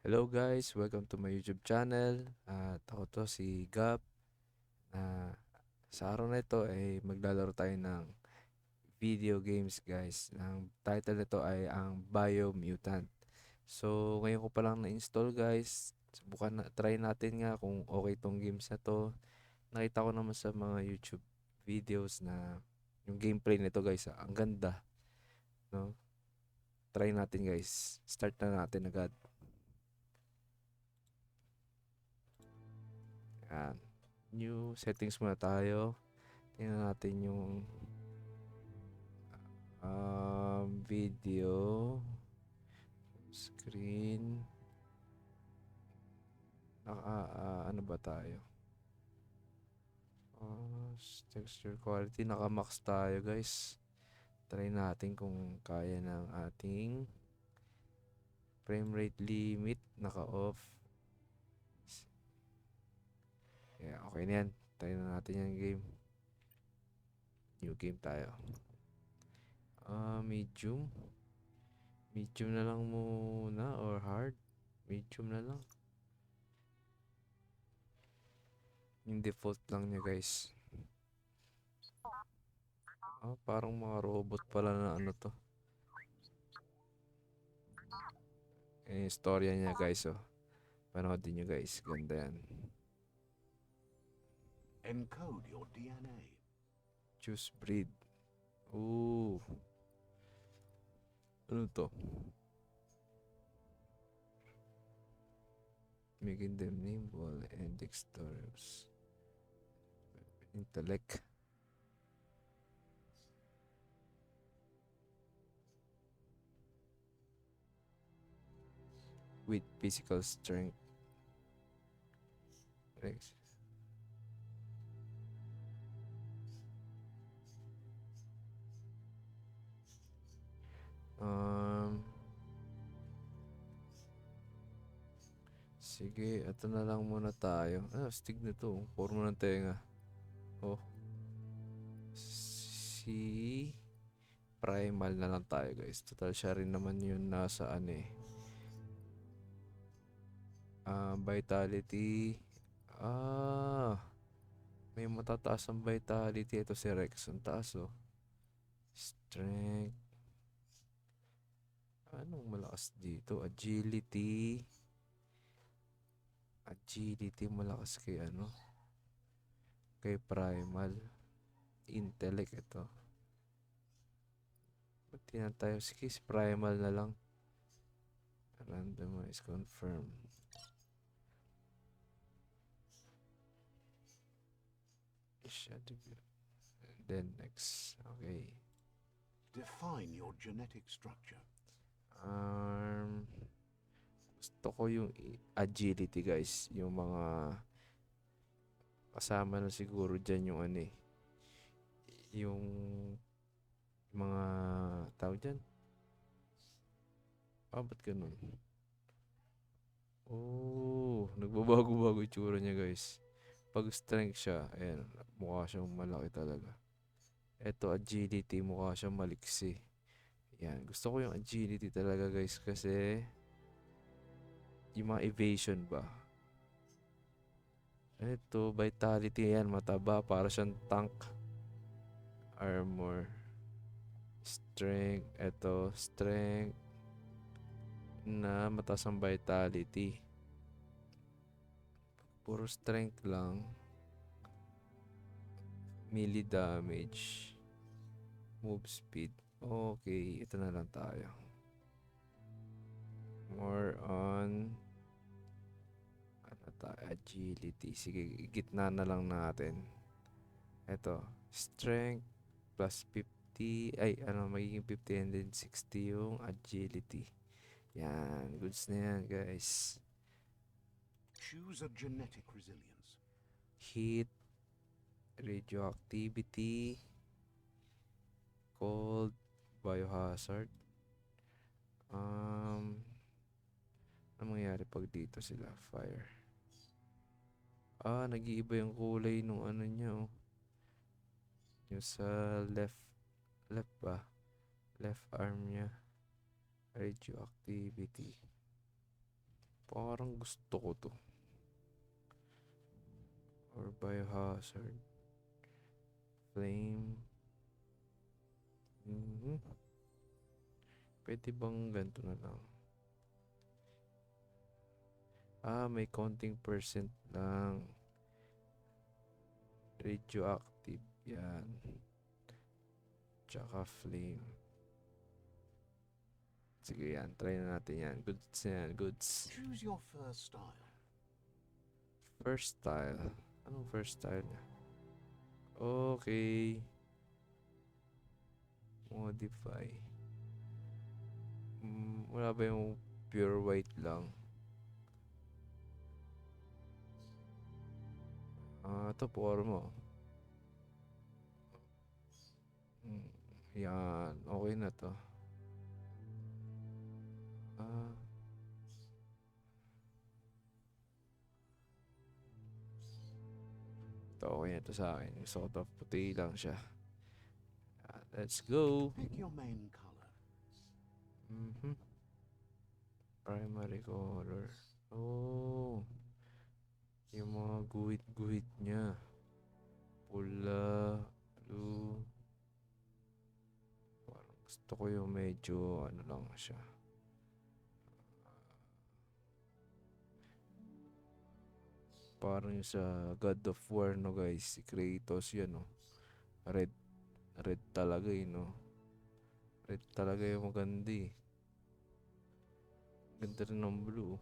Hello guys, welcome to my YouTube channel. At ako to si Gab. Na sa araw na ito ay maglalaro tayo ng video games guys. Ang title nito ay ang BIOMUTANT. So ngayon ko pa lang na-install guys. Subukan na, try natin nga kung okay tong games na to. Nakita ko naman sa mga YouTube videos na yung gameplay nito guys, ang ganda, no? Try natin guys. Start na natin agad. Yan. New settings muna tayo. Tingnan natin yung video screen. Ano ba tayo? Texture quality. Naka-max tayo guys. Try natin kung kaya ng ating frame rate limit. Naka-off. Yeah, okay na yan. Try na natin yung game. New game tayo. Medium. Medium na lang muna or hard. Medium na lang. Yung default lang niya guys. Parang mga robot pala na ano to. Istorya niya guys, oh. Panoodin nyo guys. Ganda yan. Encode your DNA. Choose breed. Ooh. Ano to? Making them nimble and dexterous. Intellect. With physical strength. Next. Sige, ito na lang muna tayo. Stick na to. Forma ng tenga. Oh. Si primal na lang tayo guys. Total siya rin naman yun nasaan eh. Vitality. May matataas ang vitality. Ito si Rex. Ang taas oh. Strength. Anong malakas dito? Agility. Agility malakas kay ano? Kay primal. Intellect ito. Pati na tayo. Sige, primal na lang. Randomize confirm. Then next. Okay. Define your genetic structure. Gusto ko yung agility guys. Yung mga kasama na siguro dyan yung ano eh. Yung mga tawag dyan. Ba't ganun? Oh, nagbabago-bago yung tsura niya guys. Pag strength siya, ayan, mukha siyang malaki talaga. Eto agility, mukha siyang maliksi. Yan, gusto ko yung agility talaga guys kasi yung mga evasion ba. Ito, vitality yan, mataba, para siyang tank. Armor. Strength, eto, strength na mataas ang vitality. Puro strength lang. Melee damage. Move speed. Okay, ito na lang tayo. More on ano tayo, agility. Sige, gitna na lang natin. Ito, strength plus 50. Ay, magiging 50 and then 60 yung agility. Yan, goods na yan, guys. Choose a genetic resilience. Heat, radioactivity, cold, biohazard. Ano mangyayari pag dito sila? Fire. Nag-iiba yung kulay nung ano niya, oh. Yung sa left ba? Left arm niya. Radioactivity. Parang gusto ko to. Or biohazard. Flame. Mhm. Pwede bang ganito na lang? May konting percent lang. Radioactive. Yan. Tsaka flame. Sige yan. Try na natin yan. Goods na yan. Goods. Choose your first style. First style. Anong first style niya? Okay. Modify. Wala ba yung pure white lang? Ito formo. Yan. Okay na to. Ito okay na to sa akin. Gusto ko to. Puti lang siya. Let's go. Pick your main color. Primary color. Oh. Yung mga guhit-guhit niya. Pula. Blue. Parang gusto ko yung medyo ano lang siya. Parang yung sa God of War, no guys. Si Kratos yan, no. Red. Red talaga, no. Red talaga yung maganda, eh. Ganda rin ng blue.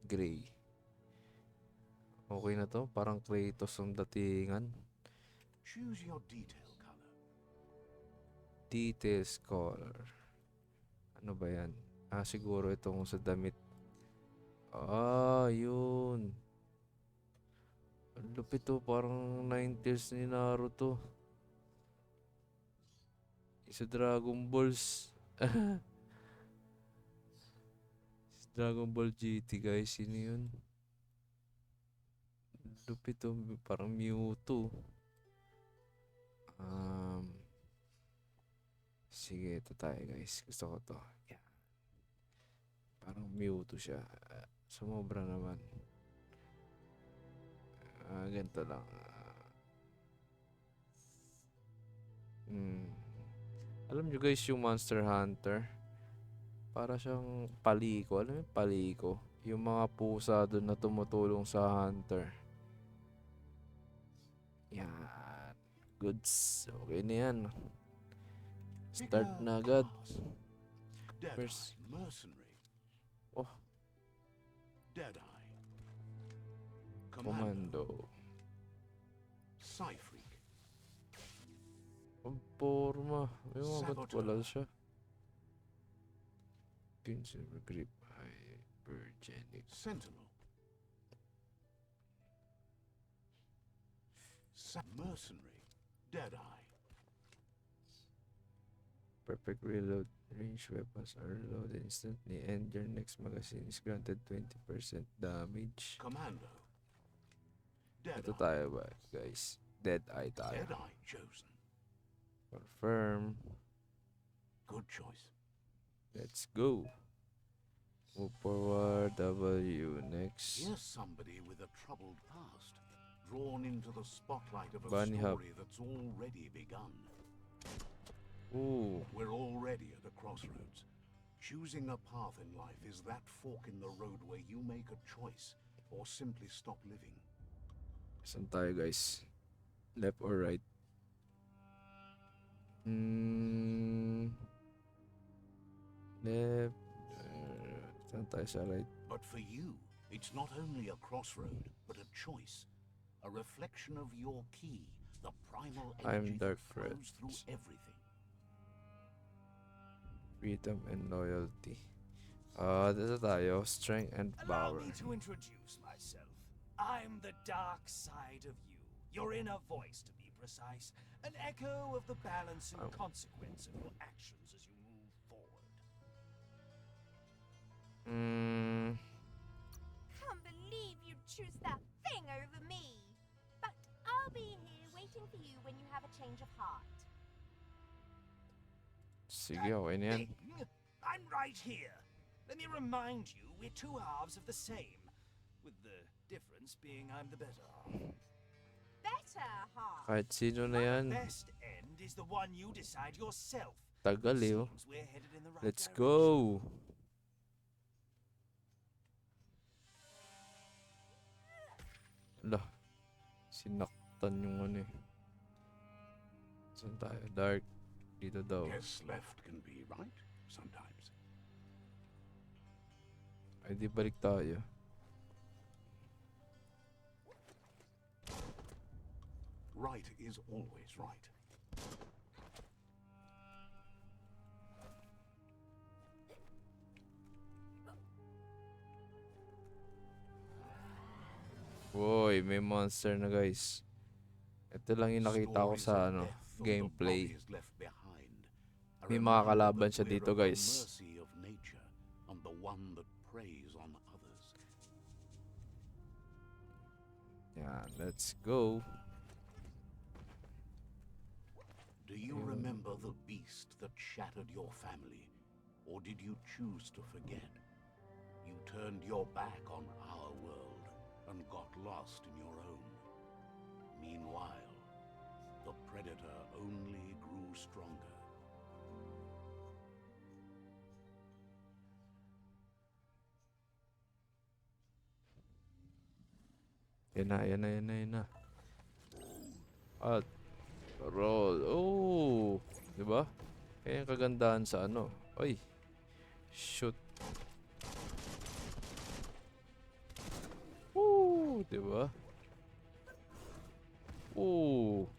Gray. Okay na to. Parang Kratos ang datingan. Choose your detail color. Details color. Ano ba yan? Siguro itong sa damit. Yun. Ang lupit to. Parang 90s ni Naruto. Isa Dragon Balls. Dragon Ball GT guys. Sino yun? Lupit to. Parang Mewtwo. Sige, ito tayo guys. Gusto ko to. Yeah. Parang Mewtwo siya. Sumobra naman. Ganito lang. Alam nyo guys yung Monster Hunter? Para siyang paliko. Alam mo yung paliko? Yung mga pusa doon na tumutulong sa hunter. Yan. Goods. Okay na yan. Start na agad. First. Mercenary. Oh. Deadeye. Commando. Psyfreak. Ang forma. May mga ba't wala siya? Silver grip. Hypergenic. Sentinel. Mercenary. Deadeye. Perfect reload. Range weapons are reloaded instantly and your next magazine is granted 20% damage. Commando. Ito Deadeye. tayo ba guys? Deadeye tayo. Deadeye chosen. Confirm. Good choice. Let's go. Move forward. W. Next. Here's somebody with a troubled past, drawn into the spotlight of a Bunny hop. story that's already begun. Ooh. We're already at a crossroads. Choosing a path in life is that fork in the road where you make a choice or simply stop living. Saan tayo guys? Left or right? Left. Saan tayo sa right? But for you, it's not only a crossroad, but a choice. A reflection of your key, the primal energy that Dark flows through Friends. everything. Freedom and loyalty. Dito tayo. Strength and Allow power. me to introduce myself. I'm the dark side of you. Your inner voice, to be precise. An echo of the balance and consequence of your actions as you move forward. Can't believe you'd choose that thing over me. But I'll be here waiting for you when you have a change of heart. Sige, okay na yan. I I'm right here. Let me remind you, we're two halves of the same, with the difference being I'm the better half. Better half. Kahit sino na The yan. best end is the one you decide yourself. Tagal eh, oh. Seems we're headed in the right Let's direction. go! Ala, sinaktan yung ano eh. Saan tayo? Dark. Dito daw. Guess left can be right sometimes. Ay, di balik tayo. Right is always right. Woy, may monster na guys. Ito lang yung nakita ko Stories sa of ano, death and the gameplay. bodies left behind. A May mga reminder kalaban that siya we're dito, at the guys. mercy of nature and the one that preys on others. Yan, let's go. Do you remember the beast that shattered your family? Or did you choose to forget? You turned your back on our world and got lost in your own. Meanwhile, the predator only grew stronger. Yan na, yan na, yan na, yan na. At, roll. Oh! Diba? Kaya yung kagandahan sa ano. Oy! Shoot. Woo! Diba? Ooh!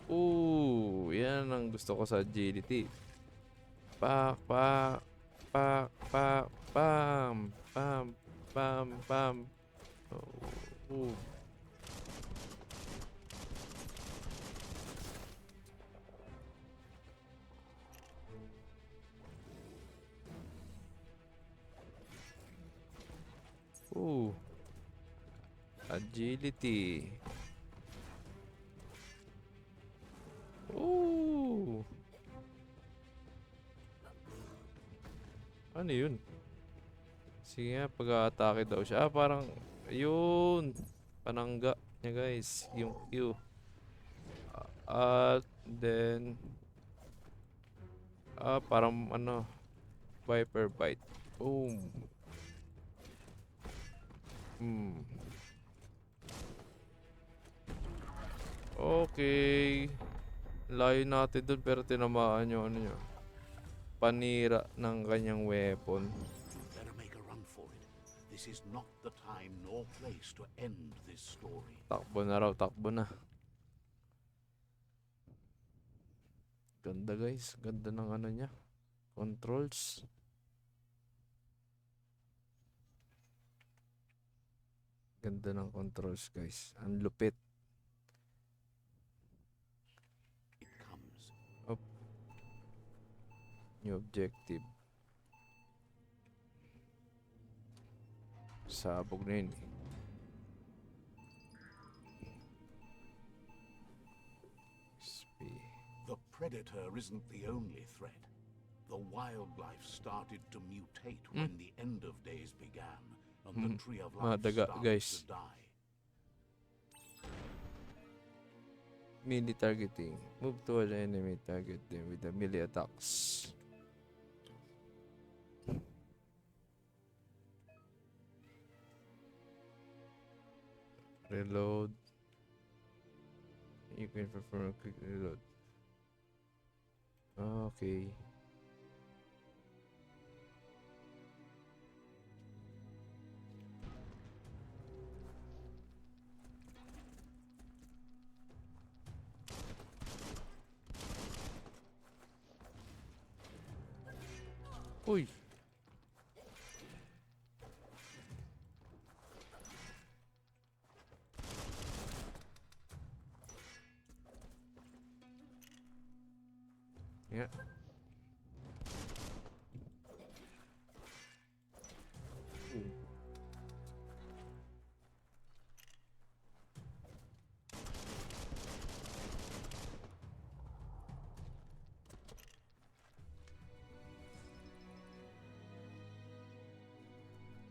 Ooh! Yan ang gusto ko sa agility. Pak, pak, pak, pak, pam, pam, pam, pam. Oh. Ooh. Agility. Ooh. Ano yun? Sige nga, pag-atake daw siya. Ah, parang, ayun. Panangga niya guys. Yung Q. At then, parang ano, Viper Bite. Boom. Okay. Layo natin dun pero tinamaan yung ano nyo. Panira ng kanyang weapon. Better make a run for it. This is not the time nor place to end this story. Takbo na raw, takbo na. Ganda guys, ganda ng ano niya. Controls. Ganda ng controls guys. Ang lupit. It comes. New objective. Sabog na yun. XP. The predator isn't the only threat. The wildlife started to mutate when the end of days began, and the tree of Mga life daga, started guys. to die. Melee targeting. Move toward the enemy, target them with the melee attacks. Reload. You can perform a quick reload. Okay. Uy. Yeah.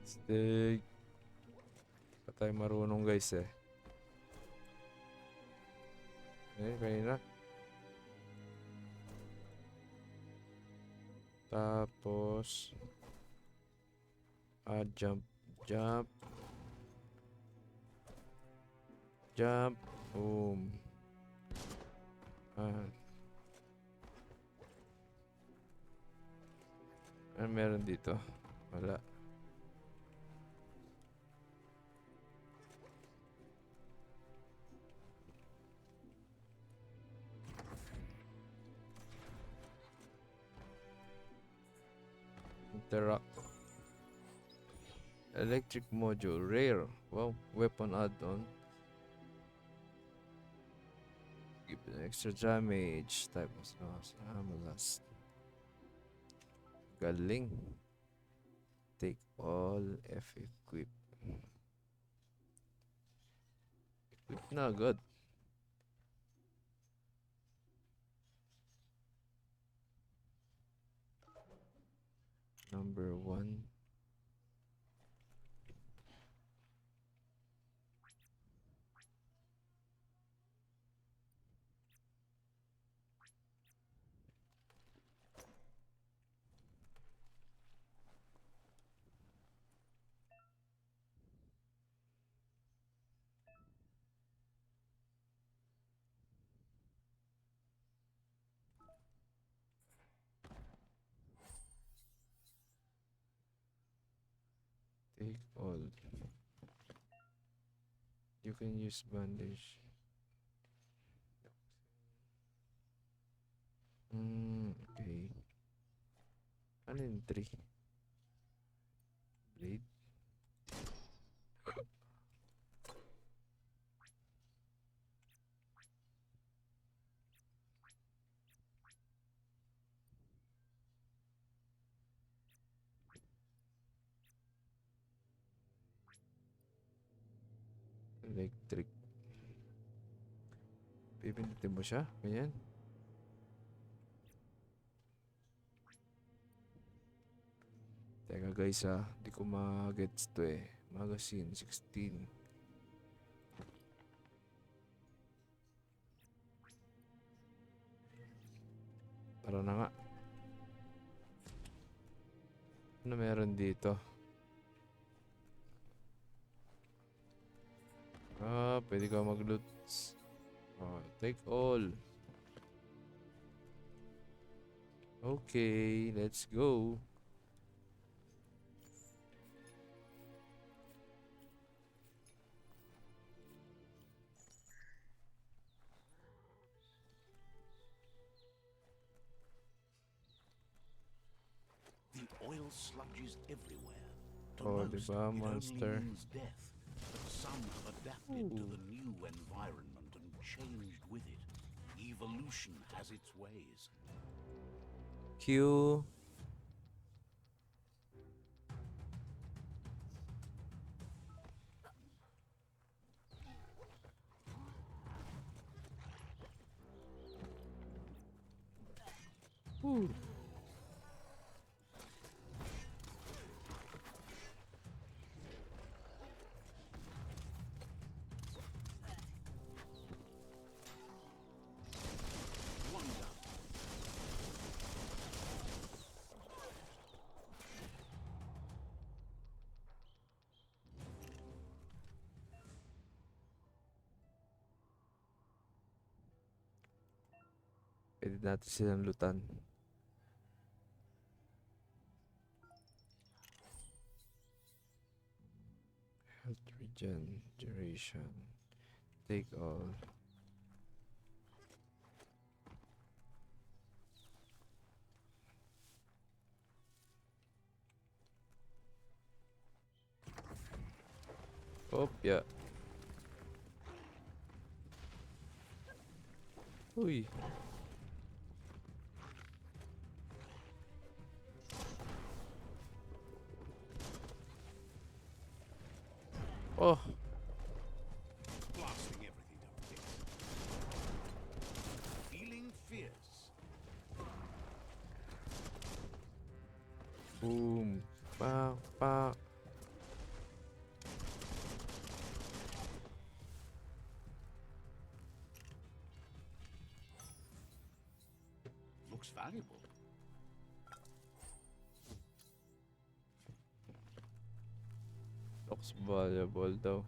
Stick. Pa tayo marunong guys eh. Kanina. Tapos jump. Boom. Ano meron dito? Wala. Interact. Electric module. Rare. Wow. Weapon add-on. Give an extra damage. Type of blast. Galing. Take all F equip. Equip na agad. Number 1. Take all. You can use bandage. Okay. Ano yung 3? Blade. Electric. Pipindutin mo siya. Ganyan. Teka guys di ko ma-gets to eh. Magazine 16. Tara na nga. Ano meron dito? Pwede ka mag-loot. Take all. Okay, let's go. The oil sludges everywhere. To Oh, most, diba, it only monster? means death. But some have adapted to the new environment and changed with it. Evolution has its ways. Q. Ooh. One down. Pwede natin silang lutan. Health regeneration. Take all. Opya. Uy. Oh. Blasting everything to bits. Feeling fierce. Boom. Pa. looks valuable. Looks valuable daw.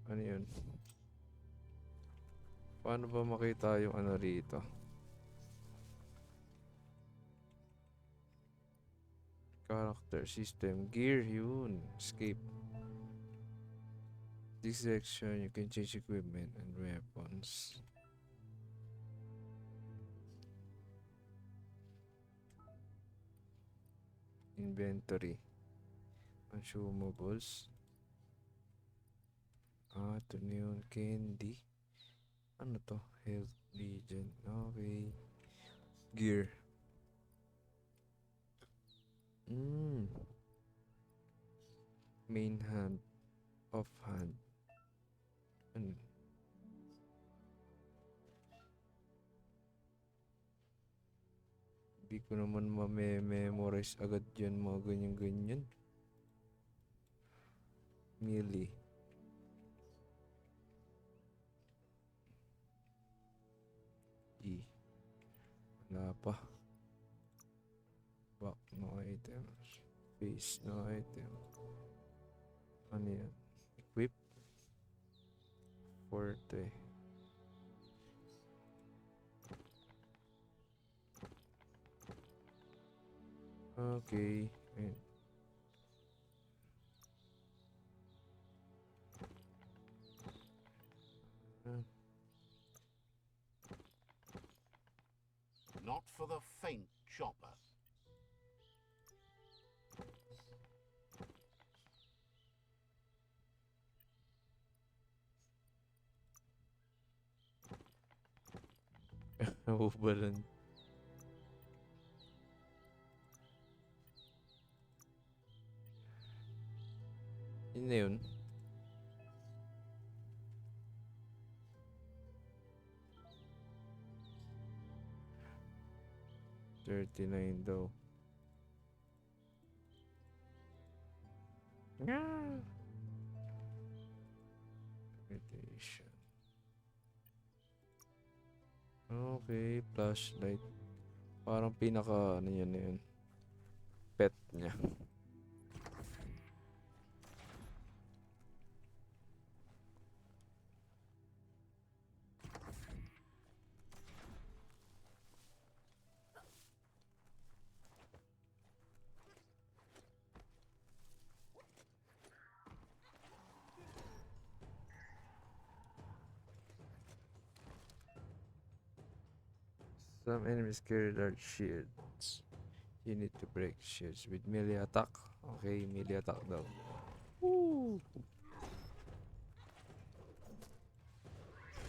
Ano yun? Paano ba makita yung ano rito? Character system. Gear yun. Escape. This section you can change equipment and weapons. Inventory. Consumables. Ito na yun. Candy. Ano to? Health regen. Okay. Gear. Main hand. Off hand. Ano? Hindi ko naman ma-memorize agad yan, mga ganyan-ganyan. Melee. E. Wala pa. Back no items. Face no item. Ano yan? Equip. Forte. Okay. Ayun. Not for the faint, Chopper. Nabubalan. Yun na yun. $39 daw. Meditation. Okay, flashlight. Parang pinaka ano yun na yun. Pet niya. Some enemies carry large shields. You need to break shields with melee attack. Okay, melee attack daw. Woo!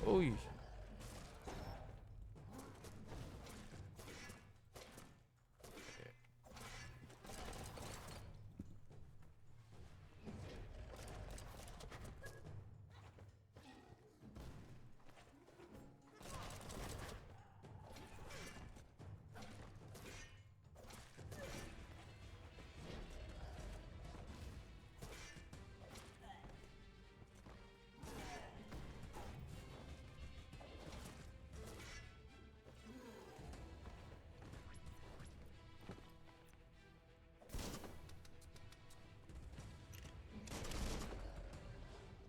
Uy!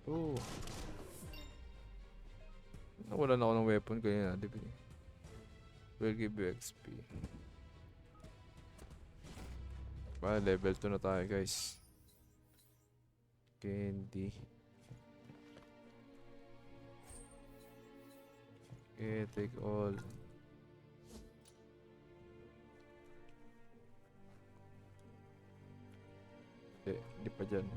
Oh. Nawalan ako ng weapon kanina, di ba? Will give you XP. Level 2 na tayo, guys. Candy. Okay, take all. Hindi pa dyan.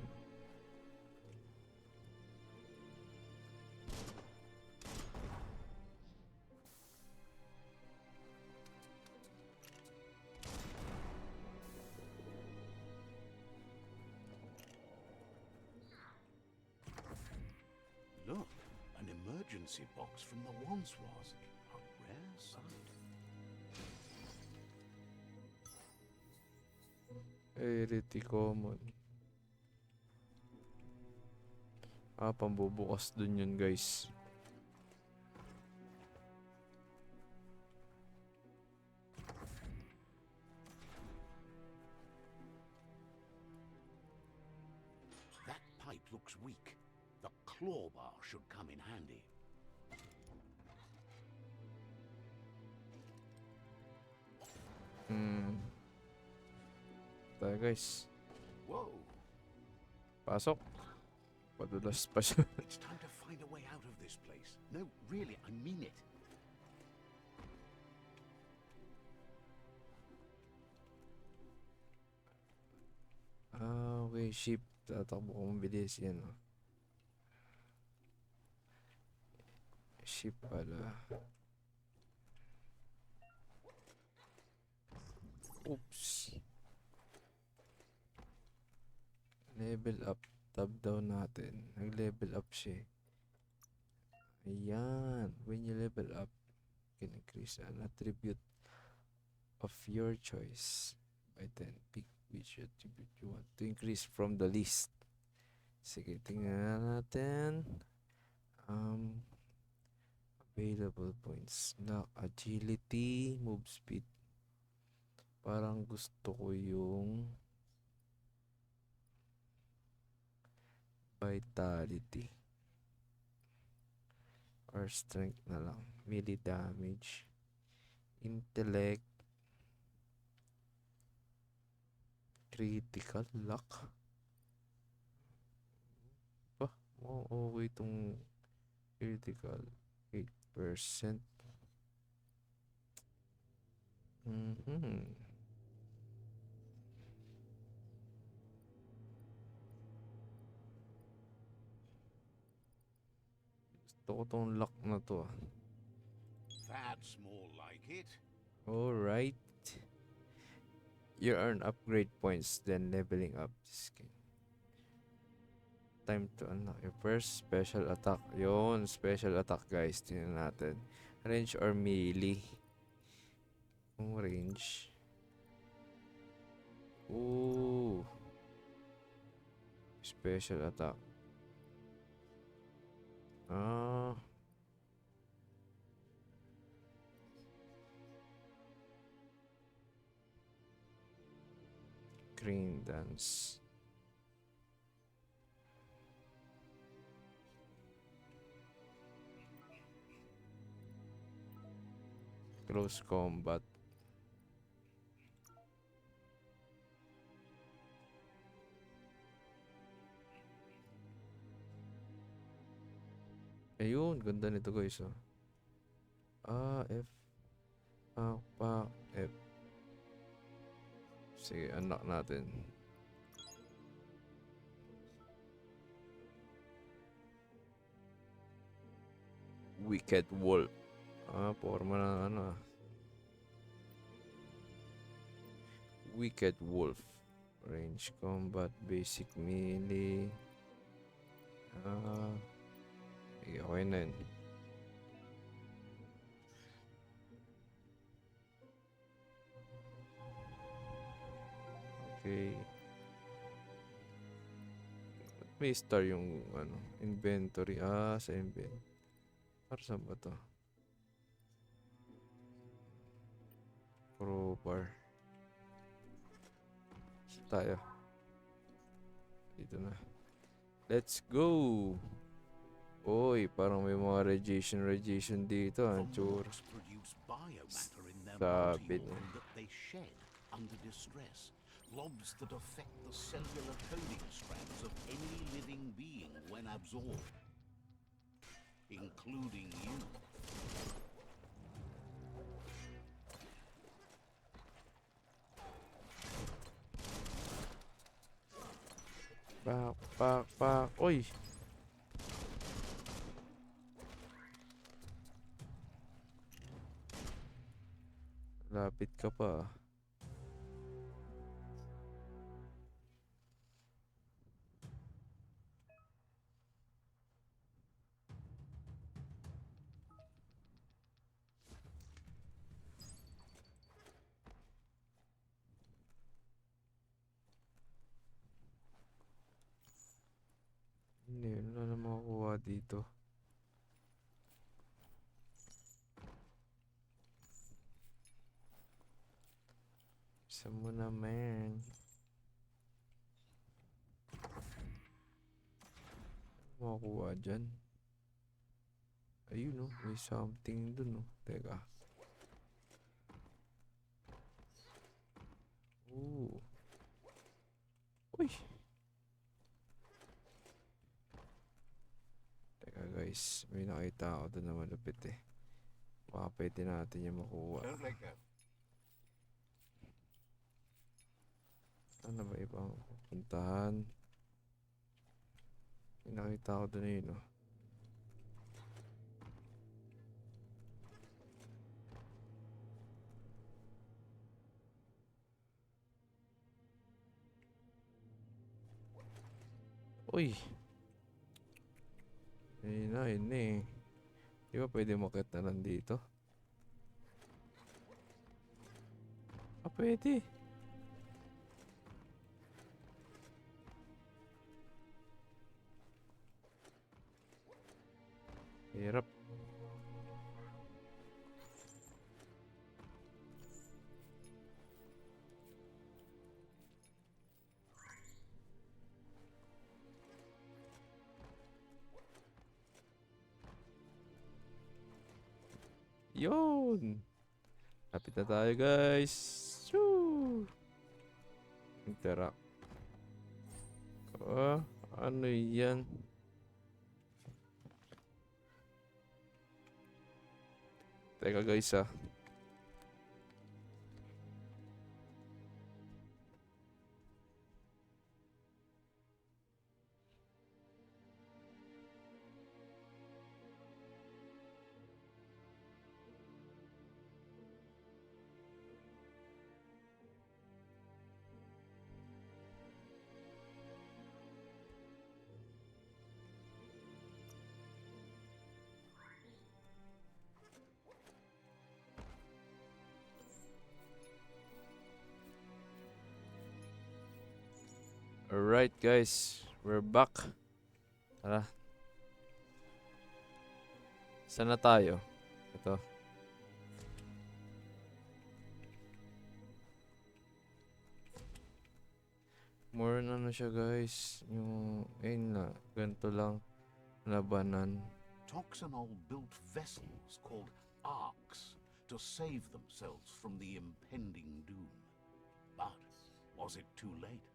Look, an emergency box from the once was. A rare sight. Rarity common. Pambubukas dun yun, guys. drawbar should come in handy. Tayo guys. Whoa! Pasok. Padulas pa siya. It's time to find a way out of this place. No, really, I mean it. Okay, ship. Tatakbo ko mabilis yan. Oh. Ship pala. Oops. Level up. Tab down natin. Nag-level up siya. Ayan. When you level up, you can increase an attribute of your choice by 10. Pick which attribute you want to increase from the list. Sige, tingnan natin. Available points. Lock, agility, move speed. Parang gusto ko yung vitality. Or strength na lang. Melee damage. Intellect. Critical luck. Okay itong critical 8%. Gusto ko tong luck na to. That's more like it. Alright. You earn upgrade points then leveling up this game. Time to unlock your first special attack. Yon, special attack guys. Tingnan natin. Range or melee? Kung range. Ooh. Special attack. Green dance. Close combat. Ayun, ganda nito guys. Oh. F. F. Sige, unlock natin. Wicked Wolf. Forma na ano. Wicked Wolf. Range combat, basic melee. Okay na yun. Okay. May star yung ano, inventory. Sa inventory. Para saan ba to? Crowbar. Tayo. Dito na. Let's go! Oy, parang may mga radiation dito. Moths produce biomatter in their Sabi niya. multi-organ that they shed under distress. Blobs that affect the cellular coding strands of any living being when absorbed, including you. Pak. Oy! Lapit ka pa. Hindi, wala na makukuha dito. Isa mo naman. Makakuha dyan. Ayun, oh. May something dun, oh. Teka. Ooh. Uy. Teka guys, may nakita ako doon na malupit eh. Baka pwede natin yung makuha. Don't let go. Ano ba ibang pupuntahan? May nakita ako doon yun, oh. Uy! Yun na eh. Di ba pwede makit na lang dito? Ah, pwede. Hirap. Yun! Lapit na tayo guys. Shoo! Interact. Ah, ano yan? Teka guys ah. Alright guys, we're back. Tara. Saan na tayo? Ito. More na ano siya guys. Yung, ayun na, ganito lang. Labanan. Toxanol built vessels called arks to save themselves from the impending doom. But was it too late?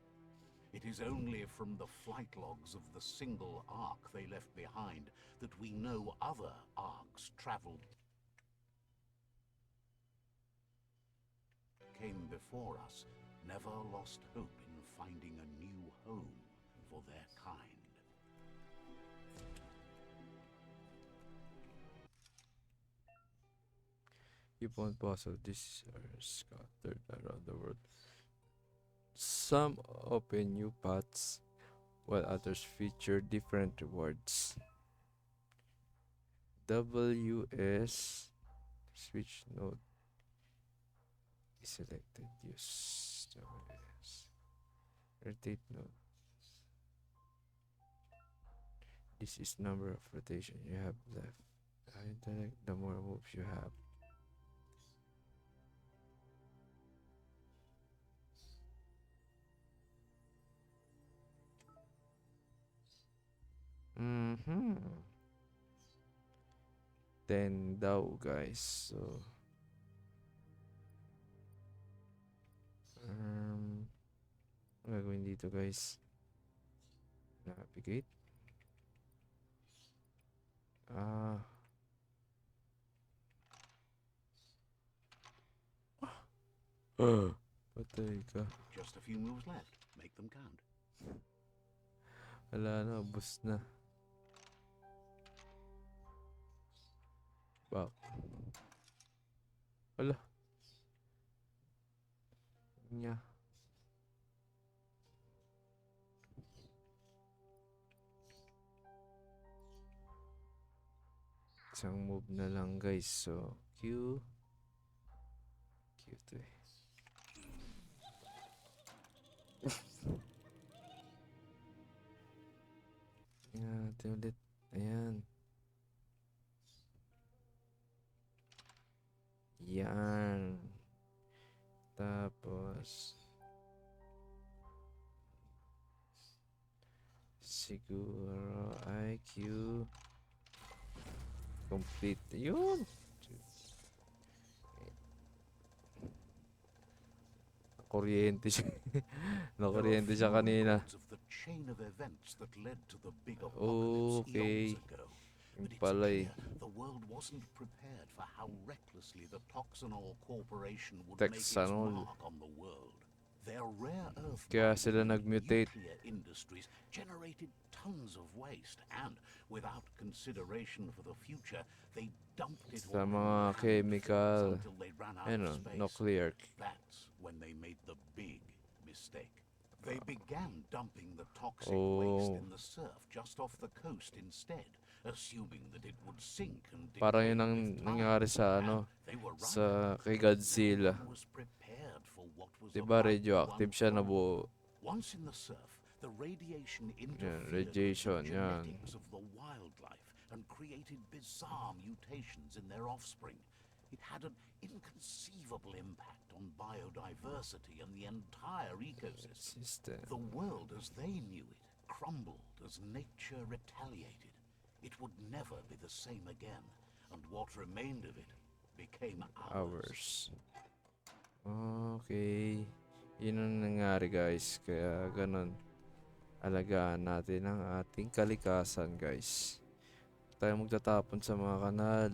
It is only from the flight logs of the single ark they left behind that we know other arks traveled came before us, never lost hope in finding a new home for their kind. Upon puzzle, these are scattered around the world. Some open new paths, while others feature different rewards. WS switch node is selected. Use WS. Rotate node. This is number of rotation you have left. Intellect, the more moves you have. Mm-hmm. 10 daw guys. So ang gagawin dito guys, navigate. Patay ka. Just a few moves left. Make them count. Wala na, ubos na. Back. Wala. Nya. Isang move na lang guys. So, Q. Q2 eh. Yan, natin ulit. Ayan. Yan. Tapos siguro ay IQ. Complete. Yun. Kuryente siya. There are Nakuryente siya few kanina. records of the chain of events that led to the big apocalypse Okay. eons ago. Yung But it's pala eh. clear the world wasn't prepared for how recklessly the Toxanol Corporation would make its Toxanol. mark on the world. Their rare earth Kaya mining sila and nag-mutate. nuclear industries generated tons of waste, and without consideration for the future, they dumped it Sa all in mga landfills chemical, until they ran out ano, of space. nuclear. That's when they made the big mistake. They began dumping the toxic Oh. waste in the surf just off the coast instead, assuming that it would sink and Parang decay yun ang with time. nangyari sa And ano, they were right. sa kay No Godzilla. one was prepared for what was Diba about to radioactive siya na unfold. buo? Once in the surf, the radiation Yan, interfered radiation, with the yan. genetics of the wildlife and created bizarre mutations in their offspring. It had an inconceivable impact on biodiversity and the entire ecosystem. System. The world as they knew it crumbled as nature retaliated. It would never be the same again, and what remained of it became ours. Okay. Yun ang nangyari guys. Kaya ganun. Alagaan natin ang ating kalikasan guys. Huwag tayo magtatapon sa mga kanal.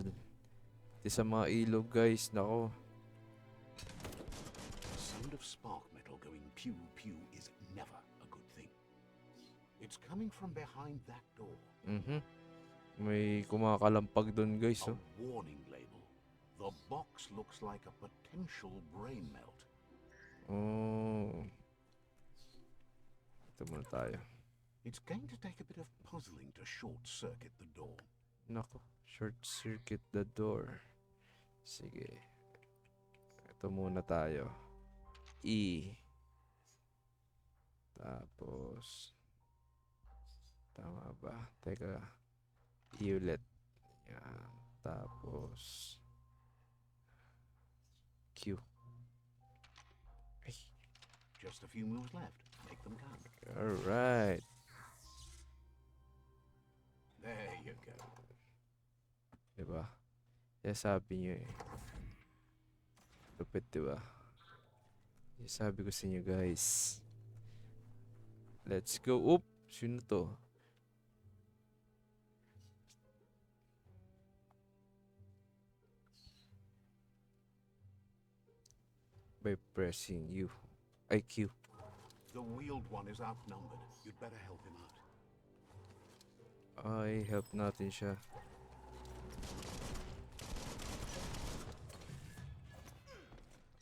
Pati sa mga ilog guys. Nako. The sound of spark metal going pew pew is never a good thing. It's coming from behind that door. May kumakalampag doon guys. A Oh. warning label. The box looks like a potential brain melt. Oh. Ito muna tayo. It's going to take a bit of puzzling to short circuit the door. Nako. Short circuit the door. Sige. Ito muna tayo. E. Tapos. Tama ba? Teka. E ulit. Yan. Tapos. Q. Ay. Just a few moves left. Make them count. Alright. There you go. Diba? Kaya sabi nyo eh. Lupit diba? Kaya sabi ko sa inyo guys. Let's go. Oop! Sino to? By pressing U. IQ. The wheeled one is outnumbered. You'd better help him out. Ay, help natin siya.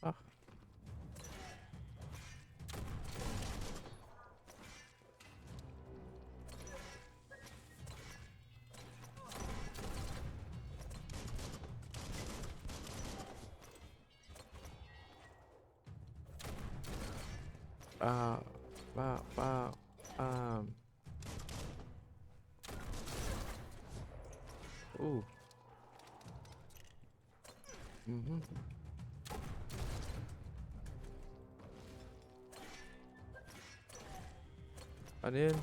Ah. Ah, Ooh. Ano yun?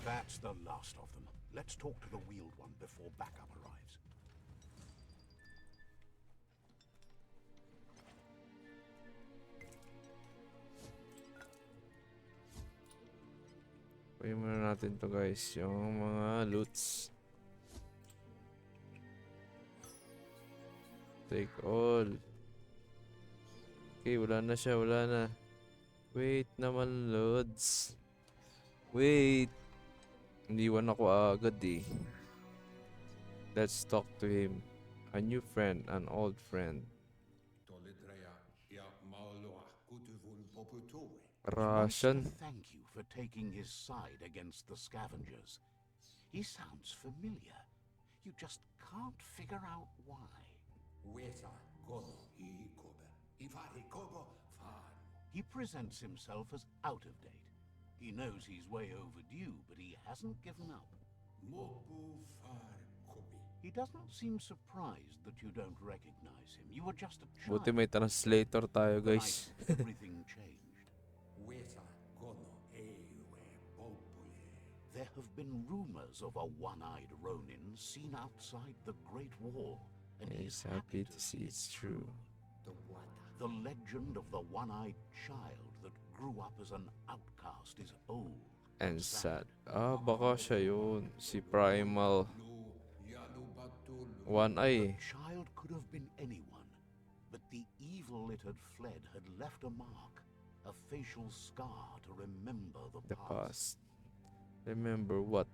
That's the last of them. Let's talk to the wheeled one before backup arrives. Kunin muna natin to guys. Yung mga loots. Take all. Okay, wala na siya. Wala na. Wait naman, Lods. Wait. Iniwan ako agad eh. Let's talk to him. A new friend, an old friend. He Russian. wants to thank you for taking his side against the scavengers. He sounds familiar. You just can't figure out why. He presents himself as out of date. He knows he's way overdue, but he hasn't given up. He doesn't seem surprised that you don't recognize him. You were just a child. Buti may translator tayo The guys. night everything changed. There have been rumors of a one-eyed Ronin seen outside the Great Wall, and He's happy to see it's true. The legend of the one-eyed child that grew up as an outcast is old And sad. Baka siya yun. Si Primal. One The Eye. child could have been anyone, but the evil it had fled had left a mark, a facial scar to remember The past. past. Remember what?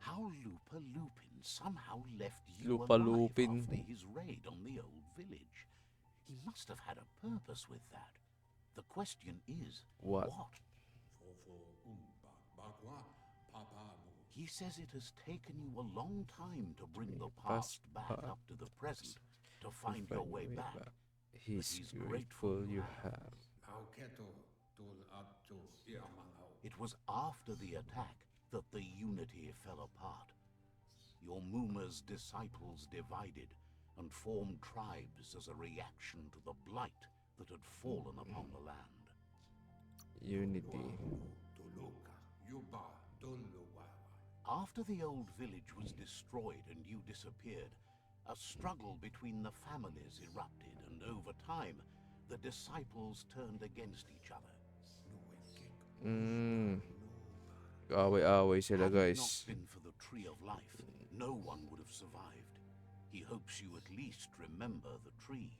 How Lupa Lupin somehow left you Lupa alive Lupin. after his raid on the old village. He must have had a purpose with that. The question is, What? He says it has taken you a long time to bring the past past back up to the present, to find your way back. He's he's grateful you have. It was after the attack that the unity fell apart. Your Muma's disciples divided and formed tribes as a reaction to the blight that had fallen upon the land. Unity. After the old village was destroyed and you disappeared, a struggle between the families erupted, and over time, the disciples turned against each other. Away-away sila, Had it not guys. been for the Tree of Life, no one would have survived. He hopes you at least remember the tree.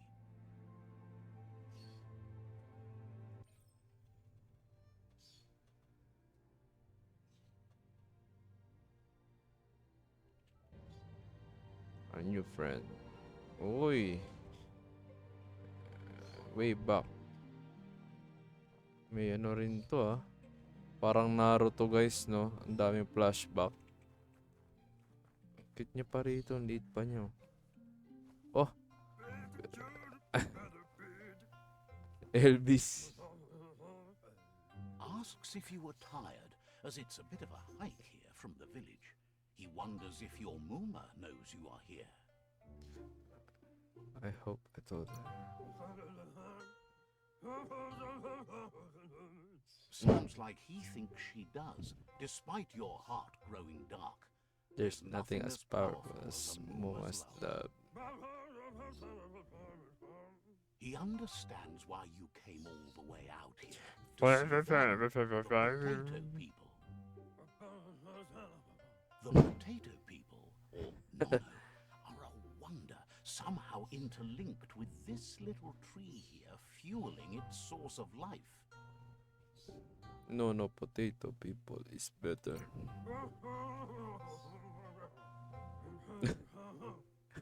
A new friend. Uy. Way back. May ano rin to, ah. Parang Naruto, guys, no? Ang daming flashback. Cute niya pa rito. Ang liit pa niya. Oh. Elvis. Asks if you were tired, as it's a bit of a hike here from the village. He wonders if your Muma knows you are here. I hope I told her. Sounds like he thinks she does, despite your heart growing dark. There's nothing as powerful as Muma's love. He understands why you came all the way out here. To see them, the potato people. The potato people, or Nono, are a wonder, somehow interlinked with this little tree here, fueling its source of life. No, potato people is better.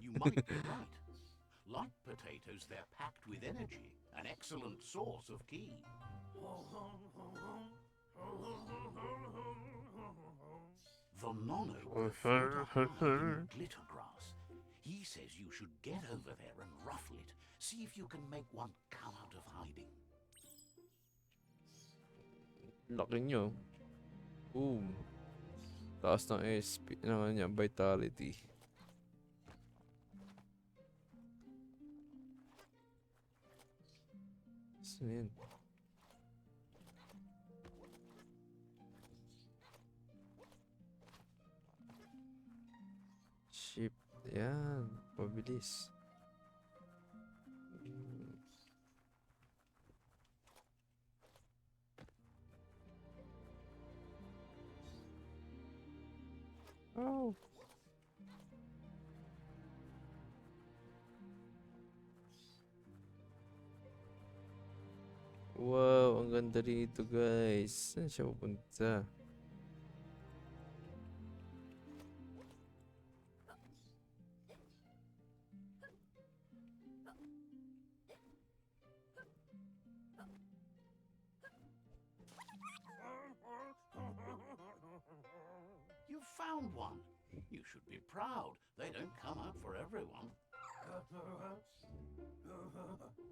You might be right. Like potatoes, they're packed with energy, an excellent source of ki. The Nono preferred to hide in glitter grass. He says you should get over there and ruffle it. See if you can make one come out of hiding. Laki nyo. Boom. Taas ng SP naman niya, vitality. Saan yun? Ship. Yan. Pabilis. Oh. Wow, ang ganda rito, guys. Saan siya pupunta? You found one. You should be proud. They don't come out for everyone.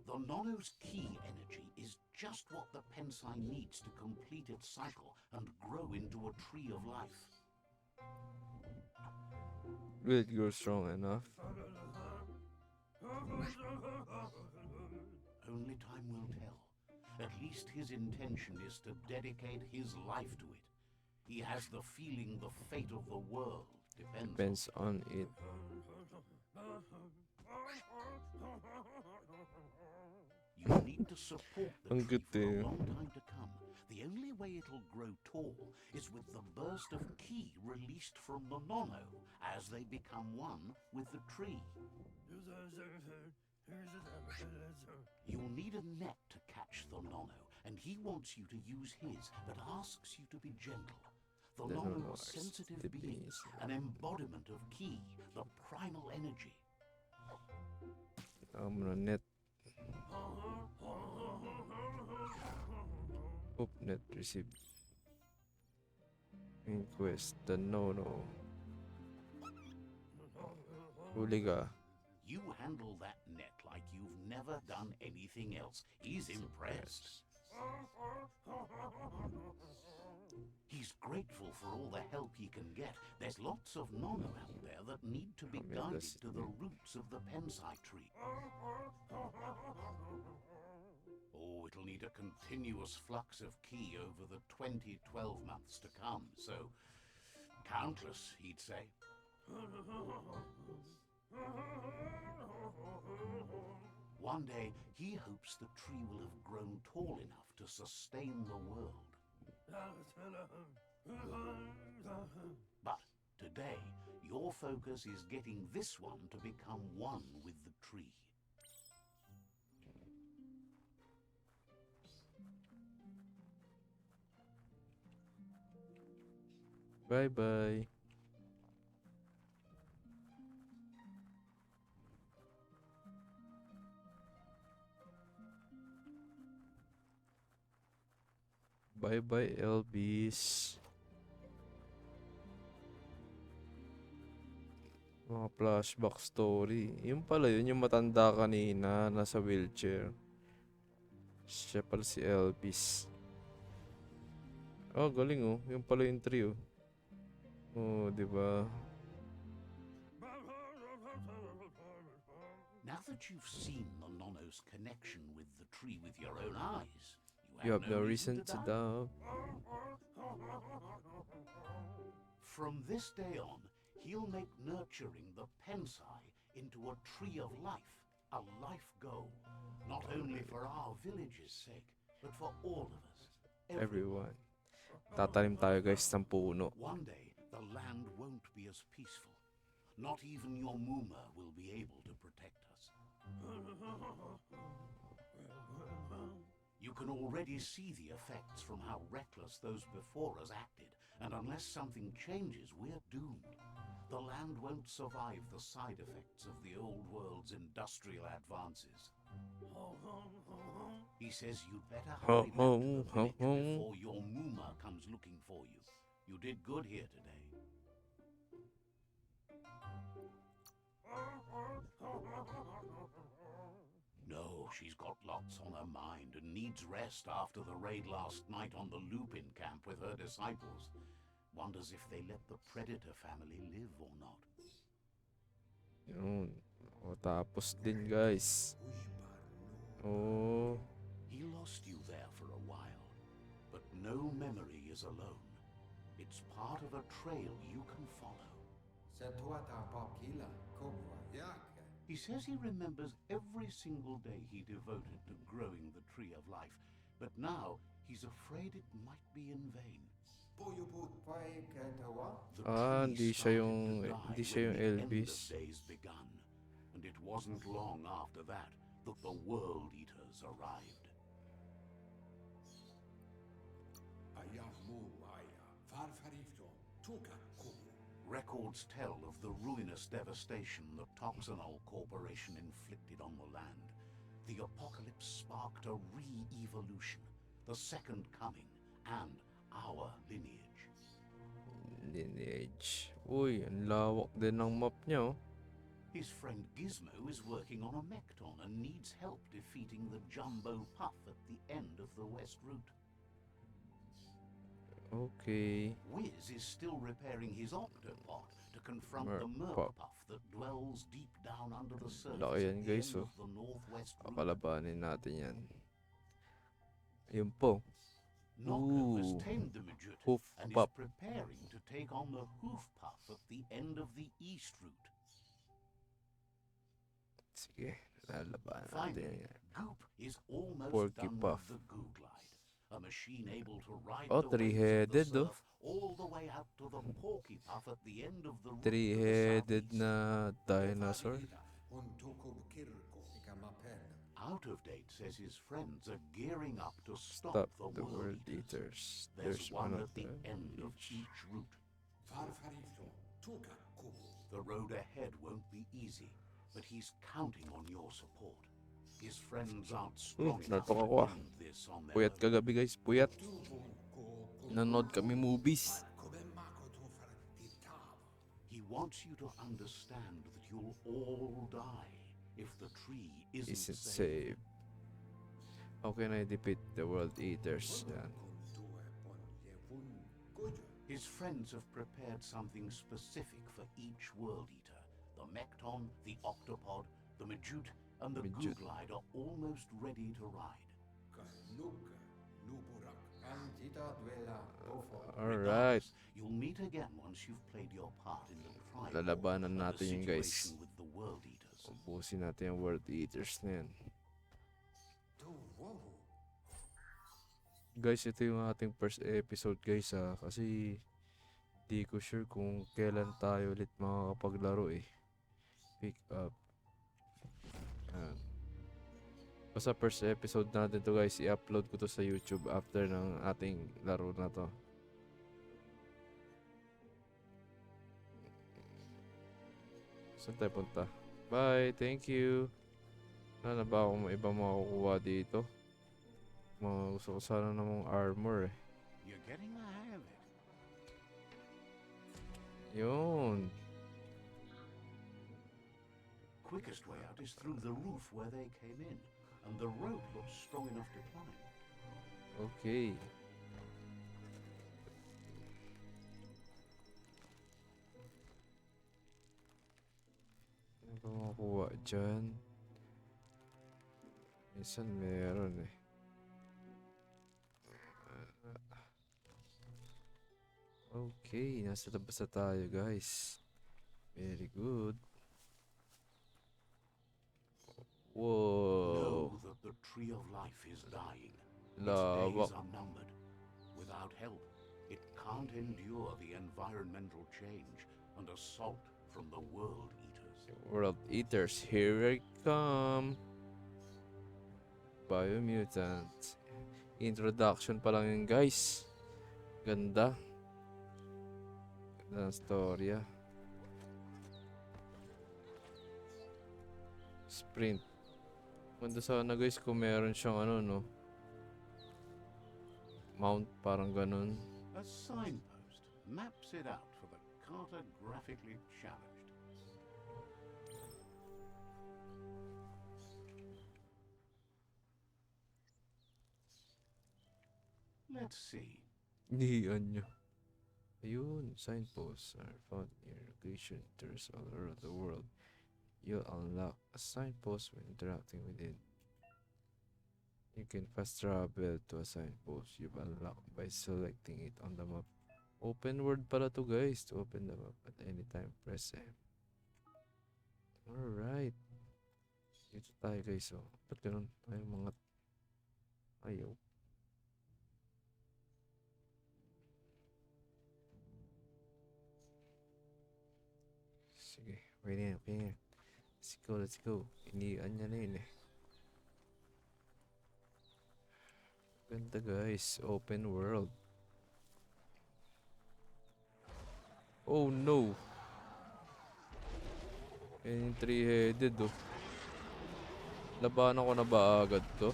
The Nono's ki energy is just what the Pensai needs to complete its cycle and grow into a tree of life. Will it grow strong enough? Only time will tell. At least his intention is to dedicate his life to it. He has the feeling the fate of the world depends on Depends on it. You need to support the Ang tree for a ganda. long time to come. The only way it'll grow tall is with the burst of ki released from the nono as they become one with the tree. You'll need a net to catch the nono, and he wants you to use his, but asks you to be gentle. The The nono nono are are sensitive the beings, beings. an embodiment of ki, the primal energy. Net. Oop, net received. Main quest, the no. Huli ka. You handle that net like you've never done anything else. He's impressed. He's grateful for all the help he can get. There's lots of nono out there that need to be guided to the roots of the pensai tree. Oh, it'll need a continuous flux of ki over the 12 months to come, so countless, he'd say. One day, he hopes the tree will have grown tall enough to sustain the world. But today, your focus is getting this one to become one with the tree. Bye-bye. Bye-bye, Elvis. Mga flashback story. Yung pala yun, yung matanda kanina, nasa wheelchair. Siya pala si Elvis. Oh, galing oh. Yung pala yung trio. Oh, di ba? Now that you've seen the nono's connection with the tree with your own eyes, You have no reason to doubt. From this day on, he'll make nurturing the pensai into a tree of life, a life goal, not only for our village's sake, but for all of us, Everyone. Tatanim tayo guys ng puno. One day, the land won't be as peaceful. Not even your Muma will be able to protect us. You can already see the effects from how reckless those before us acted, and unless something changes, we're doomed. The land won't survive the side effects of the old world's industrial advances. He says you'd better hurry back to the village before your Muma comes looking for you. You did good here today. No, she's got lots on her mind and needs rest after the raid last night on the Lupin camp with her disciples. Wonders if they let the Predator family live or not. Yun. O, tapos din guys. Oh. He lost you there for a while, but no memory is alone. It's part of a trail you can follow. He says he remembers every single day he devoted to growing the tree of life, but now he's afraid it might be in vain. Hindi siya yung Elvis. Days begun, and it wasn't long after that the World Eaters arrived. Records tell of the ruinous devastation the Toxanol Corporation inflicted on the land. The apocalypse sparked a re-evolution, the second coming, and our lineage. Uy, ang lawak din ng map niya oh. His friend Gizmo is working on a Mekton and needs help defeating the Jumbo Puff at the end of the West Route. Okay. Wiz is still repairing his Octopod to confront the Merpuff Merpuff that dwells deep down under the surface Laki yan at the guys end oh. of the Northwest Route. Kakalabanin natin yan. Ayun po. Nocco has Ooh. tamed the midget Hoof and is pop. preparing to take on the hoof puff at the end of the east route. Sige, lalabanan natin Finally, yan. Goop is almost Porky done Puff. with the Goo Glide, a machine able to ride Oh, the waves of the three-headed, oh. surf all the way out to the Porky Puff at the end of the route to the Three-headed southeast. na dinosaur. Out of Date says his friends are gearing up to Stop stop the the world world eaters. eaters. There's one of at the them end of each. each route. The road ahead won't be easy, but he's counting on your support. His friends aren't strong enough Nartok to ako, ah. end this on their Puyat own. kagabi guys, puyat. Nanood kami movies. He wants you to understand that you'll all die if the tree isn't Isn't saved. saved. How can I defeat the world eaters? Yan. His friends have prepared something specific for each world eater. The Mecton, the Octopod, the Majute, and the Goo Majute. Glide are almost ready to ride. Alright. Regardless, you'll meet again once you've played your part in the trial Lalabanan and the natin yun guys. situation with the world eaters. Ubusin natin yung world eaters na yan. Guys, ito yung ating first episode guys kasi di ko sure kung kailan tayo ulit makakapaglaro eh. Pick up. Yan. Basta first episode natin to guys, i-upload ko to sa YouTube after ng ating laro na to. Saan tayo punta? Bye, thank you. Wala na ba akong ibang makukuha dito? Gusto ko sana namang armor eh. You're getting the hang of it. Yun. Quickest way out is through the roof where they came in, and the rope looks strong enough to climb. Okay. Ano ba makuha dyan? Minsan meron eh. Okay, nasa labas na tayo guys. Very good. Whoa. Know that the tree of life is dying. Its Lawak. days are numbered. Without help, it can't endure the environmental change and assault from the world eaters. World Eaters, here I come. BIOMUTANT. Introduction pa lang yun guys. Ganda. Ganda ng storya. Sprint. Ganda sana guys kung meron siyang ano no. Mount parang ganun. A signpost maps it out for the cartographically challenged. Let's see. Niyan nyo. Ayun, signposts are found near location tours all around the world. You'll unlock a signpost when interacting with it. You can fast travel to a signpost you've unlocked by selecting it on the map. Open world pala to guys. To open the map at any time, press M. Alright. Dito tayo guys. Oh. Ba't ganun? Ay, mga... Ayaw. Sige. Okay na yan. Okay na yan. Let's go. Let's go. Inian niya na yun eh. Ganda guys. Open world. Oh no. Yan yung three-headed oh. Labanan ko na ba agad to?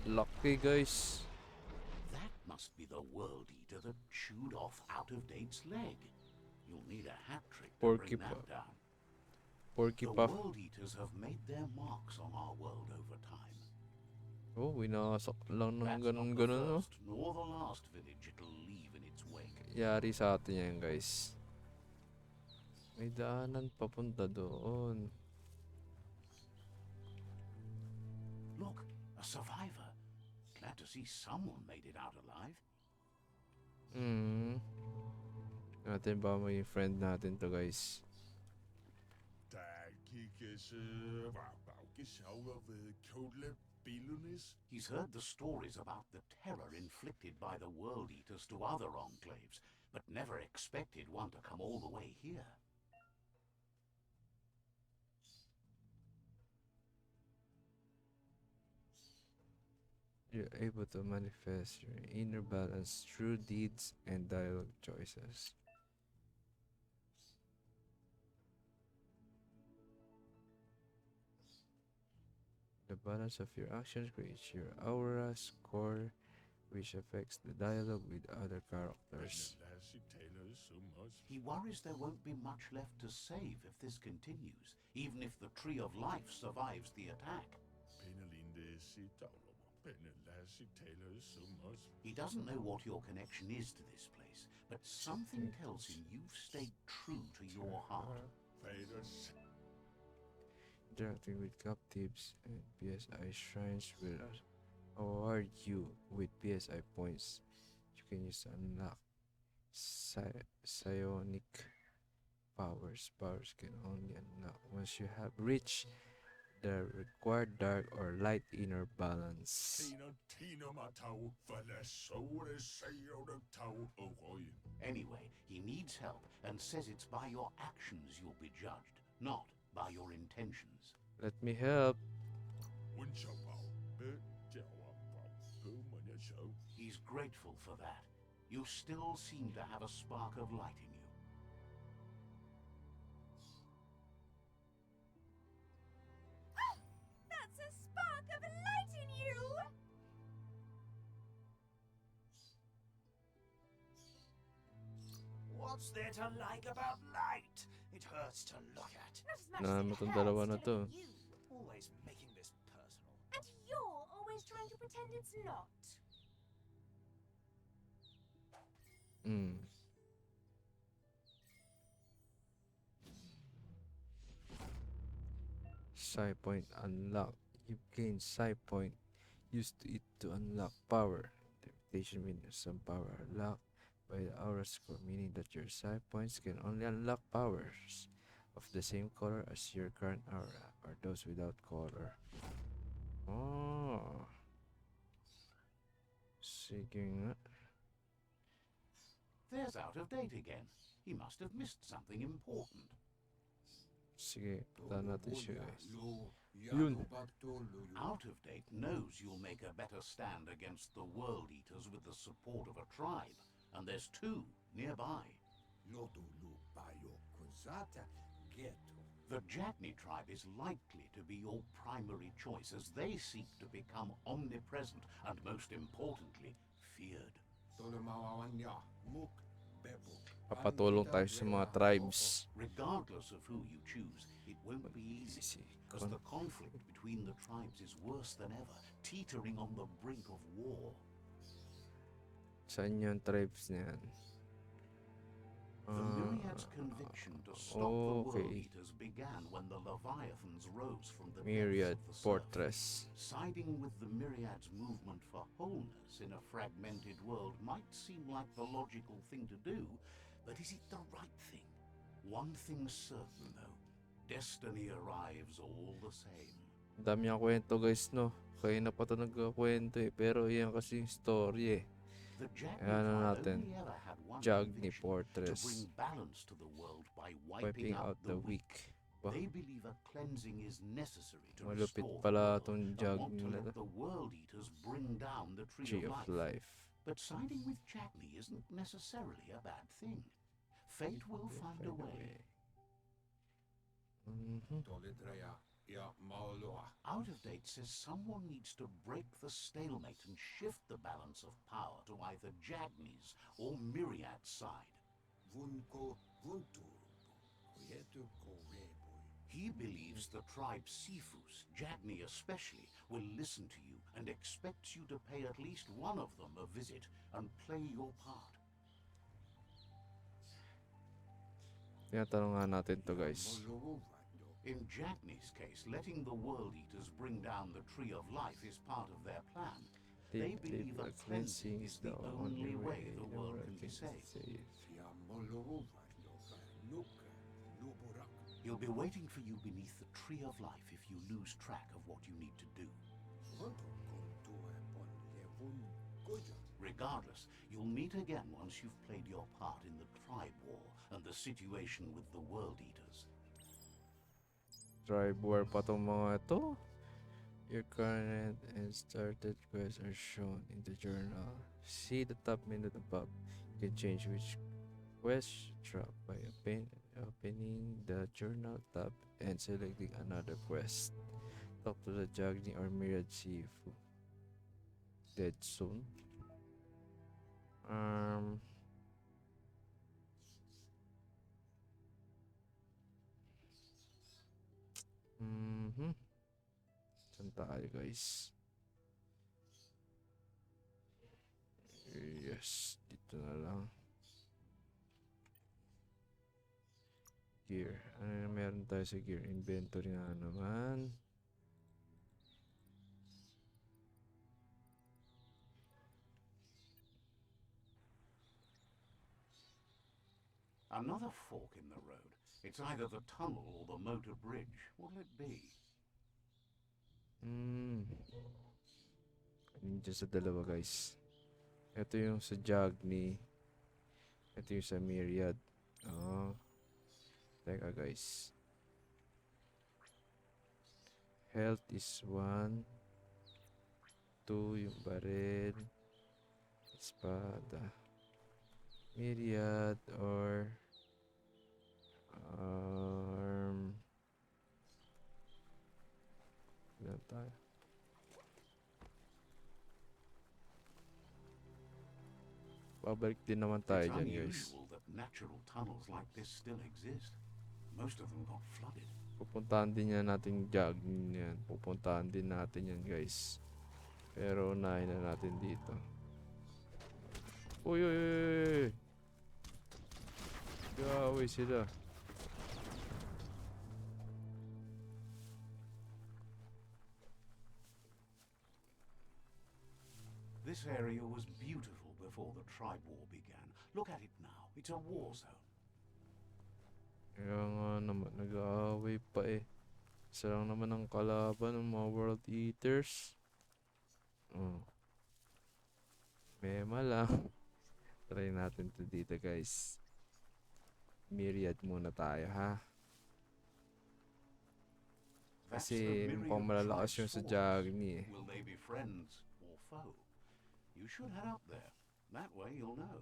Lucky guys. That must be the world eater that chewed off Out of Date's leg. You'll need a hat trick to Porky bring that Puff. down. Porky The Puff. world eaters have made their marks on our world over time. Oh, winasak lang ng That's not the ganun-ganun oh. first nor the last village it'll leave in its wake. Yari sa atin yan guys. May daanan papunta doon. Look, a survivor. to see someone made it out alive. Natin ba maging friend natin to, guys? He's heard the stories about the terror inflicted by the World Eaters to other enclaves, but never expected one to come all the way here. You're able to manifest your inner balance through deeds and dialogue choices. The balance of your actions creates your aura score, which affects the dialogue with other characters. He worries there won't be much left to save if this continues, even if the Tree of Life survives the attack. He doesn't know what your connection is to this place, but something tells him you've stayed true to your heart. Interacting with captives and PSI shrines will award you with PSI points. You can use to unlock psionic powers. Powers can only unlock once you have reached the required dark or light inner balance. Anyway, he needs help and says it's by your actions you'll be judged, not by your intentions. Let me help. He's grateful for that. You still seem to have a spark of light in you. That's a spark of light in you! What's there to like about light? It hurts to look at. Not as much as it Itong hurts dalawa na to look to. at you. Always making this personal. And you're always trying to pretend it's not. Psi point unlock. You gain psi point. Use it to unlock power. Interpretation means some power are locked by the aura score, meaning that your psi points can only unlock powers of the same color as your current aura, or those without color. Oh. Sige nga. There's out of date again. He must have missed something important. Sige, puntahan natin siya, guys. Yun. Out of date knows you'll make a better stand against the World Eaters with the support of a tribe, and there's two nearby. The Jagni tribe is likely to be your primary choice as they seek to become omnipresent and, most importantly, feared. Papatulong tayo sa mga tribes. Regardless of who you choose, it won't be easy, because the conflict between the tribes is worse than ever, teetering on the brink of war. Saan yung tribes na yan? The Myriad's conviction to stop the World Eaters began when the Leviathans rose from the Myriad depths of the Fortress. Siding with the Myriad's movement for wholeness in a fragmented world might seem like the logical thing to do, but is it the right thing? One thing's certain, though. Destiny arrives all the same. Dami ang kwento, guys, no? Kaya na pa ito nagkakwento eh. Pero yan kasi yung story eh. The Jagni Ano tribe natin? only ever had one Jagni conviction, to Fortress. bring balance to the world by Wiping out the weak. Ba? They believe a cleansing is necessary to Malupit restore pala the world, itong and want Jagni to na let to. the World Eaters bring down the Tree Tree of of Life. But siding with Jagni isn't necessarily a bad thing. Fate will find a way. Out of date says someone needs to break the stalemate and shift the balance of power to either Jagni's or Myriad's side. He believes the tribe Sifus, Jagni especially, will listen to you and expects you to pay at least one of them a visit and play your part. Tinatanong nga natin to, guys. In Jagni's case, letting the World Eaters bring down the Tree of Life is part of their plan. They Deep believe the that cleansing cleansing is is the the only only way way the the world world can be can be saved. saved. He'll be waiting for you beneath the tree of life if you lose track of what you need to do. Regardless, you'll meet again once you've played your part in the tribe war and the situation with the World Eaters. Tribe war pa tong mga to. Your current and started quests are shown in the journal. See the top menu above. You can change which quest drop by opening the journal tab and selecting another quest. Talk to the Jagni or Myriad Sifu. Dead soon. Um. Mhm. Saan tayo guys? Yes, dito na lang. Gear. Ano na meron tayo sa gear? Inventory na naman. Another fork in the road. It's either the tunnel or the motor bridge. What'll it be? Yung dyan sa dalawa guys. Ito yung sa Jagni. Ito yung sa Myriad. Oh. Teka guys. Health is 1. 2 yung baril. Espada. Myriad or arm. Ilan tayo? Babalik din naman tayo It's dyan guys. unusual that natural tunnels like this still exist. Most of them got flooded. Pupuntahan din yan natin Jagni yan. Pupuntahan din natin yan guys. Pero unahin na natin dito. Uy, uy, uy, uy. Gawin sila. This area was beautiful before the tribe war began. Look at it now. It's a war zone. Kaya nga naman, nag-aaway pa eh. Isa lang naman ang kalaban ng mga World Eaters. Oh. Mema lang. Try natin to dito guys. Myriad muna tayo ha. That's Kasi the mukhang myriad malalakas tribe's yung sa force. Jagni eh. Will they be friends or foe? You should head up there. That way you'll know.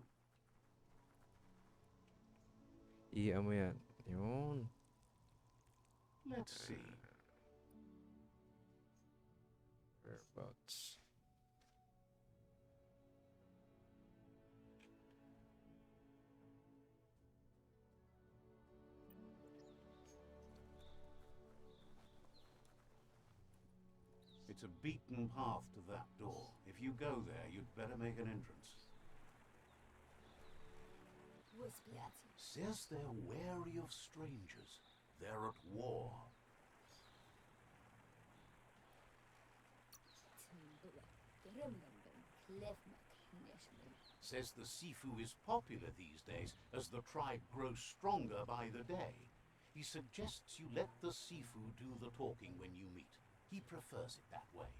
Iya mo yan. Yun. Let's see. Whereabouts? It's a beaten path to that door. If you go there, you'd better make an entrance. Says they're wary of strangers. They're at war. Says the Sifu is popular these days as the tribe grows stronger by the day. He suggests you let the Sifu do the talking when you meet. He prefers it that way.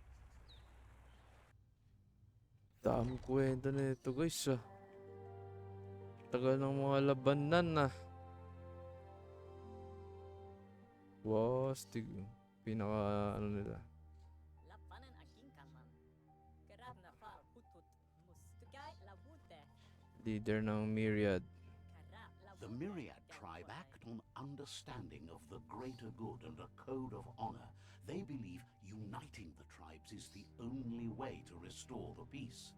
Daming kwento na ito guys ah. Tagal ng mga labanan na. Wow, stig. Pinaka ano nila. Leader ng Myriad. The Myriad tribe act on understanding of the greater good and a code of honor. They believe uniting the tribes is the only way to restore the peace.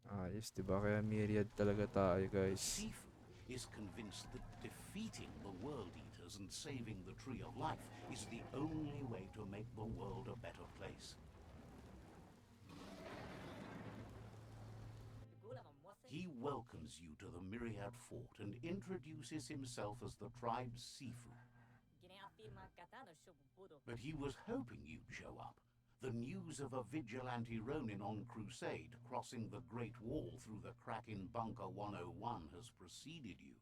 Ayos, diba? Kaya Myriad talaga tayo guys. Sifu is convinced that defeating the World Eaters and saving the Tree of Life is the only way to make the world a better place. He welcomes you to the Myriad Fort and introduces himself as the tribe's Sifu. But he was hoping you'd show up. The news of a vigilante Ronin on crusade crossing the Great Wall through the crack in Bunker 101 has preceded you.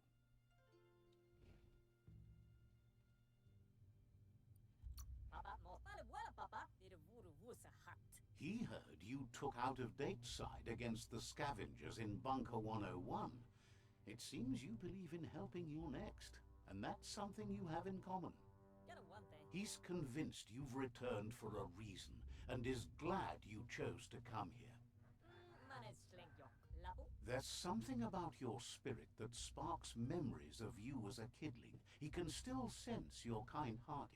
He heard you took out-of-date side against the scavengers in Bunker 101. It seems you believe in helping your next, and that's something you have in common. He's convinced you've returned for a reason, and is glad you chose to come here. There's something about your spirit that sparks memories of you as a kidling. He can still sense you're kind-hearted.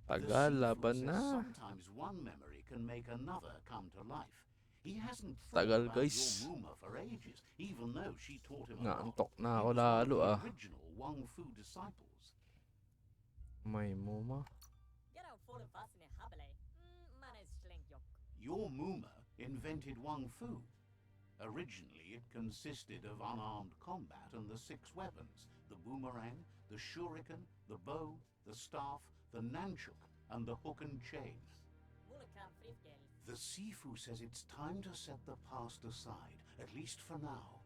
The Tagal, seafood laban says na. sometimes one memory can make another come to life. He hasn't thought Tagal, about guys. your Muma for ages, even though she taught him a lot. Naantok na He ako was one of lalo the ah. original Wang Fu disciples. May muma. Your Muma invented Wang Fu. Originally, it consisted of unarmed combat and the 6 weapons: the boomerang, the shuriken, the bow, the staff, the nunchuk, and the hook and chain. The Sifu says it's time to set the past aside, at least for now.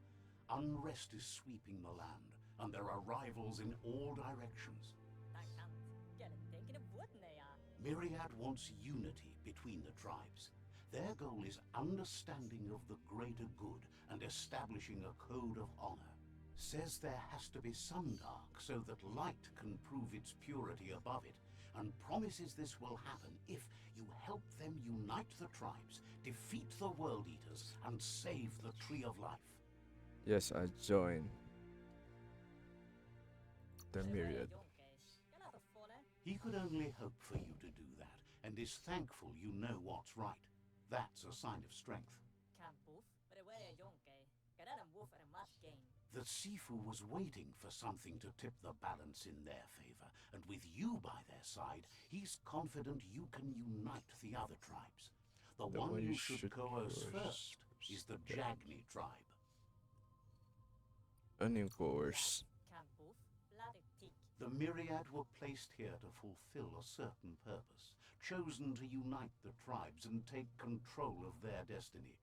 Unrest is sweeping the land, and there are rivals in all directions. Myriad wants unity between the tribes. Their goal is understanding of the greater good and establishing a code of honor. Says there has to be some dark so that light can prove its purity above it, and promises this will happen if you help them unite the tribes, defeat the World Eaters, and save the Tree of Life. Yes, I join the myriad. He could only hope for you to do that, and is thankful you know what's right. That's a sign of strength. The Sifu was waiting for something to tip the balance in their favor, and with you by their side, he's confident you can unite the other tribes. The one you should coerce first is the Jagni tribe. Ano yung course? The myriad were placed here to fulfill a certain purpose, chosen to unite the tribes and take control of their destiny.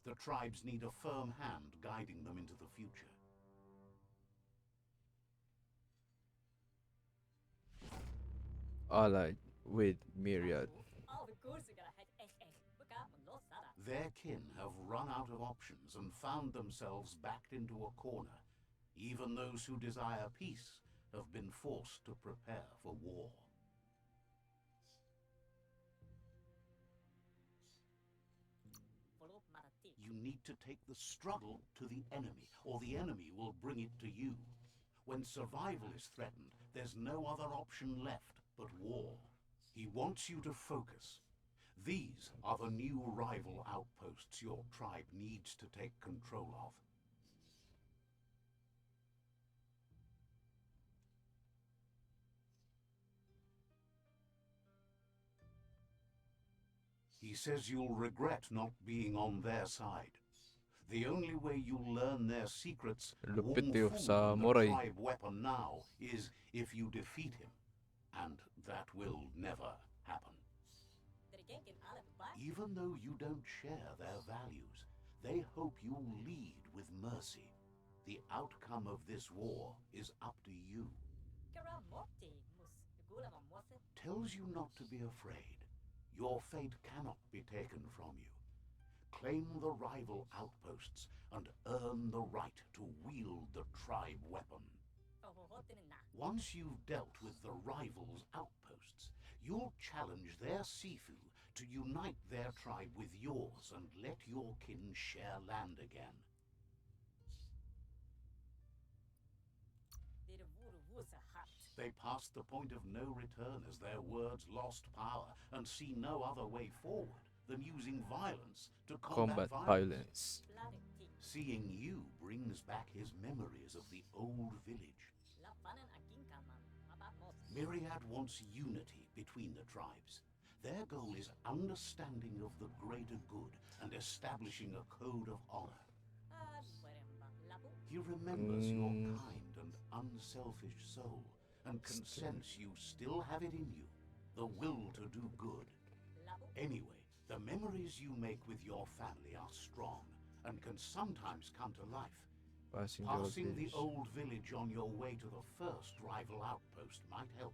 The tribes need a firm hand guiding them into the future. Allied with myriad. Their kin have run out of options and found themselves backed into a corner. Even those who desire peace have been forced to prepare for war. You need to take the struggle to the enemy, or the enemy will bring it to you. When survival is threatened, there's no other option left but war. He wants you to focus. These are the new rival outposts your tribe needs to take control of. He says you'll regret not being on their side. The only way you'll learn their secrets, Lupit Wong yun Fu sa and the Moray. tribe weapon now, is if you defeat him. And that will never happen. Even though you don't share their values, they hope you'll lead with mercy. The outcome of this war is up to you. Tells you not to be afraid. Your fate cannot be taken from you. Claim the rival outposts and earn the right to wield the tribe weapon. Once you've dealt with the rival's outposts, you'll challenge their Sifu to unite their tribe with yours and let your kin share land again. They passed the point of no return as their words lost power and see no other way forward than using violence to combat violence. Seeing you brings back his memories of the old village. Myriad wants unity between the tribes. Their goal is understanding of the greater good and establishing a code of honor. He remembers your kind and unselfish soul and can sense you still have it in you. the will to do good. Anyway, the memories you make with your family are strong and can sometimes come to life. Passing the old Passing the village. old village on your way to the first rival outpost might help.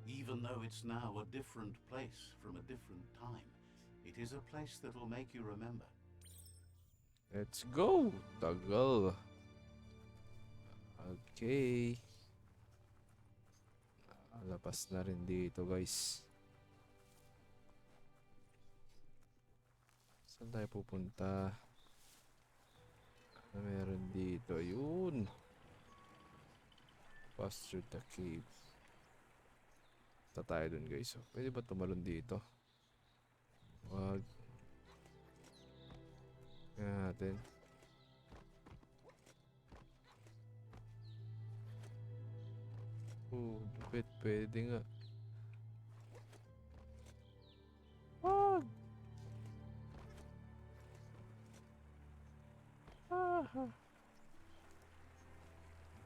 Even though it's now a different place from a different time, it is a place that'll make you remember. Let's go! Tagal. Okay. Labas na rin dito, guys. Saan tayo pupunta? Ano meron dito? Yun. Pass through the cave. Punta tayo dun, guys. Oh, pwede ba tumalon dito? Wag. Tingnan natin. Lupit. Pwede nga. Wag!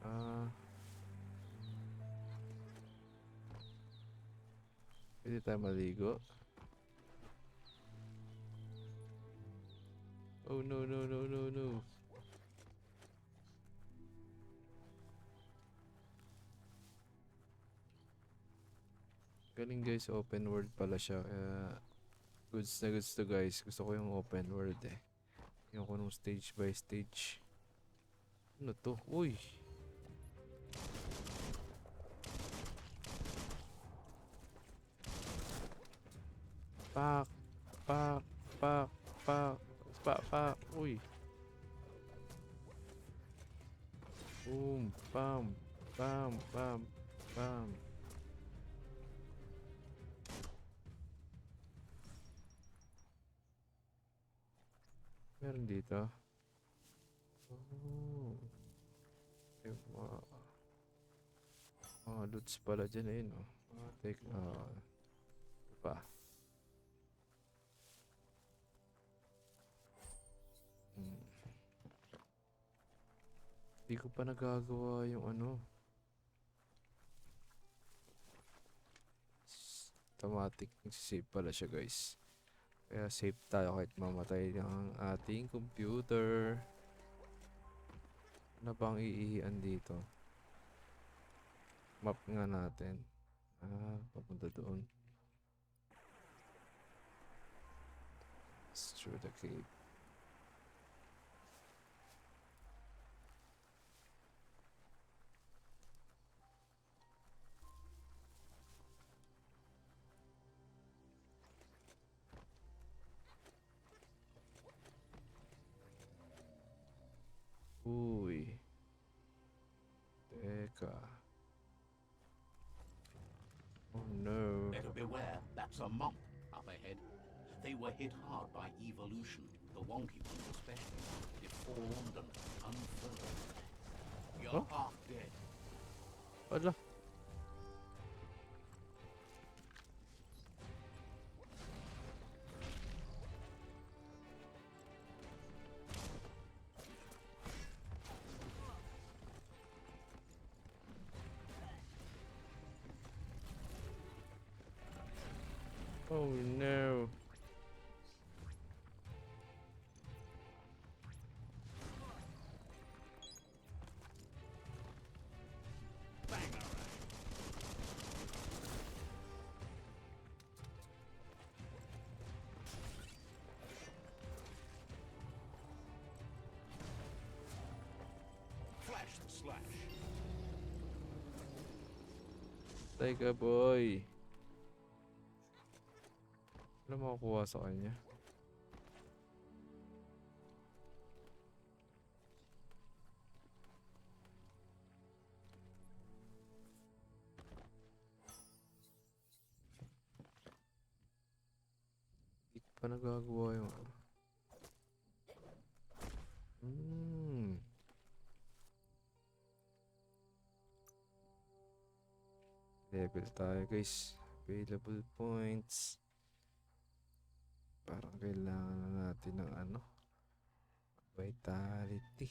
Ah. Pwede tayo maligo. Oh no, no, no, no, no. Galing, guys, open world pala siya. Kaya goods na goods to, guys. Gusto ko yung open world eh. Yung ko nung stage by stage. Ano to? Uy! Pak! Pak! Pak! Pak! Pak! Uy! Boom! Bam! Bam! Bam! Bam! Meron dito. Oh. Yung mga loots pala dyan eh, no? Take, pa. Hindi ko pa nagagawa yung ano. Automatic nagsisave pala siya, guys. Kaya save tayo kahit mamatay ang ating computer. Ano bang iihian dito? Map nga natin. Papunta doon. It's through the cave. Uy. Teka. Oh no. Better beware, that's a monk up ahead. They were hit hard by evolution, the wonky ones especially, deformed and unfurled. You're Huh? half dead. Wala. Oh no. Flash and slash. Teka, boy. Wala makukuha sa kanya. Hindi ko pa nagagawa yung ano. Level tayo, guys. Available points. Parang kailangan na natin ng ano. Vitality.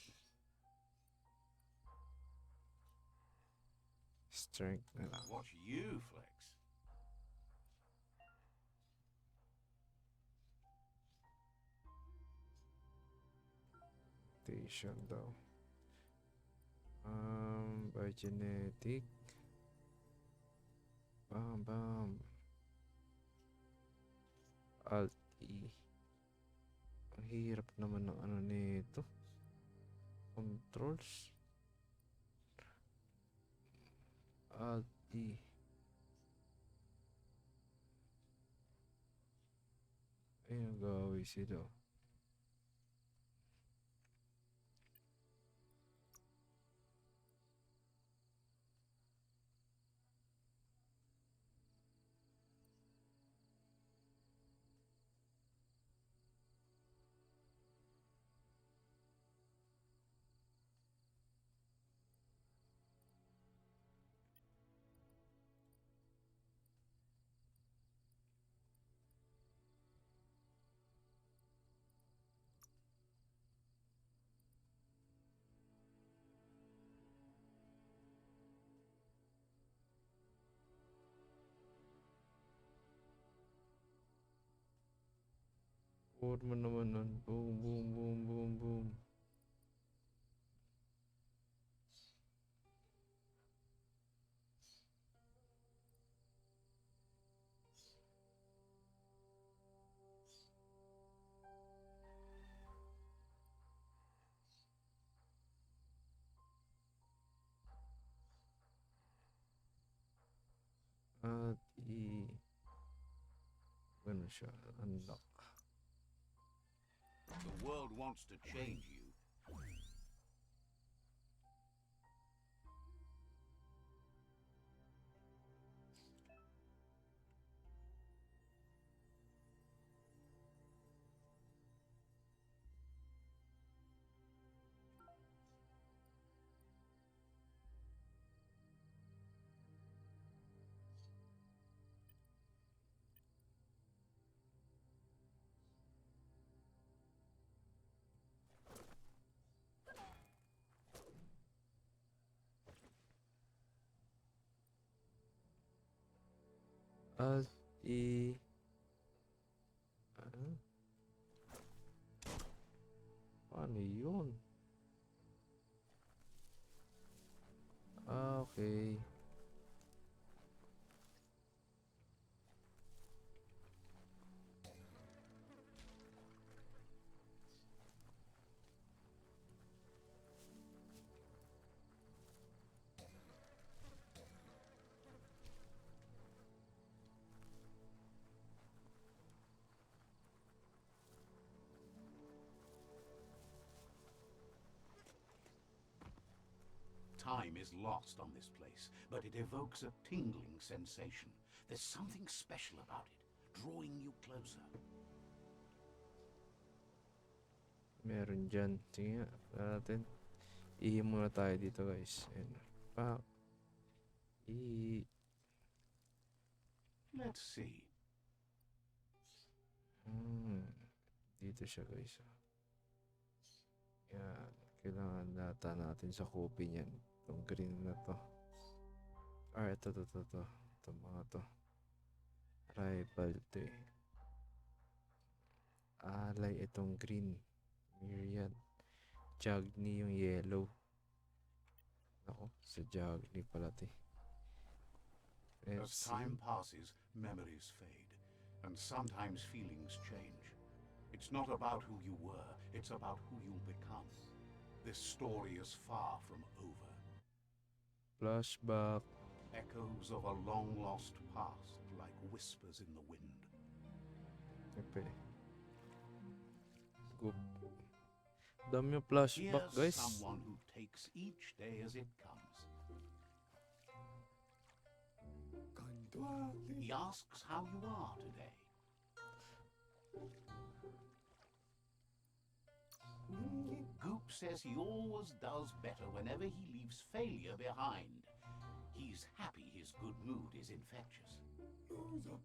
Strength na lang. Watch you flex. Mutation daw. By genetic. Bam, bam. Alt E. Ang hirap naman ng ano nito. Controls. Alt E. Ayun, gawin sila. Huwag mo naman nun. Boom, boom, boom, boom, boom. At ano siya? Unlock. The world wants to change you. At ano? Paano yun? Okay. Time is lost on this place, but it evokes a tingling sensation. There's something special about it, drawing you closer. Meron dyan. Sige nga. Para natin. Ihi muna tayo dito guys. Ayan. Pa. Ihi. Let's see. Dito siya guys. Yan. Kailangan data natin sa copy niyan. Itong green na to. Ito. Itong mga to. Rival to eh. Alay itong green. Myriad. Jagni yung yellow. Ako, sa Jagni pala to eh. As time passes, memories fade, and sometimes feelings change. It's not about who you were, it's about who you'll become. This story is far from over. Flashback. Echoes of a long-lost past, like whispers in the wind. Epe. Goop. Dami yung flashback Here's guys. someone who takes each day as it comes. He asks how you are today. Goop says he always does better whenever he leaves failure behind. He's happy his good mood is infectious.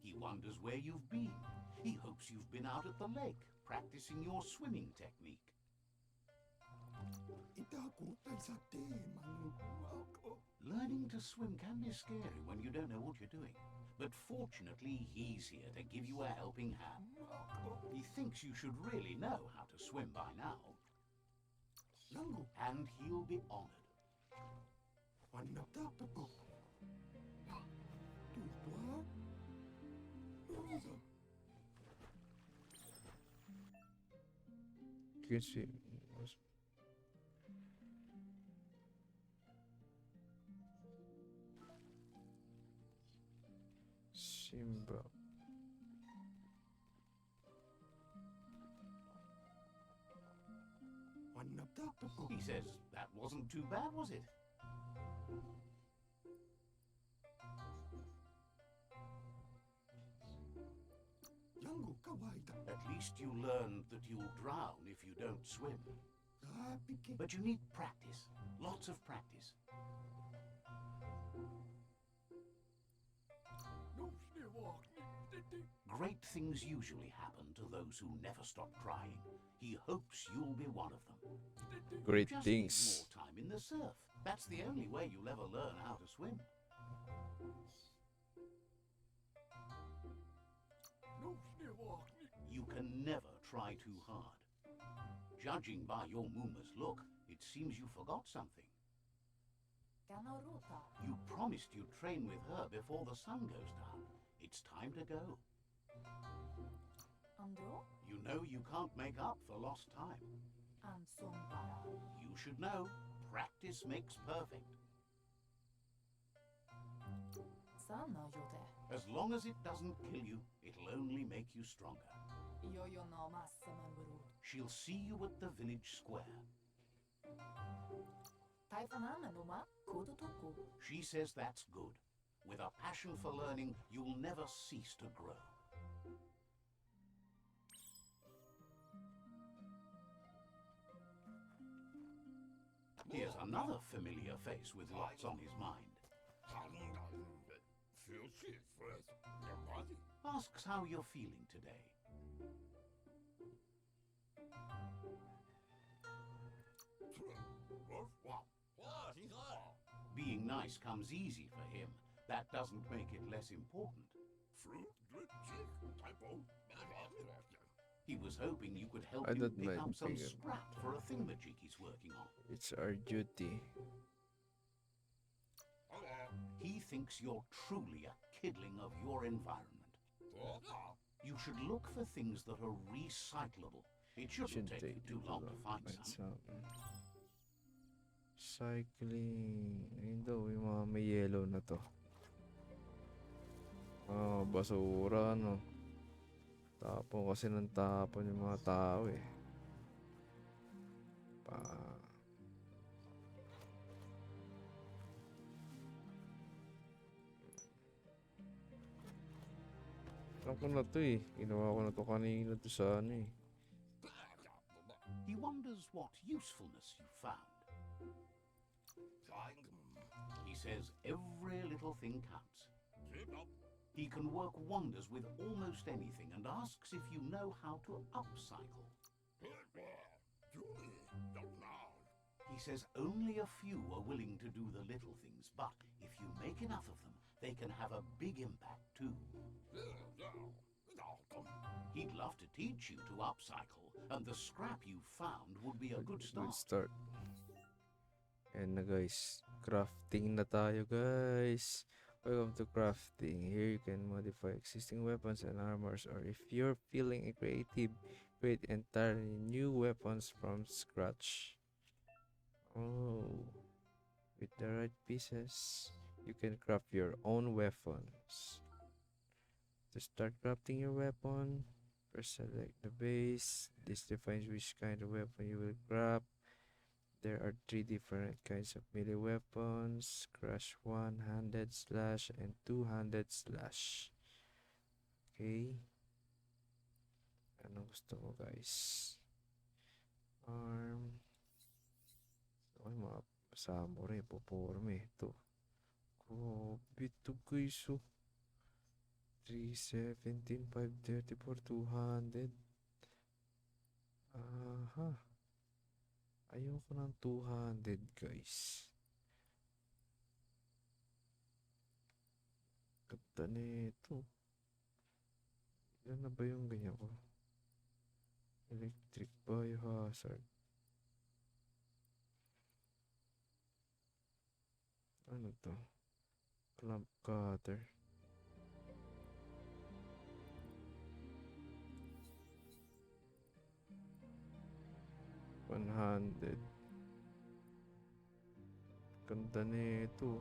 He wonders where you've been. He hopes you've been out at the lake, practicing your swimming technique. Learning to swim can be scary when you don't know what you're doing. But fortunately, he's here to give you a helping hand. He thinks you should really know how to swim by now. And he'll be honored. You can see. Simba. He says, that wasn't too bad, was it? At least you learned that you'll drown if you don't swim. But you need practice. Lots of practice. Great things usually happen to those who never stop trying. He hopes you'll be one of them. Great Just things. need more time in the surf. That's the only way you'll ever learn how to swim. You can never try too hard. Judging by your Muma's look, it seems you forgot something. You promised you'd train with her before the sun goes down. It's time to go. You know you can't make up for lost time. You should know, practice makes perfect. As long as it doesn't kill you, it'll only make you stronger. She'll see you at the village square. She says that's good. With a passion for learning, you'll never cease to grow. Here's another familiar face with lots on his mind. Asks how you're feeling today. Being nice comes easy for him. That doesn't make it less important. He was hoping you could help I him don't pick mind up some bigger. scrap for a thingamajig he's working on. It's our duty. He thinks you're truly a kidling of your environment. You should look for things that are recyclable. It shouldn't take you too long to find some. Cycling. Ayun daw, yung mga may yellow na to. Basura, no? Tapon kasi ng tapon yung mga tao, eh. Alam ko na to, eh. Ginawa ko na to kanina to sa ano, eh. He wonders what usefulness you found. He says every little thing counts. He can work wonders with almost anything and asks if you know how to upcycle. He says only a few are willing to do the little things, but if you make enough of them, they can have a big impact too. He'd love to teach you to upcycle, and the scrap you found would be a good Good start. start. Ayan na guys. Crafting na tayo guys. Welcome to crafting. Here you can modify existing weapons and armors, or if you're feeling creative, create entirely new weapons from scratch. Oh. With the right pieces, you can craft your own weapons. To start crafting your weapon, first select the base. This defines which kind of weapon you will craft. There are 3 different kinds of melee weapons: crush, one-handed slash, and two-handed slash. Okay. Anong gusto mo guys? Arm. Okay, mga samurai, puporme. Ito. Grabe ito guys. 317, 534, 200. Aha. Ayoko ng 200 guys. Ganda nito. Ilan na ba yung ganyan ko? Electric biohazard. Ano to? Clamp cutter. $100. Ganda nito.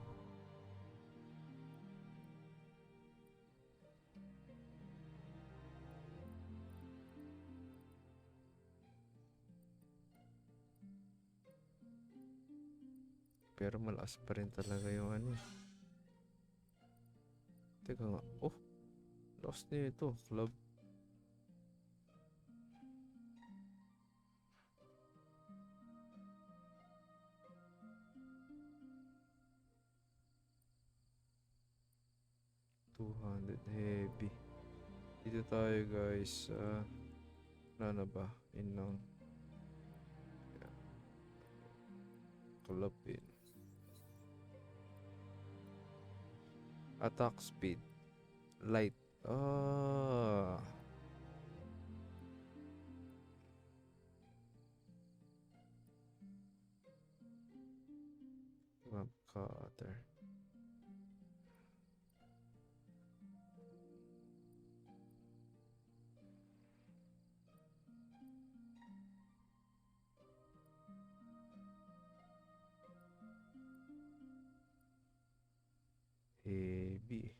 Pero malakas pa rin talaga yung ano. Teka nga. Oh, lakas nito. Club. $200 heavy. Dito tayo guys. Wala na ba? Yun lang. Club in. Attack speed. Light. Clamp cutter. Heavy.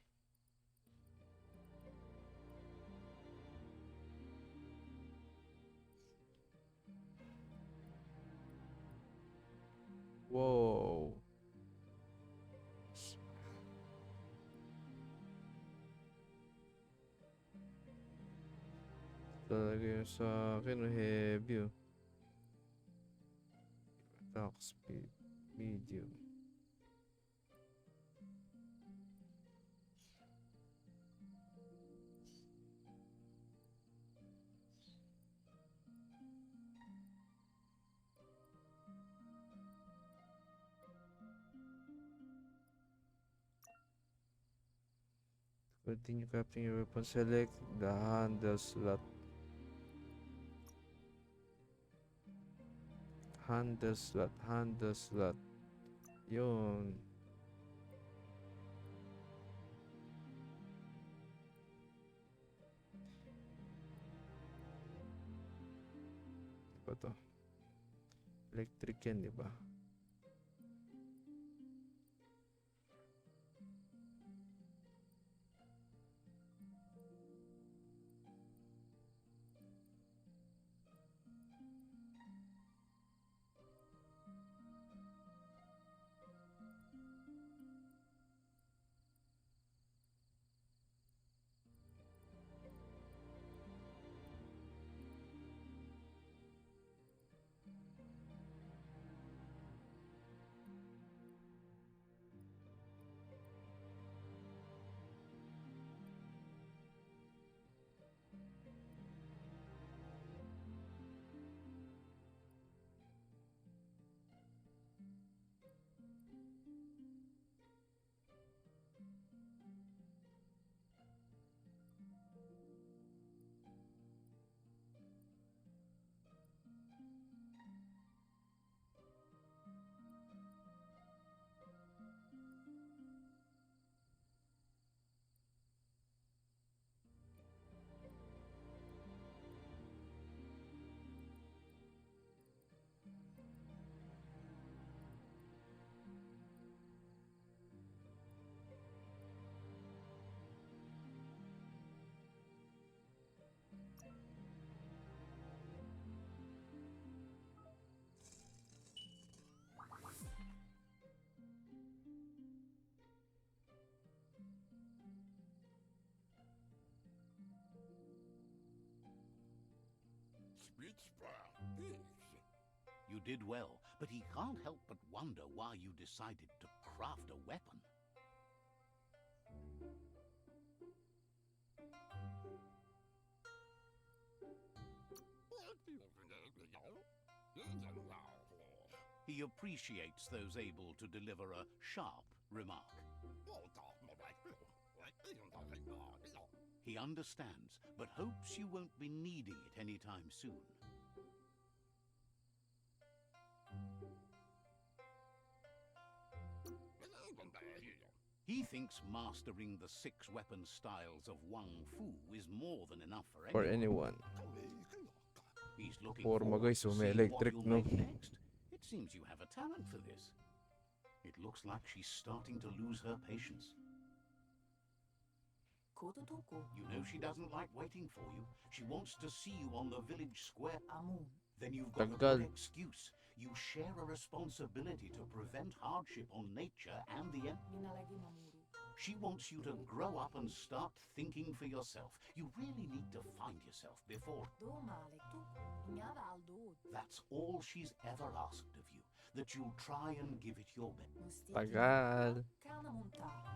Wow. Talaga yung sa akin, heavy oh. Attack speed. Medium. Continue crafting your weapon. Select the handle slot. Handle slot. Handle slot. Yun. Diba to? Electric yan, diba? You did well, but he can't help but wonder why you decided to craft a weapon. He appreciates those able to deliver a sharp remark. He understands, but hopes you won't be needing it anytime soon. He thinks mastering the 6 weapon styles of Wang Fu is more than enough for For anyone. anyone. He's looking Forma forward guys, to may seeing what electric, you'll no? make next. It seems you have a talent for this. It looks like she's starting to lose her patience. You know she doesn't like waiting for you. She wants to see you on the village square. Then you've got a Tagal. good excuse. You share a responsibility to prevent hardship on nature and the She wants you to grow up and start thinking for yourself. You really need to find yourself before. That's all she's ever asked of you, that you'll try and give it your best. Tagal.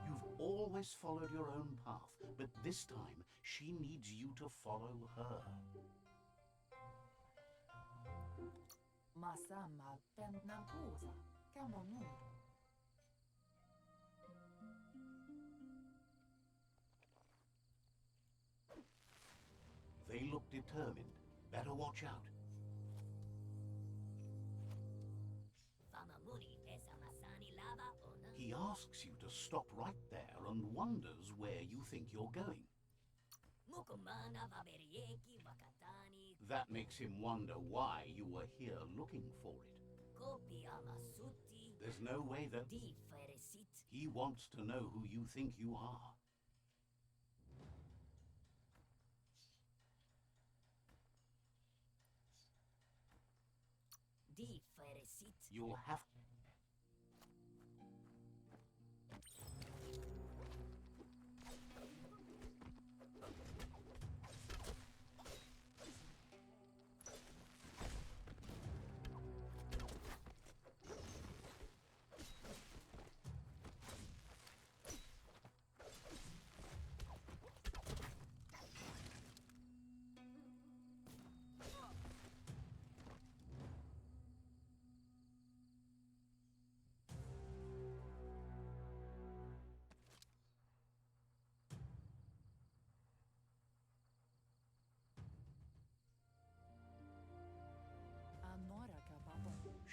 You've always followed your own path, but this time she needs you to follow her. They look determined. Better watch out. He asks you to stop right there and wonders where you think you're going. That makes him wonder why you were here looking for it. There's no way that he wants to know who you think you are. You'll have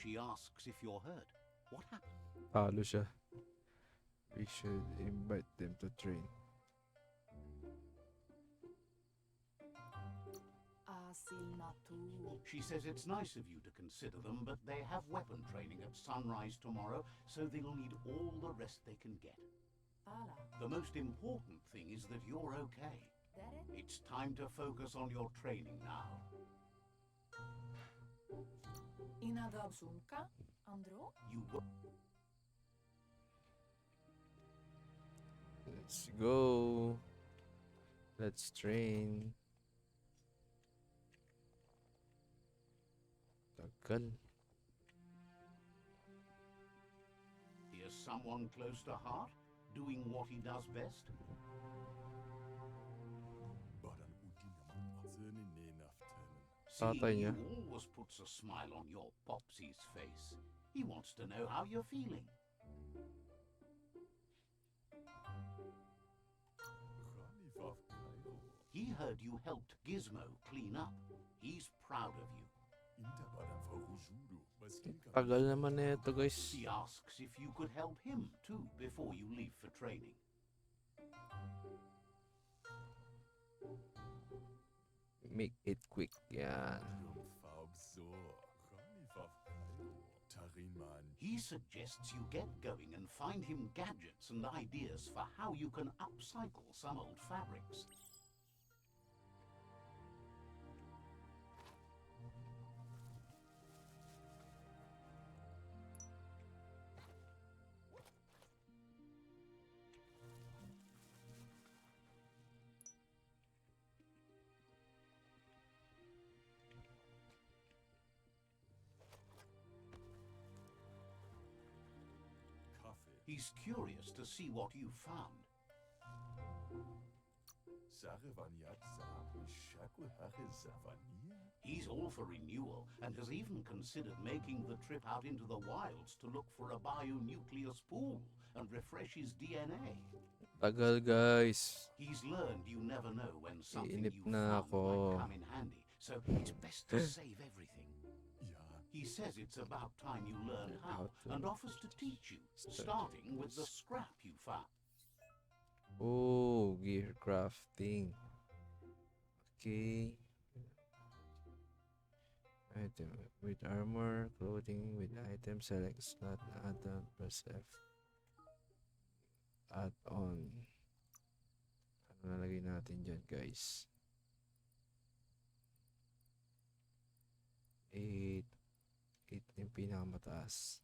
She asks if you're hurt. What happened? Talo siya. We should invite them to train. She says it's nice of you to consider them, but they have weapon training at sunrise tomorrow, so they'll need all the rest they can get. The most important thing is that you're okay. It's time to focus on your training now. You will. Let's go. Let's train. Tagal. Here's someone close to heart, doing what he does best. Tatay Seeing niya. you always puts a smile on your Popsy's face. He wants to know how you're feeling. He heard you helped Gizmo clean up. He's proud of you. Tagal naman na ito, guys. He asks if you could help him too before you leave for training. Make it quick. Yan. He suggests you get going and find him gadgets and ideas for how you can upcycle some old fabrics. He's curious to see what you found. He's all for renewal and has even considered making the trip out into the wilds to look for a bionucleus pool and refresh his DNA. Tagal guys. He's learned you never know when something Iinip you na found might ako. come in handy, so it's best to save everything. Ja, He says it's about time you learn how, How to and offers to teach you, starting with the scrap you found. Oh, gear crafting. Okay. Item with armor, clothing with item, select slot, add-on, press F. Add-on. Ano nalagay natin dyan, guys? 8. 8 yung pinakamataas.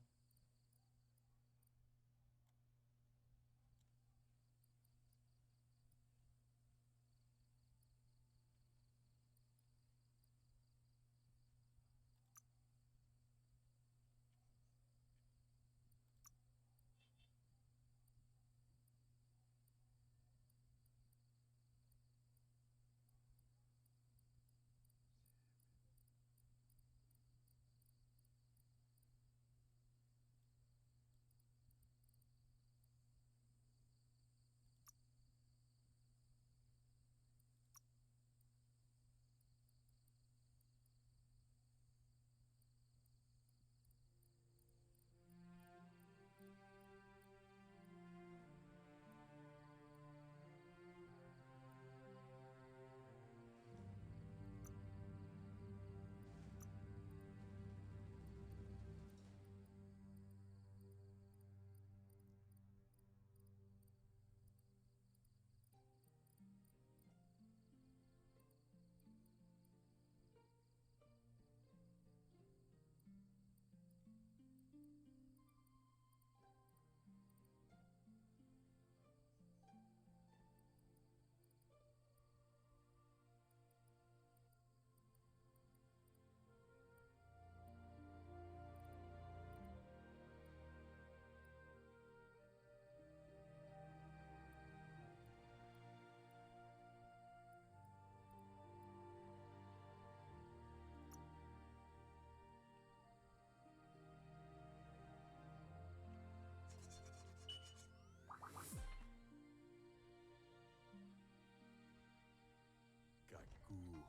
Gaguhu.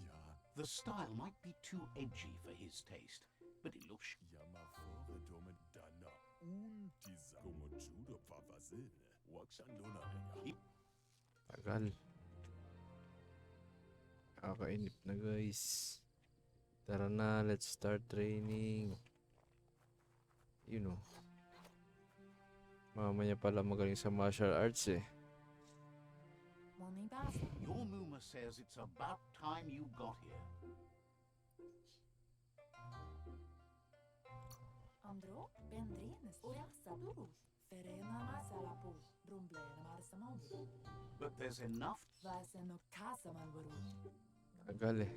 Ja, The style might be too edgy for his taste, but it looks Yamafore Domen Dana. Untiza. Gomojudo Pavazil. Waksandona. Tagal. Kakainip na guys. Tara na, let's start training. You know. Mamaya pala magaling sa martial arts eh. your Muma says it's about time you got here. Andro, Bendrines, Orasaburu, Ferena Masalapu, Brumblena Marsamau, But there's enough Vaseno Casamanburu, Tagal eh.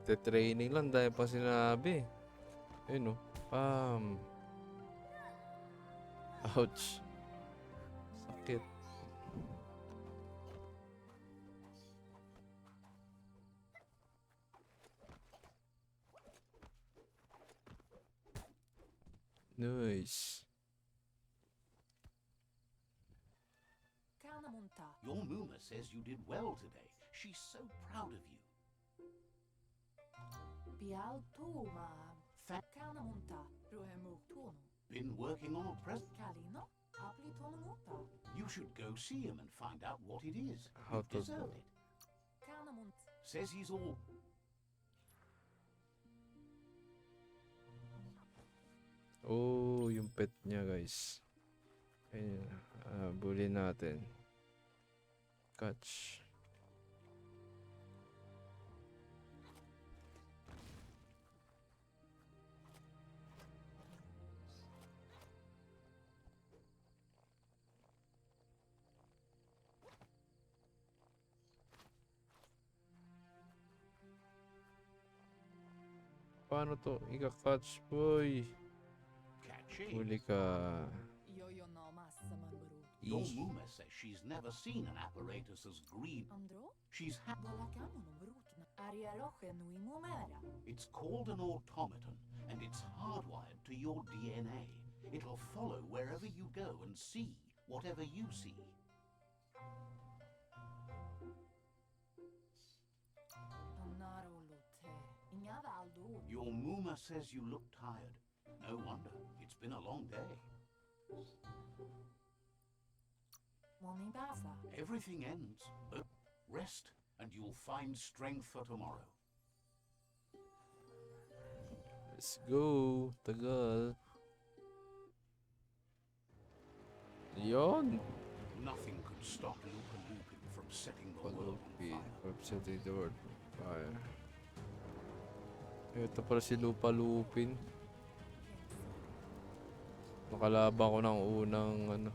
Training lang dahil pa sinabi. Ayun oh. Ouch. Sakit. Nice. Canamunta, Your Muma says you did well today. She's so proud of you. Pial Tuma, Thank Canamunta, Ruhemu Tono, been working on a present. Calino, Apli Tonomuta, You should go see him and find out what it is. How You to deserve do- it. Canamunt, Says he's all Oh, yung pet niya guys. Ayun. Bully natin. Catch. Paano to? Ika-catch, boy. catching. Huli ka. Yoyo no Massamanburu, Your Eesh. Muma says she's never seen an apparatus as green. Andro, She's Bolakamu no Brutna, Arialoche nui mumera. It's called an automaton, and it's hardwired to your DNA. It'll follow wherever you go and see whatever you see. Anaro lute. Inyavaldo. Your Muma says you look tired. No wonder. It's been a long day. Moni basa. Everything ends. But rest, and you'll find strength for tomorrow. Let's go. Tagal. Yon. Nothing could stop Lupa Lupin from setting the world on Palupin. fire. Setting the world on fire. Ito pala si Lupa Lupin. Nakalabang ko ng unang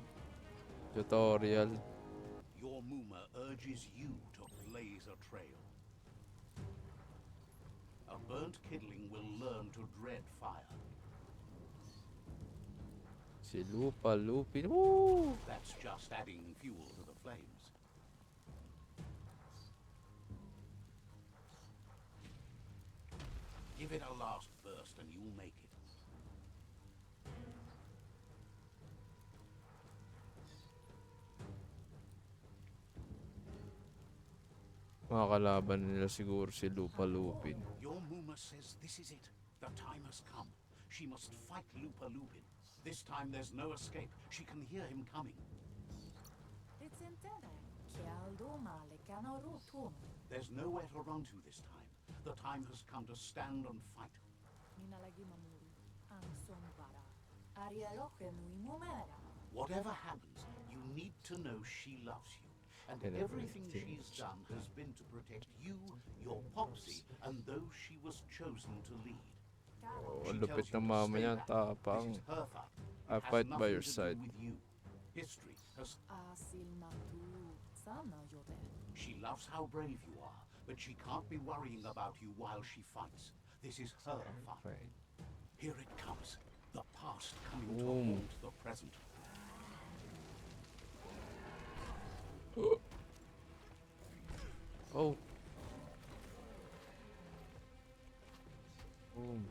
tutorial. Your Muma urges you to blaze a trail. A burnt kidling will learn to dread fire. Si Lupa Lupin. Woo! That's just adding fuel to the flames. Give it a last burst and you'll make it. Mga kalaban nila siguro si Lupa Lupin. Your Muma says this is it. The time has come. She must fight Lupa Lupin. This time there's no escape. She can hear him coming. It's intere. Chialdo male canoro tono. There's nowhere to run to this time. The time has come to stand and fight. Minalagi mamuri. Anson vara. Arialoche nui mumera. Whatever happens, you need to know she loves you. And everything she's done has been to protect you, your Popsy, and those she was chosen to lead. Oh, She ang tells lupit you ng to mama stay niya, back. tapang. This is her fight. I It has fight by nothing your to do side. with you. History has. Asil natu. Sana yote. She loves how brave you are, but she can't be worrying about you while she fights. This is her fight. Right. Here it comes. The past coming to Boom. haunt the present. Oh. Boom.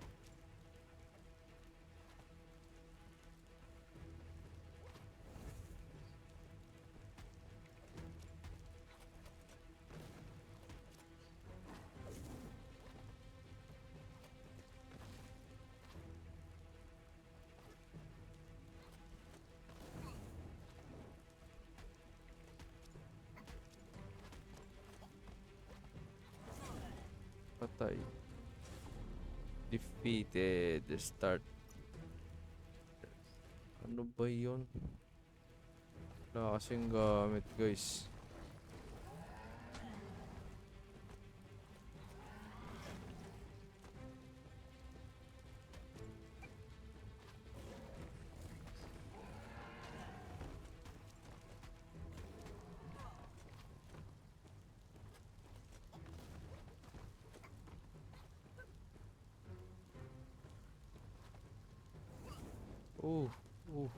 Patay. Defeated. Start. Ano ba yun? Wala kasing gamit, guys. Oh, oh.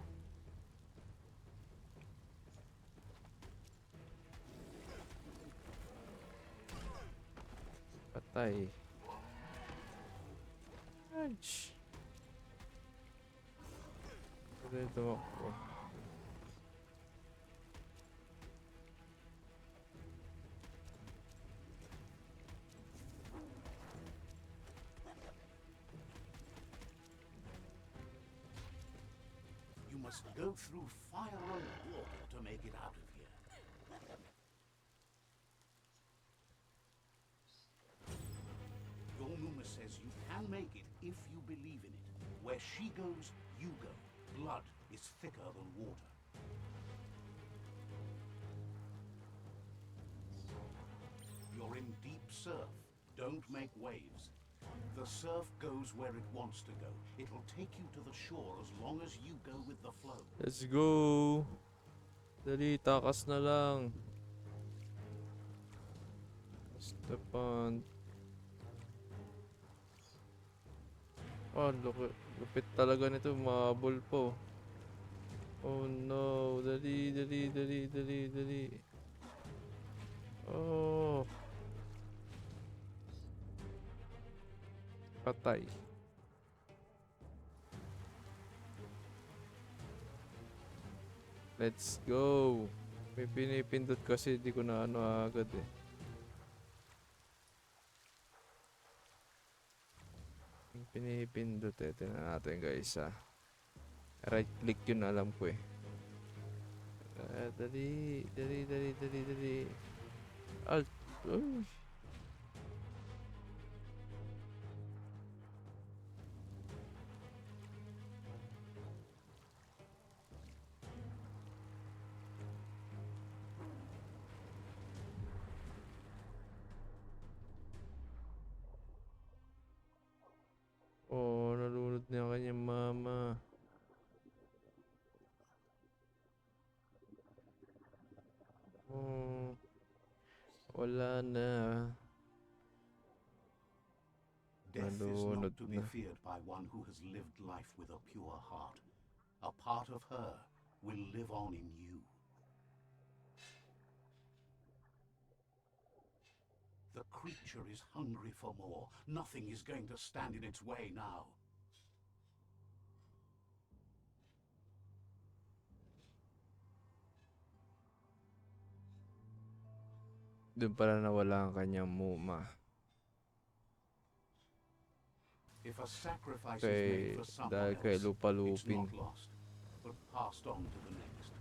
Patay. Ouch. Patay tumakbo. You must go through fire and water to make it out of here. Your Muma says you can make it if you believe in it. Where she goes, you go. Blood is thicker than water. You're in deep surf. Don't make waves. The surf goes where it wants to go. It'll take you to the shore as long as you go with the flow. Let's go. Dali, takas na lang. Stepan. Oh, lupit talaga nito. Mabol po. Oh no. Dali, dali, dali, dali, dali. Oh. Patay. Let's go. May pinipindot kasi di ko na ano agad eh. Yung pinipindot eh. Tingnan natin guys ah. Right click yun alam ko eh. Dali. Alt. Uy. Oh, nalunod na yung kanyang mama. Oh, wala na. Death is Nalunod not to be na. feared by one who has lived life with a pure heart. A part of her will live on in you. The creature is hungry for more. Nothing is going to stand in its way now. Doon pala nawala ang kanyang muma. If a sacrifice is made for someone Dahil kay else, it's lupa-lupin. not lost, but passed on to the next.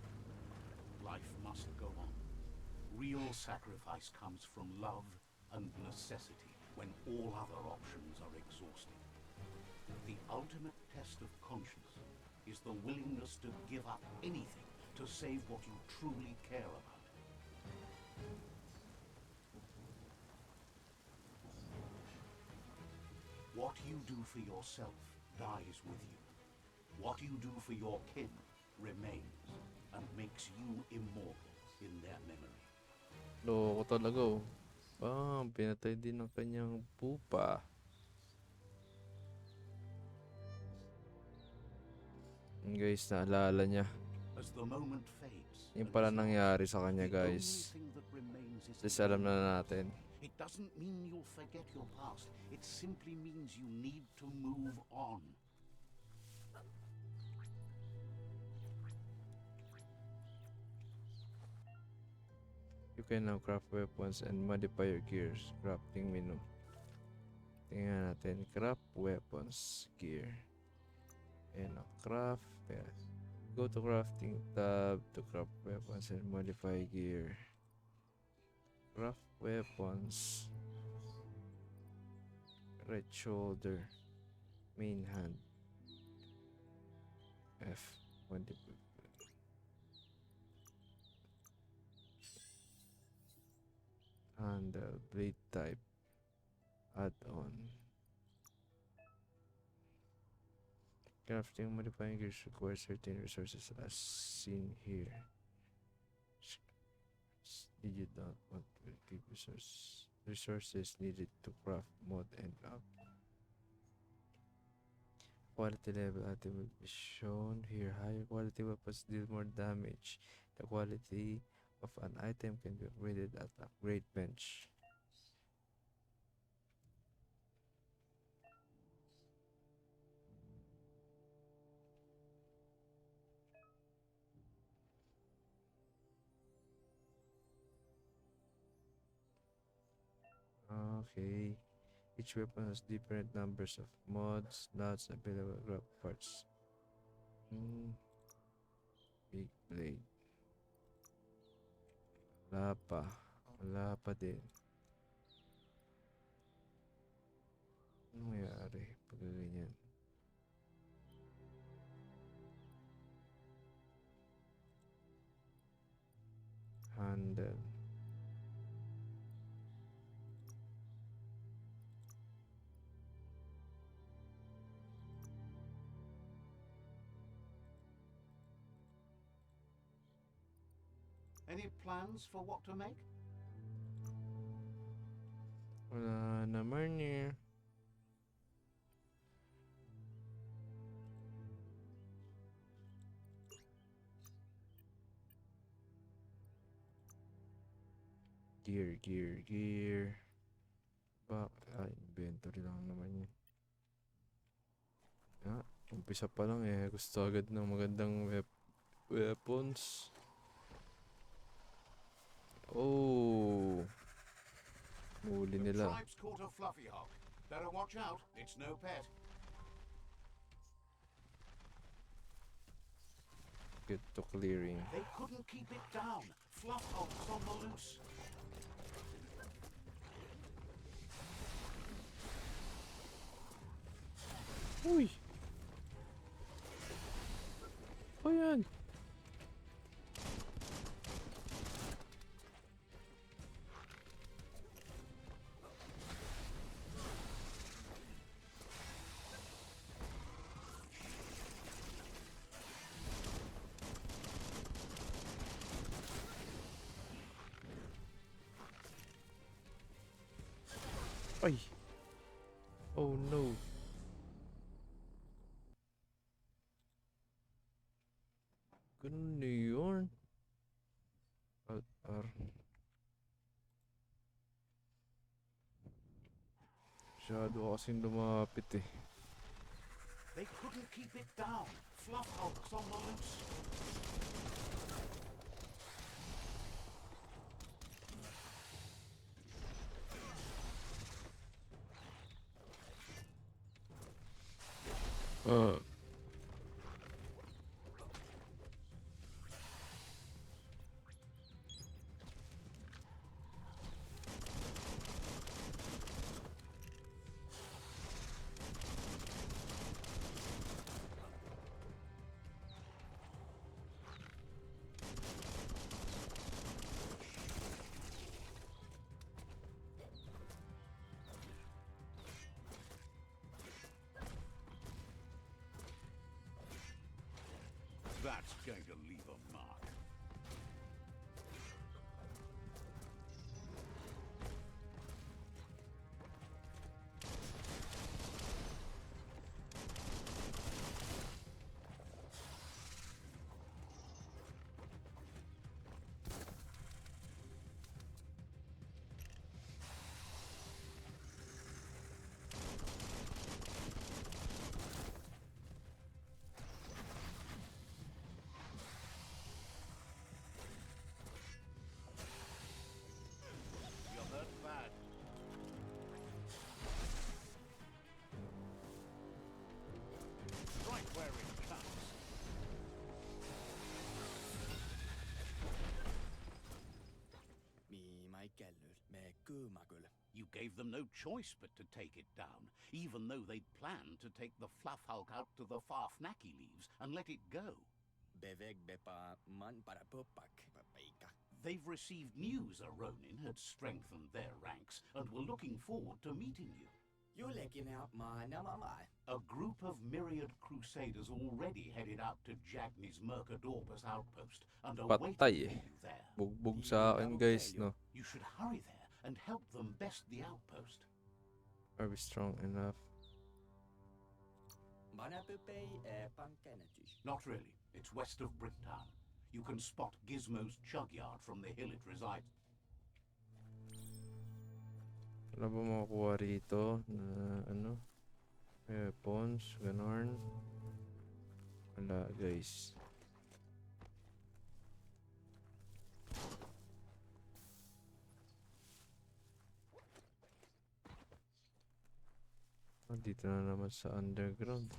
Life must go on. Real sacrifice comes from love and necessity when all other options are exhausted. The ultimate test of conscience is the willingness to give up anything to save what you truly care about. What you do for yourself dies with you. What you do for your kin remains and makes you immortal in their memory. Loko talaga oh. Bam, pinatay din ng kanyang pupa. Yun guys, naalala niya. As the moment fades, Yung and pala is nangyari lost, sa kanya the only guys. thing that remains is Just the alam na memory. natin. It doesn't mean you'll forget your past. It simply means you need to move on. You can now craft weapons and modify your gears. Crafting menu. Tingnan natin. Craft weapons. Gear. Ayan o. Craft. Yes. Go to crafting tab to craft weapons and modify gear. Craft weapons. Right shoulder. Main hand. F. Modify. Handle. Blade type. Add-on. Crafting modifying gears requires certain resources as seen here. Did you not want to give resources needed to craft mod and up? Quality level item will be shown here. Higher quality weapons deal more damage. The quality of an item can be upgraded at upgrade bench. Okay. Each weapon has different numbers of mods, slots, available grab parts. Big blade. Wala pa. Wala pa din. Ano mayari pag ganyan? Handle. Any plans for what to make? Wala naman eh. Gear. Inventory lang naman yun. Umpisa pa lang eh. Gusto agad ng magandang weapons. Oh. Huli The nila. tribe's caught a fluffy hog. Better watch out. It's no pet. Get to clearing. They couldn't keep it down. Fluff hog's on the loose. Uy! O yan! Ay! Oh no! Ganun na yun. Alt-R. Masyado kasing lumapit eh. They couldn't keep it down. Fluff hog's on the loose. That's going to leave a mark. You're hurt bad. Right where it counts. You gave them no choice but to take it down, even though they'd planned to take the Fluff Hulk out to the far Fnacky leaves and let it go. They've received news a Ronin had strengthened their ranks and were looking forward to meeting you. A group of myriad crusaders already headed out to Jagni's Mercadorpus outpost and are waiting for Patay eh. you there. Bugbog sa akin guys, no? You should hurry there and help them best the outpost. Are we strong enough? Not really. It's west of Bricktown. You can spot Gizmo's chug yard from the hill it resides. Wala ba makukuha rito na ano? Weapons, ganon. Wala guys. Dito na naman sa underground.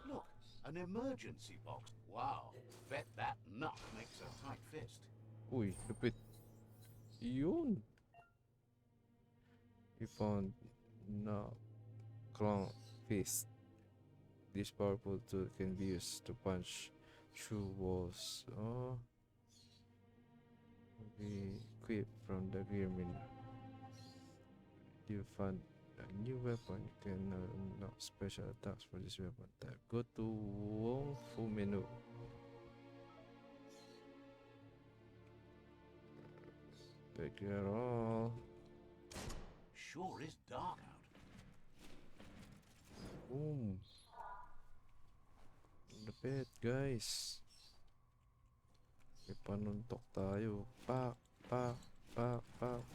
Look, an emergency box. Wow, bet that nut makes a tight fist. Uy, lupit. Yun. We found na clown fist. This powerful tool can be used to punch through walls. Oh. We equip from the Gearman. You found a new weapon. You can unlock special attacks for this weapon type. Go to Wong Fu menu. Take care all. Sure is dark out. Boom. Lapit guys. May panuntok tayo. Pak, pak, pak, pak.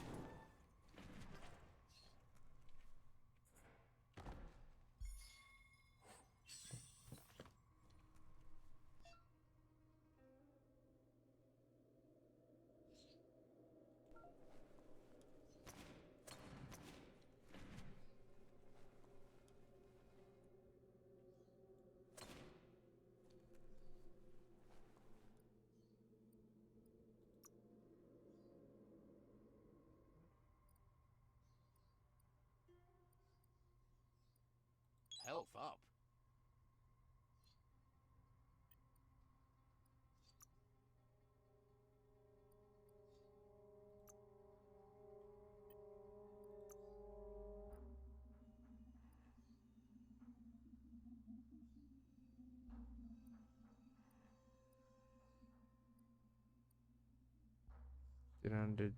health up.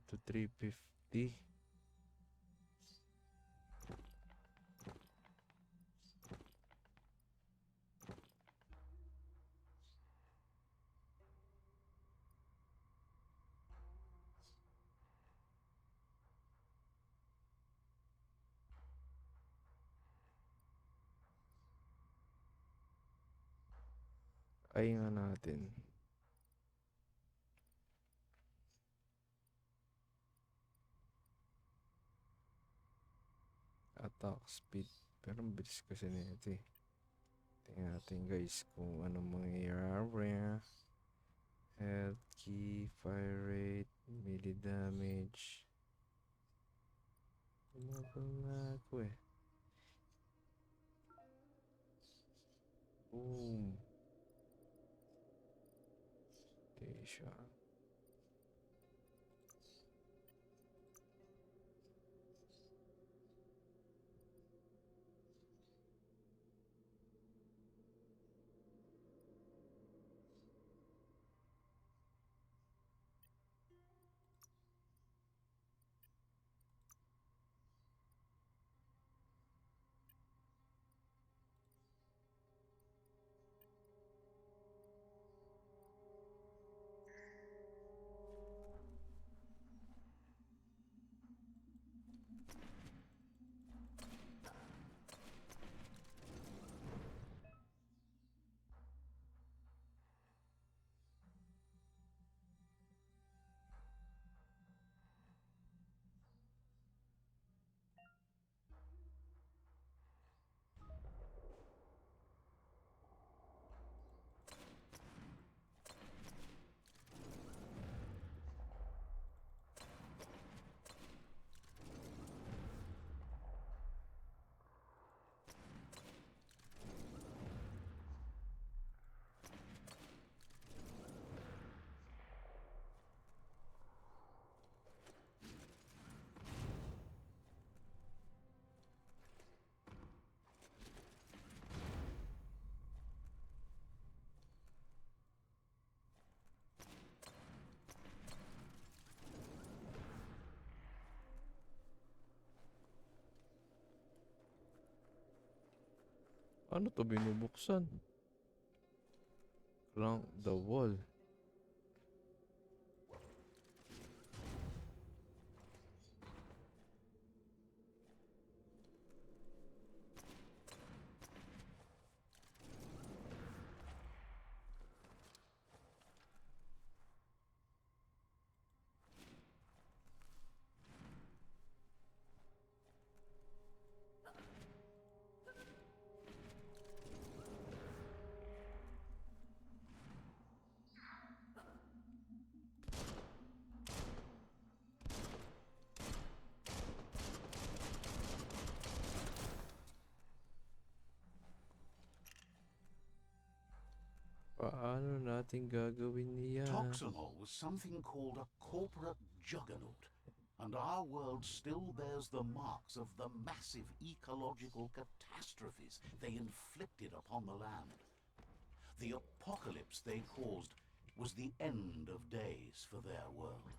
to 350. Ay nga natin. Attack speed. Pero ang bilis kasi nito eh. Tingnan natin guys kung ano mangyayari. Health key, fire rate, melee damage. Tumagal na ako eh. Boom. Station. Ano to binubuksan? Crank the wall. Paano natin gagawin niya? Toxanol was something called a corporate juggernaut, and our world still bears the marks of the massive ecological catastrophes they inflicted upon the land. The apocalypse they caused was the end of days for their world.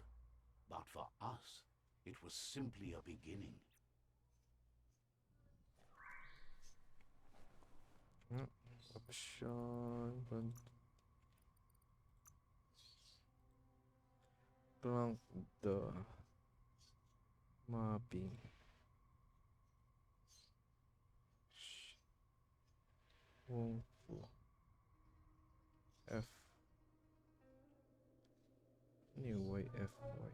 But for us, it was simply a beginning. Option. Crank the mapping. Wong Fu. F. New Y F Y.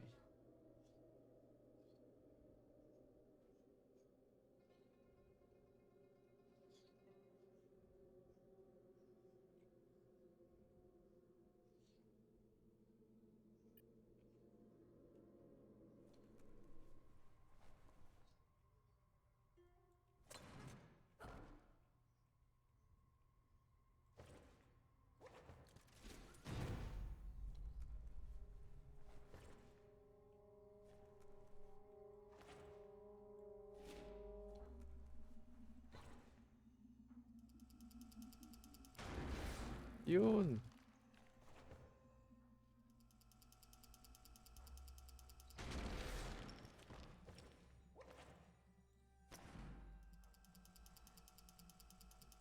Yun.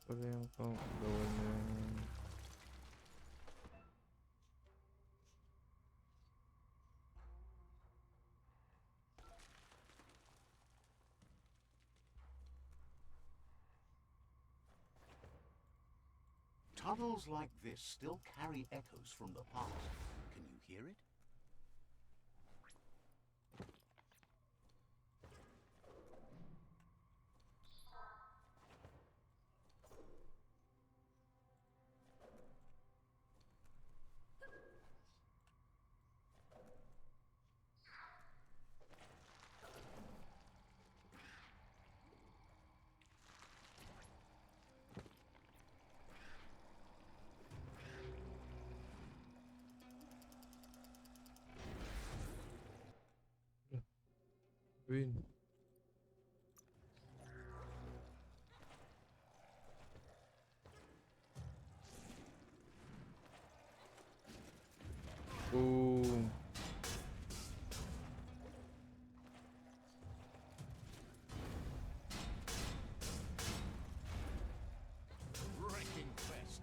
Pala yung pang-gawa ng... Tunnels like this still carry echoes from the past. Can you hear it? Win. Boom. Wrecking fest.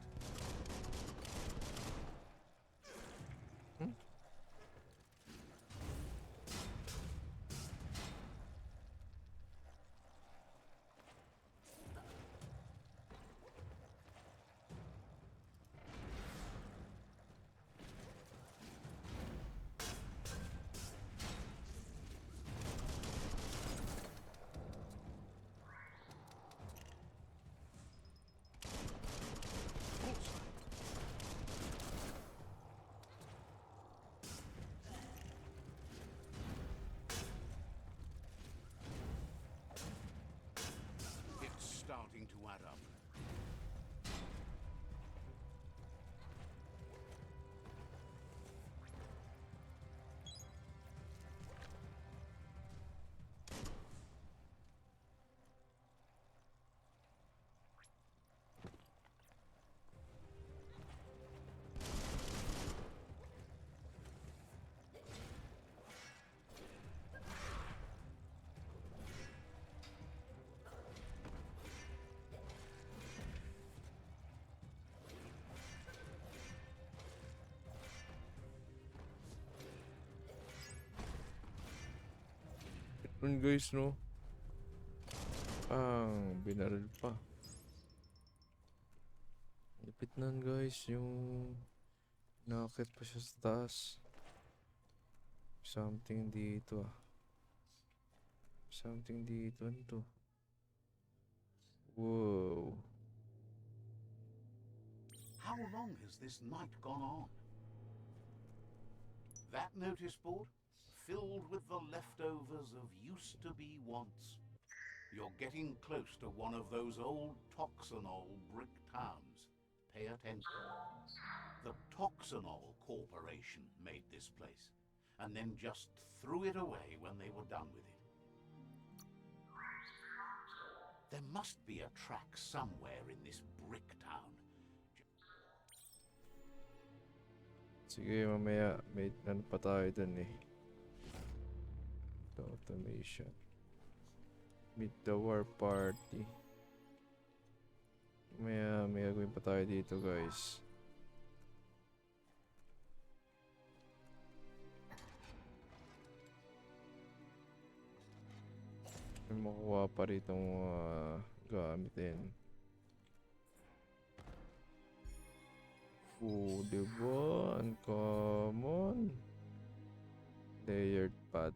It's starting to add up. Yun guys, no? Binaril pa. Lipit nun guys, yung nakakit pa siya sa taas. Something dito ah. Something dito, ano to? Whoa. How long has this night gone on? That notice board? Filled with the leftovers of used-to-be wants. You're getting close to one of those old Toxanol brick towns. Pay attention. The Toxanol Corporation made this place, and then just threw it away when they were done with it. There must be a track somewhere in this brick town. Sige, mamaya may ano pa tayo dun eh. The automation. Meet the war party. Mamaya may gagawin pa tayo dito guys. May makuha pa rito gamitin. Diba? Uncommon. Layered pad.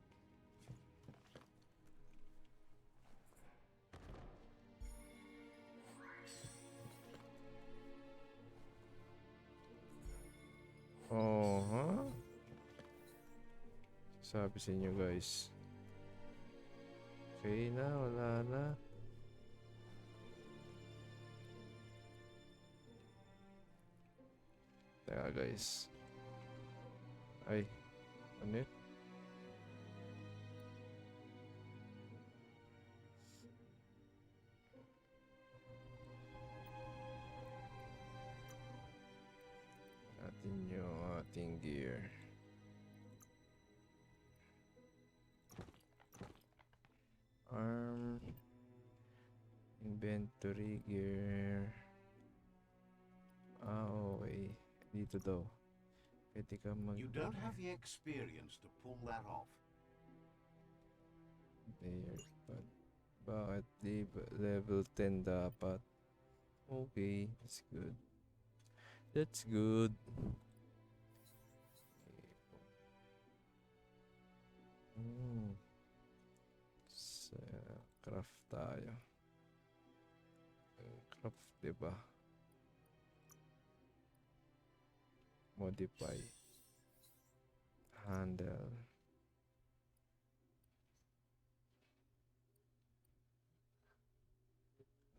Oh, ha? Sabi sa inyo guys. Okay na, wala na. Teka guys. Ay, ano yun? Trigger. Okay. Dito daw. Pwede ka mag... You don't have the experience to pull that off. Layer pad. Bakit level 10 dapat? Okay, that's good. That's good. Hmm. Sa craft tayo. Craft, diba? Modify. Handle.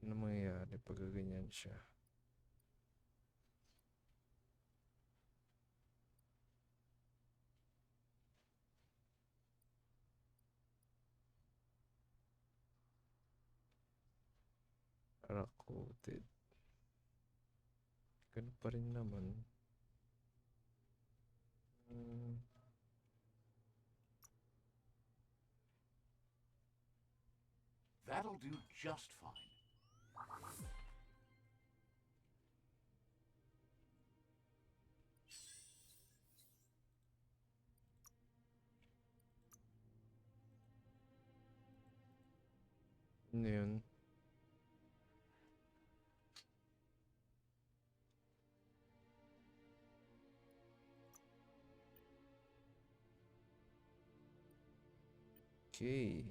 Ano mangyayari pag ganyan siya? Rock coated. Ganun pa rin naman. That'll do just fine. Ano yun? Okay.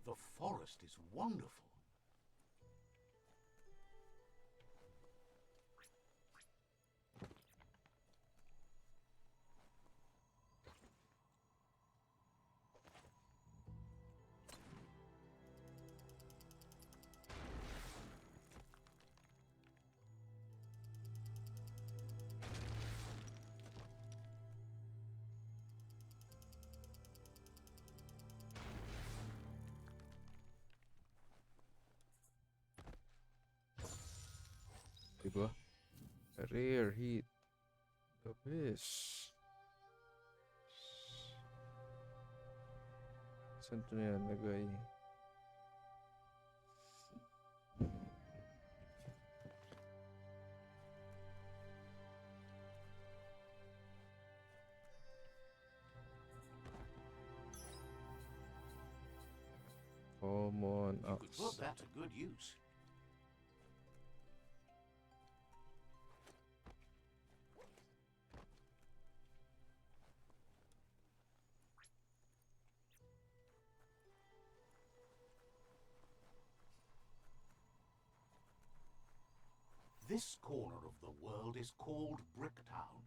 The forest is wonderful. Diba? Rare hit. The best. Saan ito na yan lagay? Common You could put axe. that to good use. This corner of the world is called Bricktown.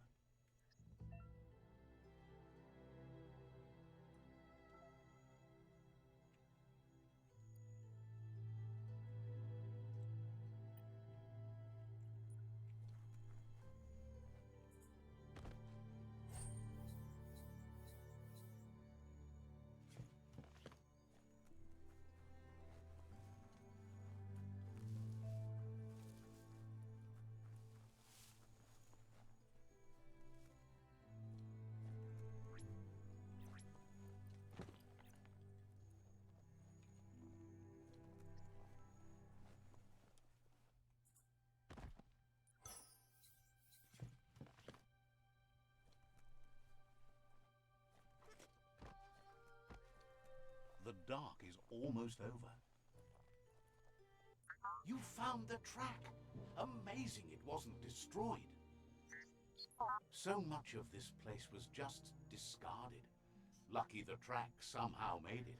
The dark is almost over. You found the track. Amazing it wasn't destroyed. So much of this place was just discarded. Lucky the track somehow made it.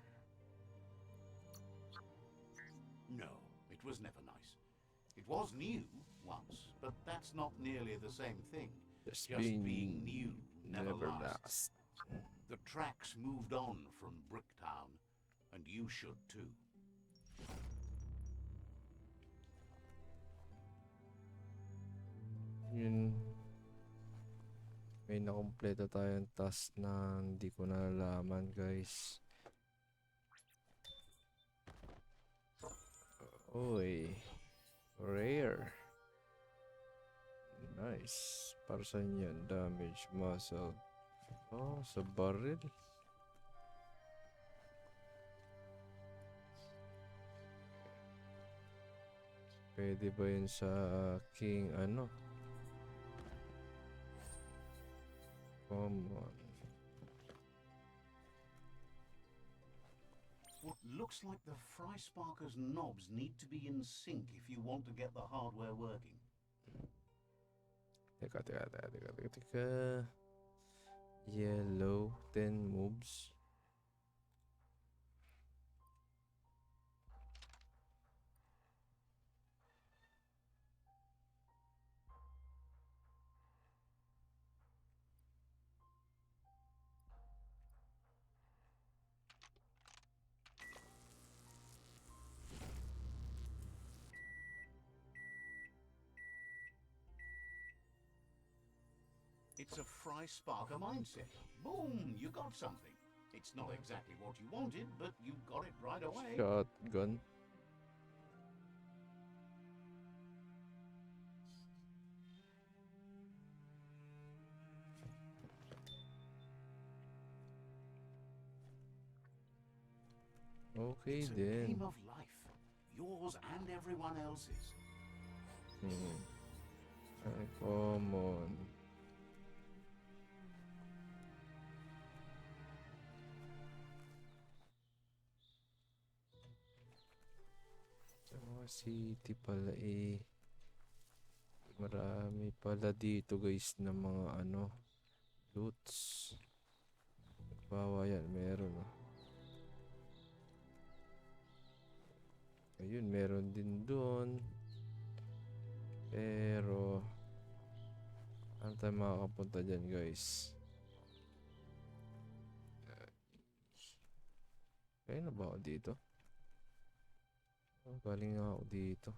No, it was never nice. It was new once, but that's not nearly the same thing. Just Being being new never lasts. lasts. The tracks moved on from Bricktown, and you should too. Yun. May nakumpleto tayong task na hindi ko nalalaman, guys. Uy. Rare. Nice. Para saan yan? Damage muscle. Oh, sa barrel. Pwede ba yun sa king ano? Come on. What looks like the Fry Sparker's knobs need to be in sync if you want to get the hardware working. Teka. Yellow, 10 moves. It's a Fry Sparker mindset. Boom, you got something. It's not exactly what you wanted, but you got it right away. Shotgun. Okay It's a then. game of life. Yours and everyone else's. Common. Sa city pala eh. Marami pala dito guys na mga ano. Loots. Bawa yan. Meron oh. Ayun, meron din doon. Pero ano tayo makakapunta dyan guys? Kaya na ba ako dito? Oh, galing nga ako dito.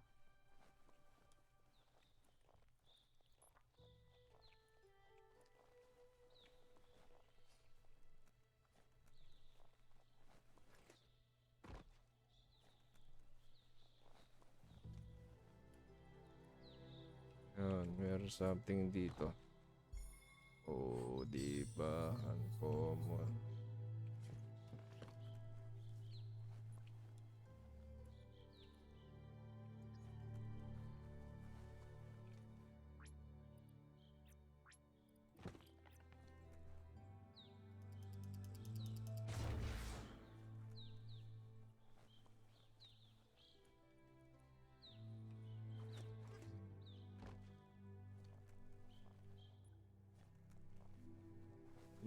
Yan, meron something dito. Oh, di ba? Uncommon.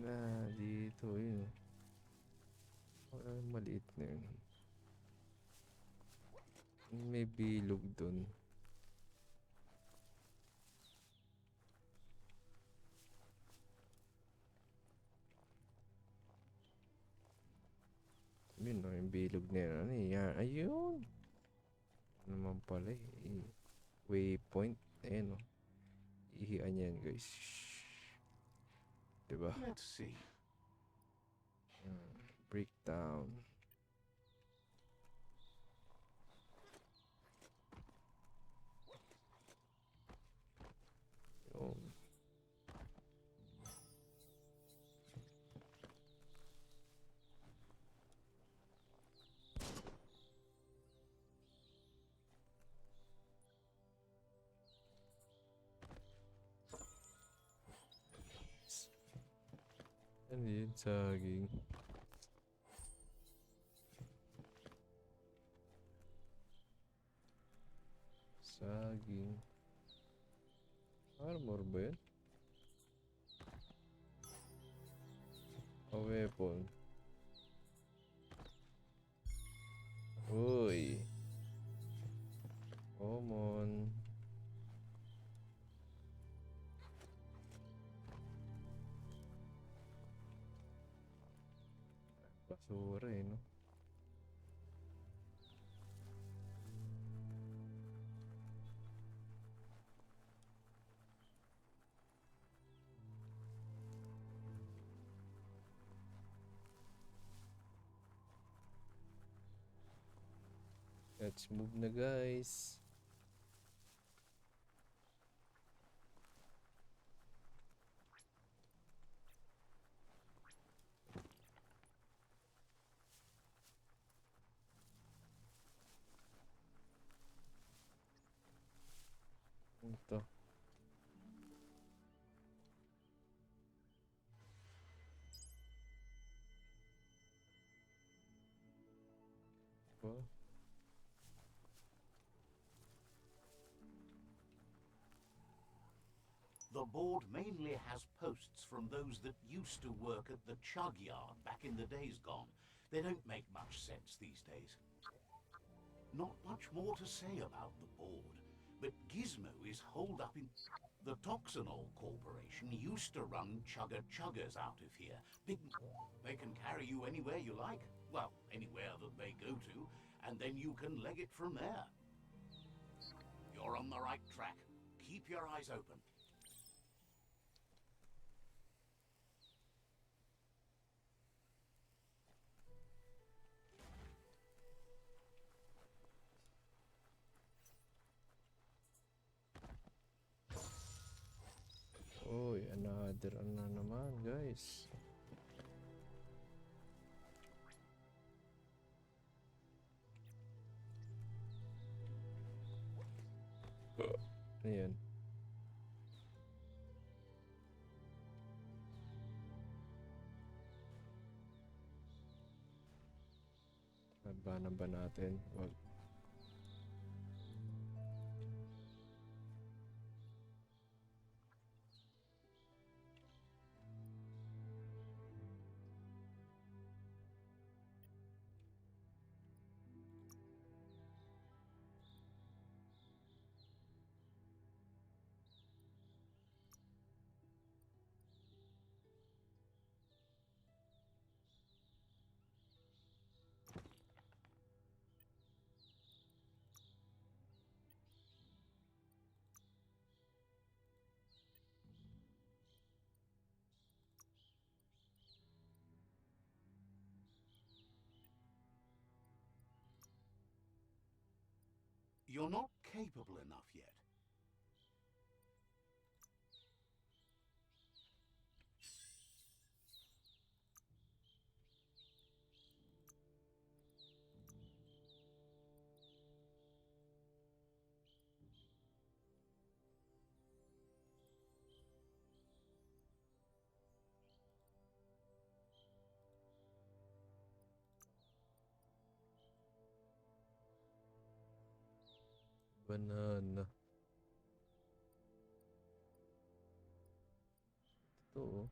Na dito yun. Maliit na yun. May bilog dun. Yun o, yung bilog na yun. Ano yan? Ayun! Ano naman pala eh. Waypoint. Ayan o. Ihian yan guys. Diba? Let's see. Breakdown. Yun. Ano yun? Saging. Saging. Armor ba yun? A weapon. Uy. Common. Basura eh, no? Let's move na guys. Ito. Oh. The board mainly has posts from those that used to work at the chug yard back in the days gone. They don't make much sense these days. Not much more to say about the board, but Gizmo is holed up in... The Toxanol Corporation used to run chuggers out of here. They can carry you anywhere you like. Well, anywhere that they go to, and then you can leg it from there. You're on the right track. Keep your eyes open. Uy, another na naman guys. Ayan. Labanan ba natin? Wag. You're not capable enough yet. Banana. Ito.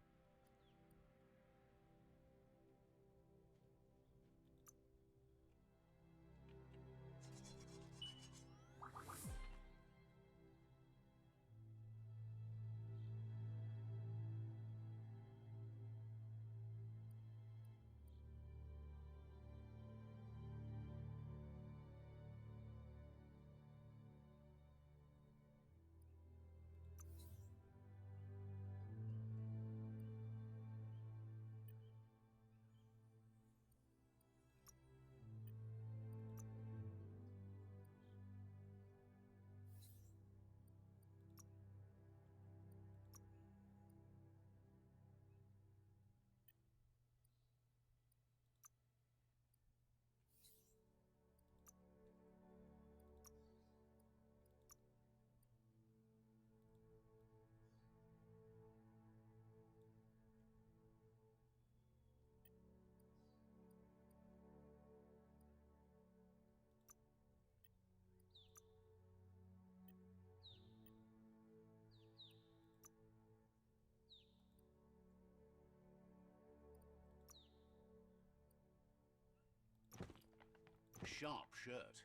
Sharp shirt.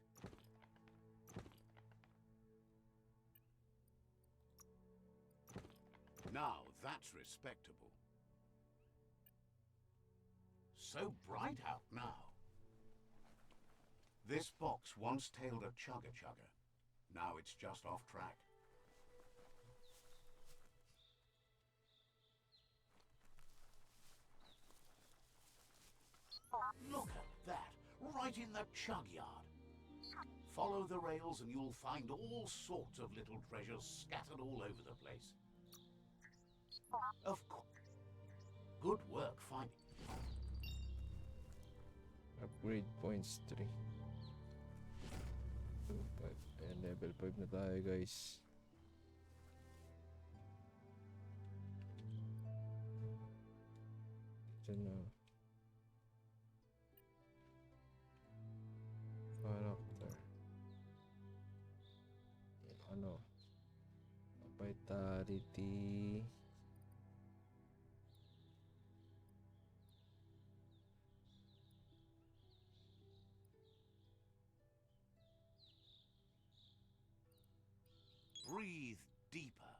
Now that's respectable. So bright out now. This box once tailed a chugger. Now it's just off track. Look at that, right in the chug yard. Follow the rails and you'll find all sorts of little treasures scattered all over the place. Of course. Good work finding. Upgrade points 3. Ayan, level 5 na tayo guys. Diyan na. Character. Ano? Vitality. Breathe deeper.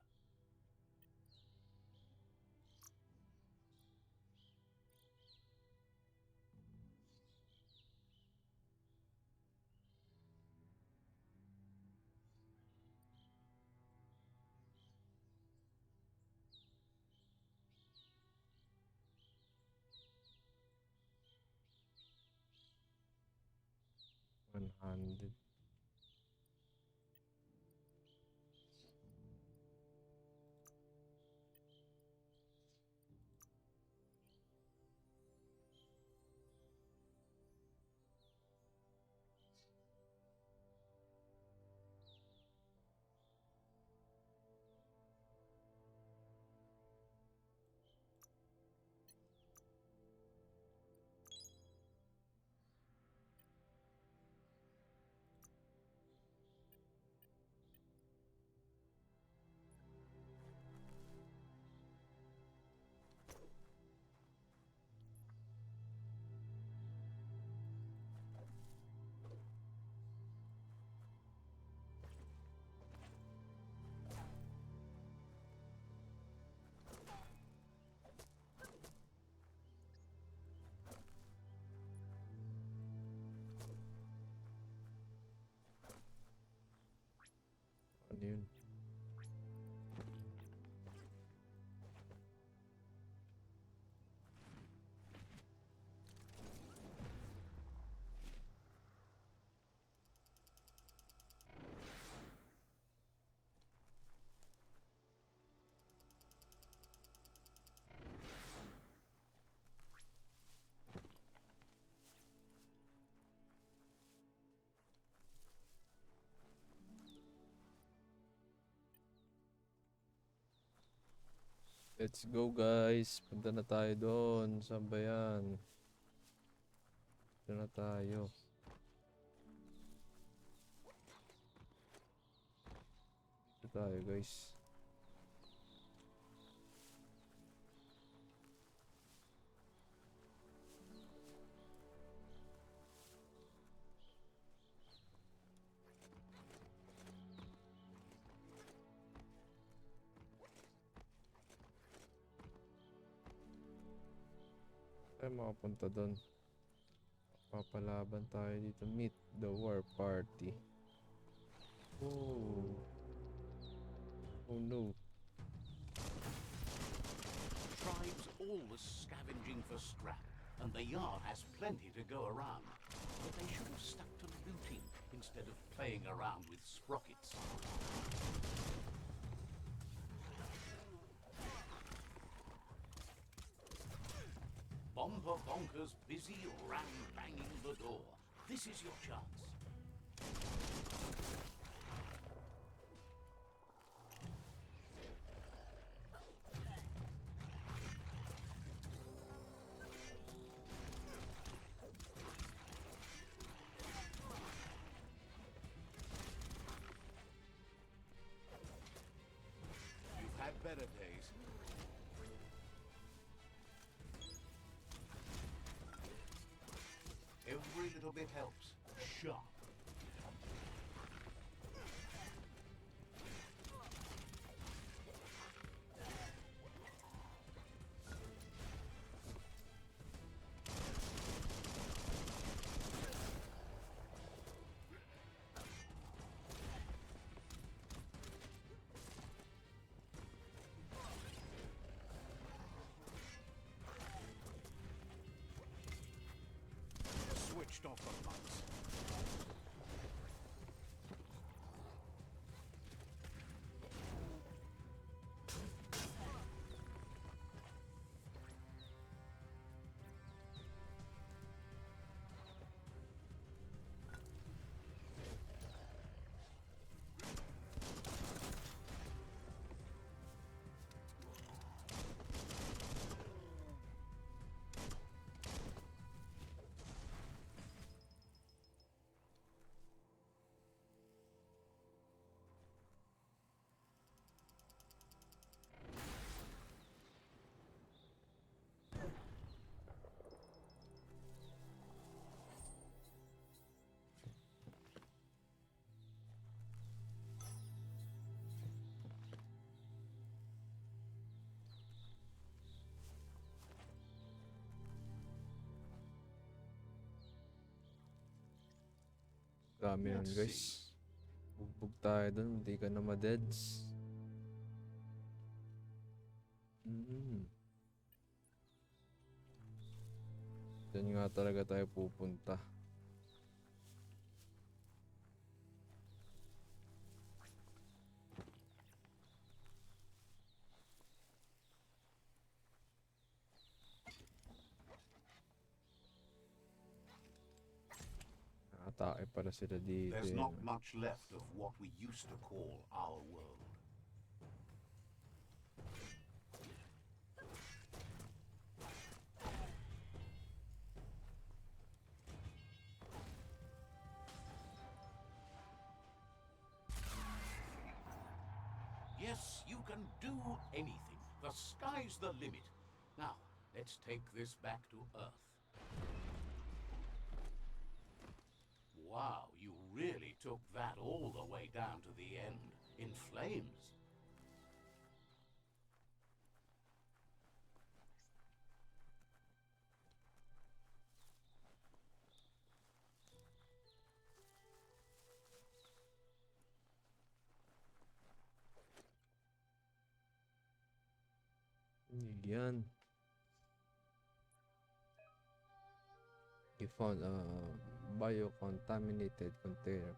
$100. Ano yun? Let's go guys. Punta na tayo doon. Saan ba yan? Punta na tayo. Punta tayo guys. Tayo makapunta doon. Papalaban tayo dito. Meet the war party. Oh. Oh no. Tribes always scavenging for scrap, and the yard has plenty to go around. But they should have stuck to looting instead of playing around with sprockets. Bomber Bonker's busy ram-banging the door. This is your chance. You've had better days. Every little bit helps. Sharp. Switched off the lights. Dami nun, Let's guys. see. Bugbog tayo dun, hindi ka na ma-deads. Diyan nga talaga tayo pupunta. Atake pala sila dito. There's eh, not no? much left of what we used to call our world. Yes, you can do anything. The sky's the limit. Now, let's take this back to Earth. Wow, you really took that all the way down to the end, in flames. Yan. You found a biocontaminated container.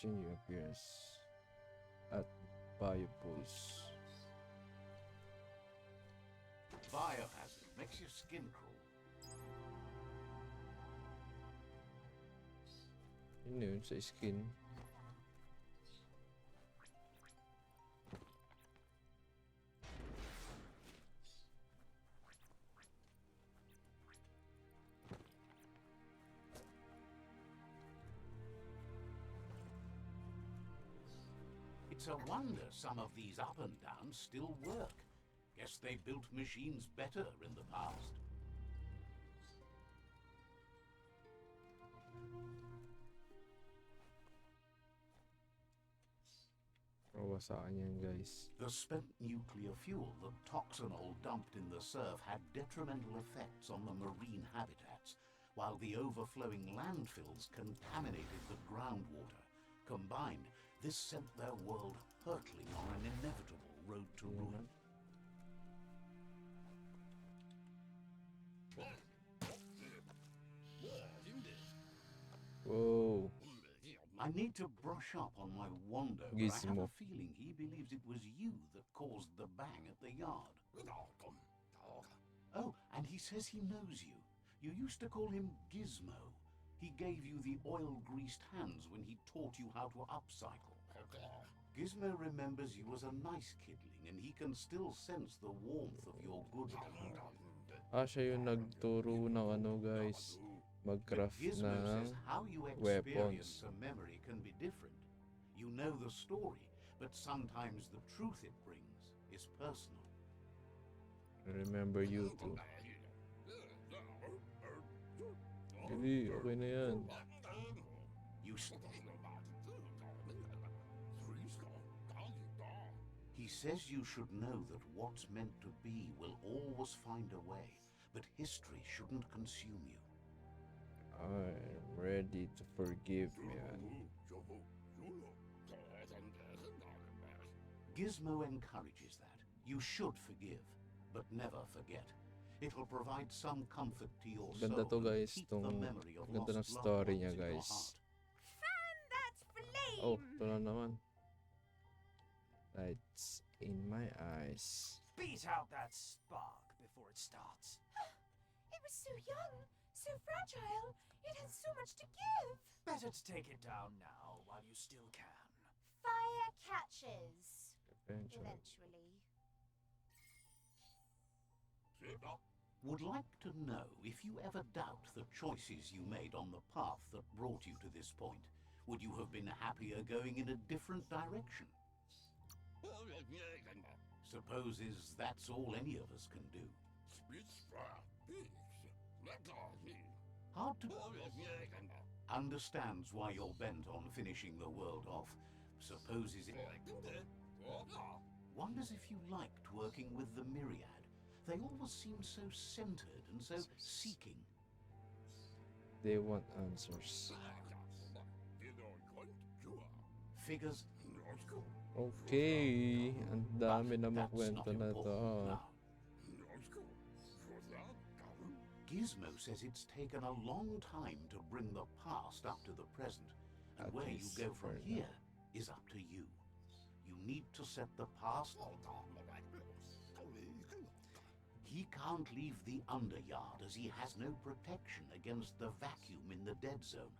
Change your appearance at biopools. Biohazard makes your skin crawl. Yun sa skin. It's a wonder some of these up and downs still work. Guess they built machines better in the past. Wawasakan yan, guys. The spent nuclear fuel, the toxinol dumped in the surf, had detrimental effects on the marine habitats, while the overflowing landfills contaminated the groundwater. Combined, this sent their world hurtling on an inevitable road to ruin. Whoa. I need to brush up on my Wando, but I have Gizmo. a feeling he believes it was you that caused the bang at the yard. Oh, and he says he knows you. You used to call him Gizmo. He gave you the oil-greased hands when he taught you how to upcycle. Gizmo remembers you as a nice kidling, and he can still sense the warmth of your good deed. Siya yung nagturo ng ano, guys. But Mag-craft Gizmo says ng how you weapons. experience a memory can be different. You know the story, but sometimes the truth it brings is personal. Remember you too. Hindi, okay na yan. You He says you should know that what's meant to be will always find a way, but history shouldn't consume you. I'm ready to forgive, man. Gizmo encourages that. You should forgive, but never forget. It'll provide some comfort to your Ganda soul to, and guys. keep the Tong memory of ganda ng lost loved story ones niya, in your guys. heart. Fan that flame! Oh, ito na naman. Lights in my eyes. Beat out that spark before it starts. It was so young, so fragile. It had so much to give. Better to take it down now while you still can. Fire catches. Eventually. Eventually. Would like to know if you ever doubt the choices you made on the path that brought you to this point. Would you have been happier going in a different direction? Supposes that's all any of us can do. Hard to understands why you're bent on finishing the world off. Supposes it wonders if you liked working with the Myriad. They always seem so centered and so seeking. They want answers. Figures, Okay, ang dami but namang that's not kwento na to. important now. Gizmo says it's taken a long time to bring the past up to the present, and At where you least go from for here now. is up to you. You need to set the past. He can't leave the underyard as he has no protection against the vacuum in the dead zone.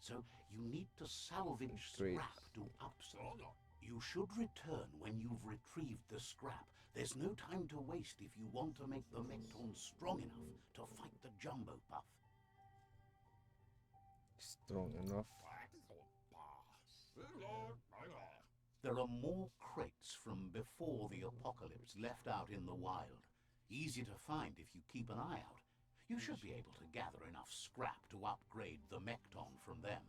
So you need to salvage Great. scrap to upsell. You should return when you've retrieved the scrap. There's no time to waste if you want to make the Mecton strong enough to fight the Jumbo Puff. Strong enough. There are more crates from before the apocalypse left out in the wild. Easy to find if you keep an eye out. You should be able to gather enough scrap to upgrade the Mecton from them.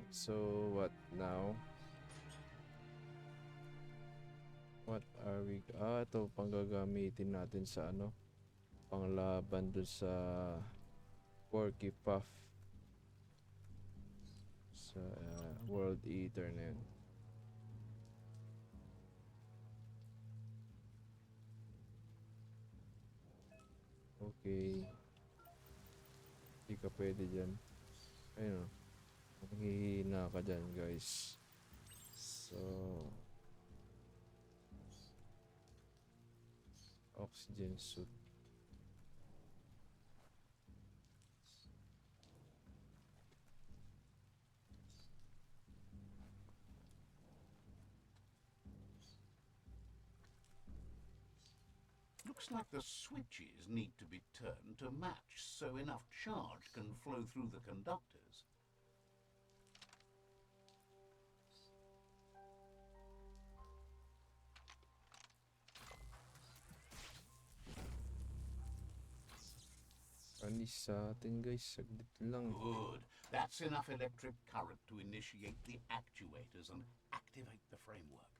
So what now? What are we... ito panggagamitin natin sa ano? Panglaban dun sa Porky Puff. Sa World Eater na yun. Okay. Hindi ka pwede dyan. Ayun o. Nanghihina ka dyan, guys. So... oxygen suit. Looks like the switches need to be turned to match so enough charge can flow through the conductors. Anis sa atin, guys. Saglit lang. Good. That's enough electric current to initiate the actuators and activate the framework.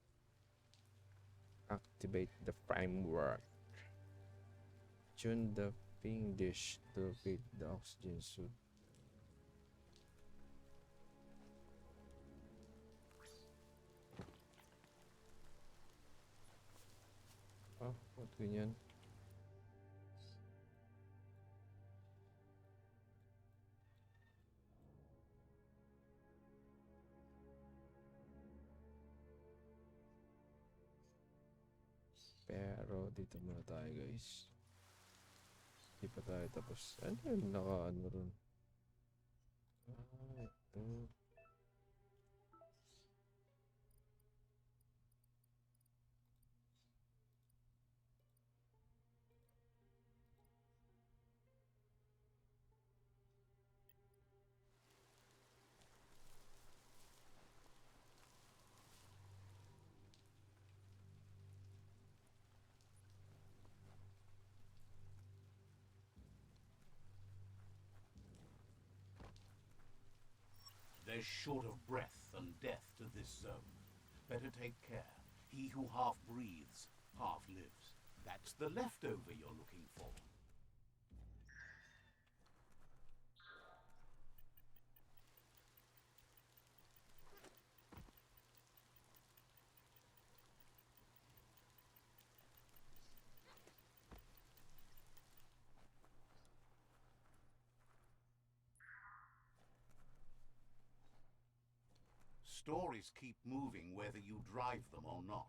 Activate the framework. Tune the ping dish to locate the oxygen suit. Ba't ganyan? Pero dito muna tayo, guys. Hindi pa tayo tapos. Ano yun? Naka-ano ron? Ito. There's short of breath and death to this zone. Better take care. He who half breathes, half lives. That's the leftover you're looking for. Stories keep moving whether you drive them or not.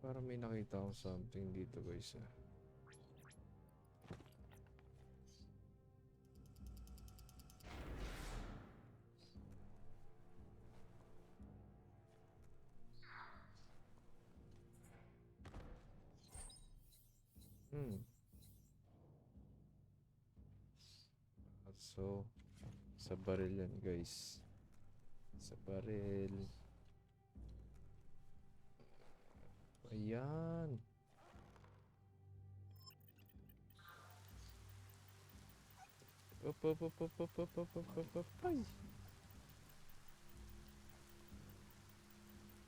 Parang may nakita akong something dito, guys. So, sa baril yan, guys. Sa baril. Ayan. Up, up, up, up, up, up, up, up, up, up. Ay.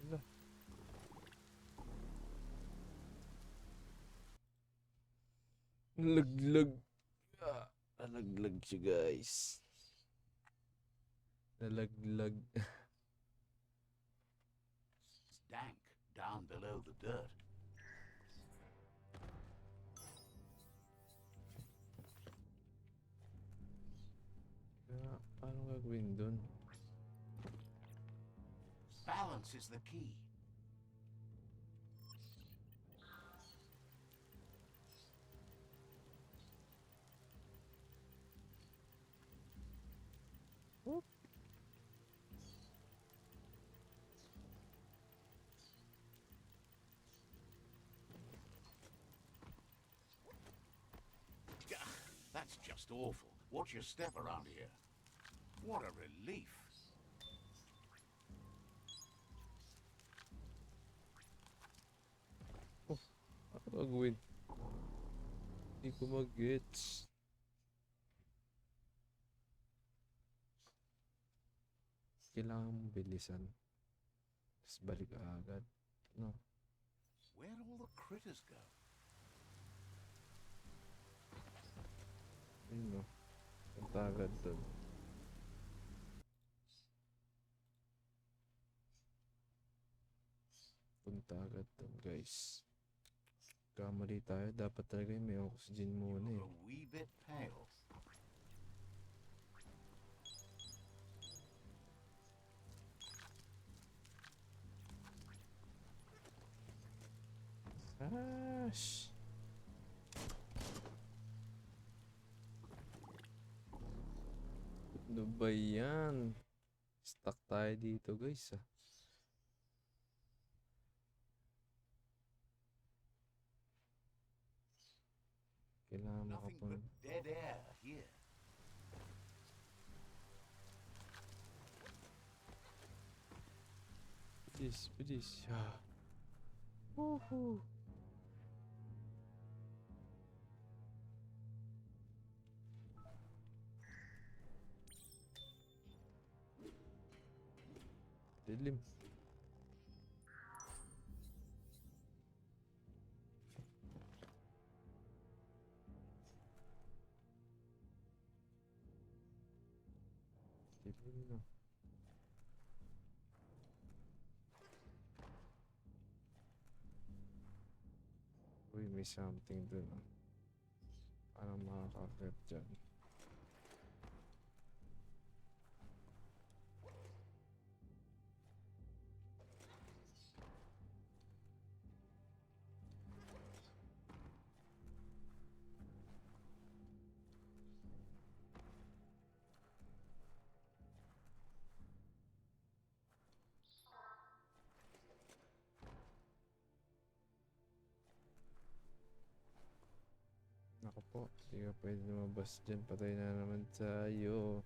Wala. Nalaglag. Nalaglag siya, guys. Nalaglag. It's dank down below the dirt. Paano gagawin dun? Balance is the key. Whoop. Gah, that's just awful. Watch your step around here. What a relief. Paano gagawin? Hindi ko mag-gets. Kailangan mong bilisan. Tapos balik agad. No. Where'd all the critters go? Ayun no. Punta agad dun. Punta agad dun, guys. Kamali tayo. Dapat talaga yung may oxygen You muna look eh. a wee bit pale. Gosh. Ano ba yan? Stuck tayo dito, guys ah. Kailangan Nothing but dead air here. Bilis, bilis. Ah. Woohoo. Dilim. Dilim na. Uy, may something dun ah. Parang makakakit dyan. Ako po, hindi ka pwede lumabas dyan. Patay na naman tayo.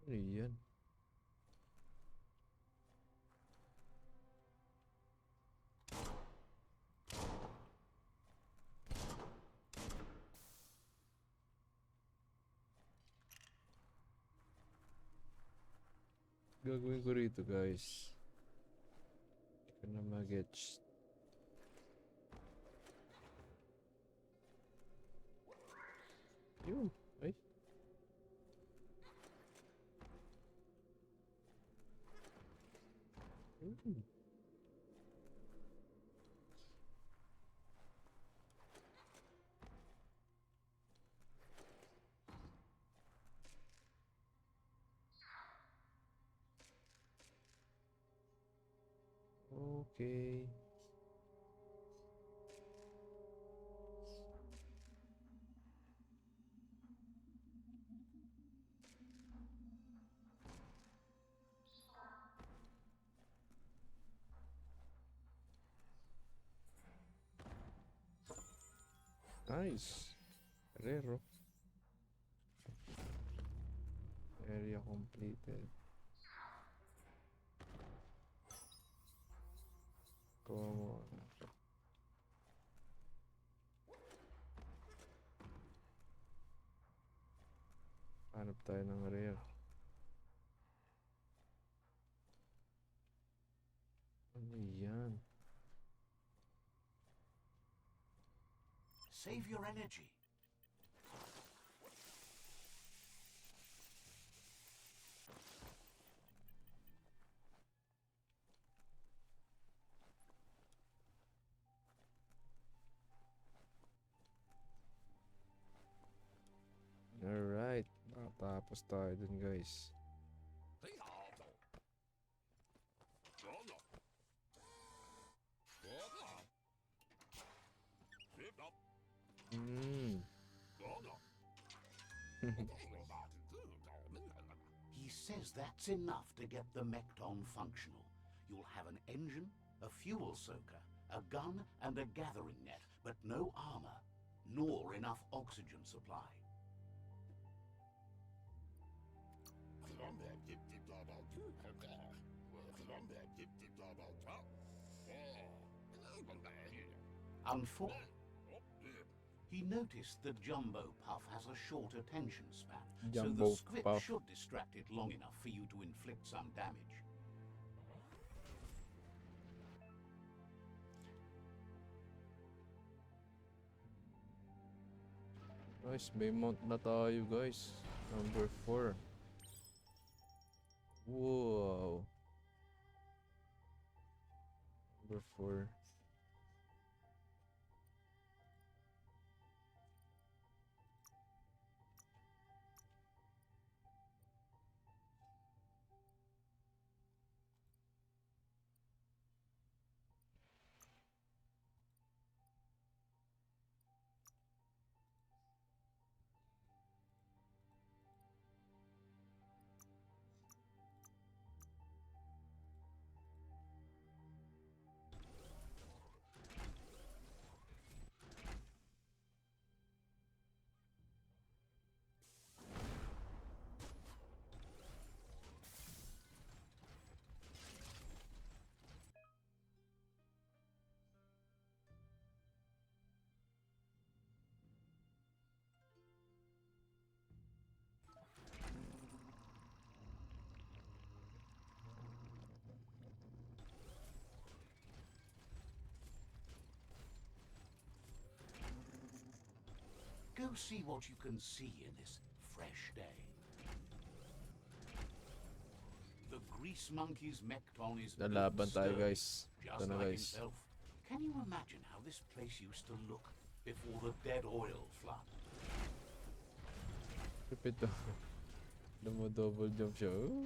Ano yan? Gagawin ko rito, guys. Hindi ko na mag-gets. Yun. Ay. Yun. Okay. Nice. Rero. Area completed. Come on. Hanap tayo ng rare. Ano yan? Save your energy. Alright. Nakatapos tayo dun, guys. Hmm. He says that's enough to get the Mekton functional. You'll have an engine, a fuel soaker, a gun, and a gathering net, but no armor, nor enough oxygen supply. Unfortunately, he noticed the Jumbo Puff has a short attention span, so Jumbo the script Puff. should distract it long enough for you to inflict some damage. Nice. May mount na tayo, guys. Number 4. Wow. Number 4. Go see what you can see in this fresh day. The Grease Monkey's Mekton is built Lalaban tayo, sturdy, guys. just Ito na, like guys. himself. Can you imagine how this place used to look before the dead oil flood? Lupit to. Double jump siya. Ooh.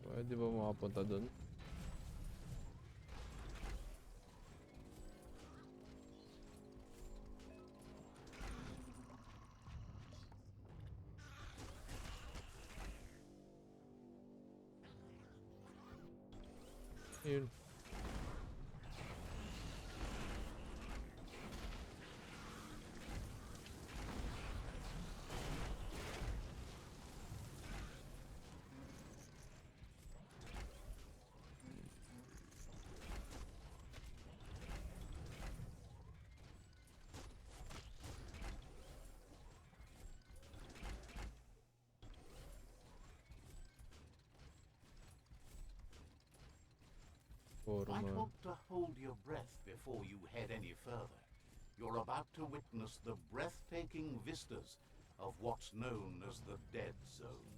Pwede ba makapunta dun? Yun. Might Forma. want to hold your breath before you head any further. You're about to witness the breathtaking vistas of what's known as the Dead Zone.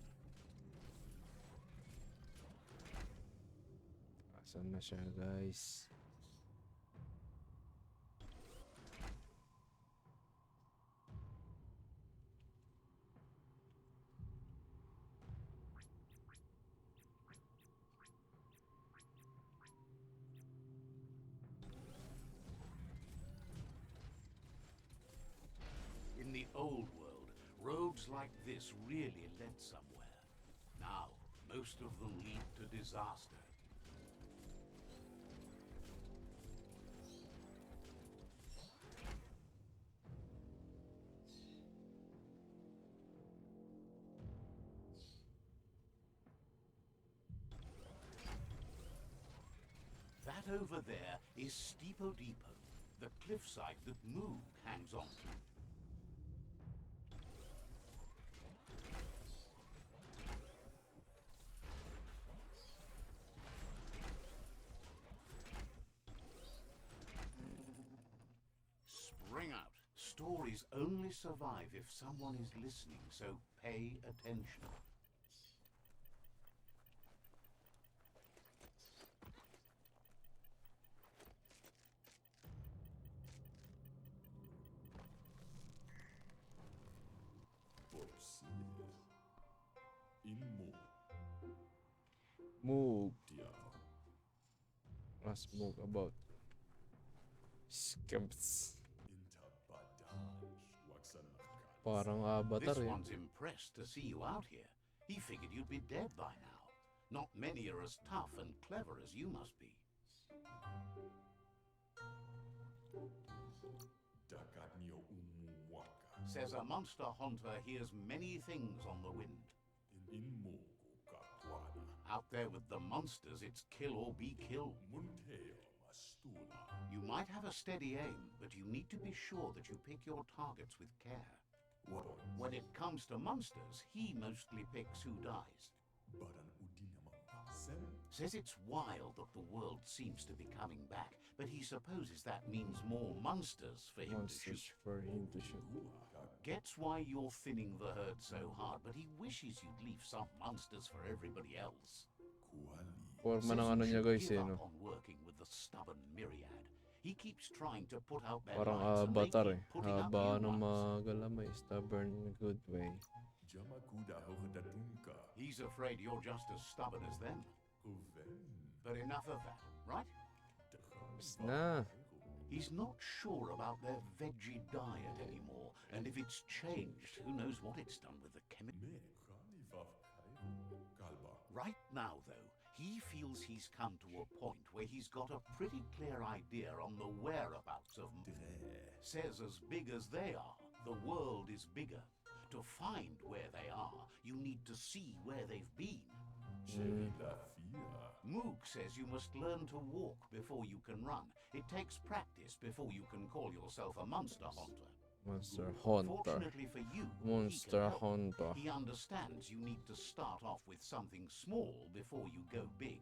Asan na siya, guys? In the old world, roads like this really led somewhere. Now, most of them lead to disaster. over there is Steepo Depot, the cliffside that Moog hangs on to. Spring out. Stories only survive if someone is listening, so pay attention. Bopsi. Inmo. Move. Dia. Let's move about. Scamps. Intabadaj. Waxanakat. Parang avatar This eh. one's impressed to see you out here. He figured you'd be dead by now. Not many are as tough and clever as you must be. Dakadnyo umuwaka. Says a monster hunter hears many things on the wind. Inmo kakwana. Out there with the monsters, it's kill or be killed. Munteo mastula. You might have a steady aim, but you need to be sure that you pick your targets with care. Waron. When it comes to monsters, he mostly picks who dies. Baran udinamang. Sem. Says it's wild that the world seems to be coming back, but he supposes that means more monsters for him to Monsters shoot. for him to shoot. Gets why you're thinning the herd so hard, but he wishes you'd leave some monsters for everybody else. Kuali. Forma Says ng you ano niya should guys give eh, no? up on working with the stubborn myriad. He keeps trying to put out their Parang lights, and they avatar keep eh. putting out Haba new ng ones. mga galamay. Stubborn in a good way. Jamakuda hohadatunka. He's afraid you're just as stubborn as them. Uven. But enough of that, right? Na. He's not sure about their veggie diet anymore, and if it's changed, who knows what it's done with the chemical. Me kalivav kai. Kalba. Right now, though, he feels he's come to a point where he's got a pretty clear idea on the whereabouts of Dre. Says as big as they are, the world is bigger. To find where they are, you need to see where they've been. Shevila fia. Moog says you must learn to walk before you can run. It takes practice before you can call yourself a monster hunter. Monster Hunter. Fortunately for you, Monster he can help. Hunter. He understands you need to start off with something small before you go big.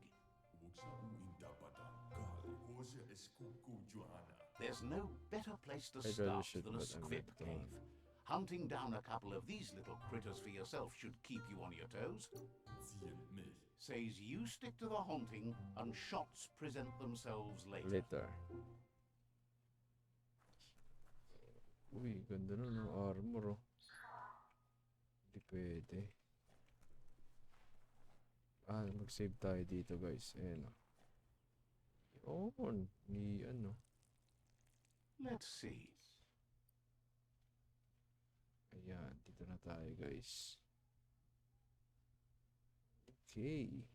Wuksa uintabadan. Kal. Hose eskuku juana. There's no better place to I'd rather start shoot, than a but I'm squib not cave. Hunting down a couple of these little critters for yourself should keep you on your toes. Zien me. Says you stick to the haunting and shots present themselves later. Later. Uy, ganda na ng armor oh. Hindi pwede. Mag-save tayo dito guys. Ayan oh. Yun. Ni ano. Let's see. Ayan. Dito na tayo guys. Okay.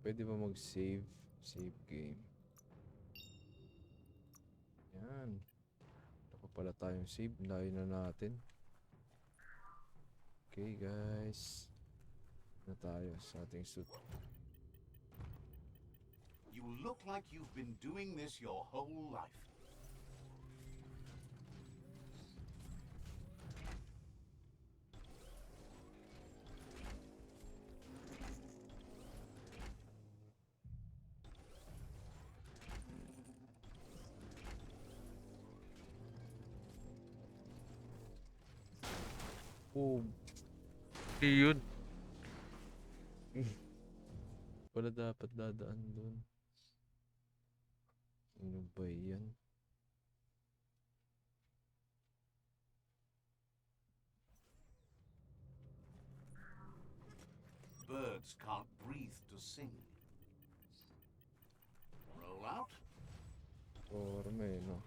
Pwede ba mag-save? Save game. Yan. Ito pa pala tayong save. Layo na natin. Okay guys. Na tayo sa ating suit. You look like you've been doing this your whole life. Oh. Yun. Wala dapat dadaan doon. Ano ba yan? Birds can't breathe to sing. Roll out. Forma eh, no?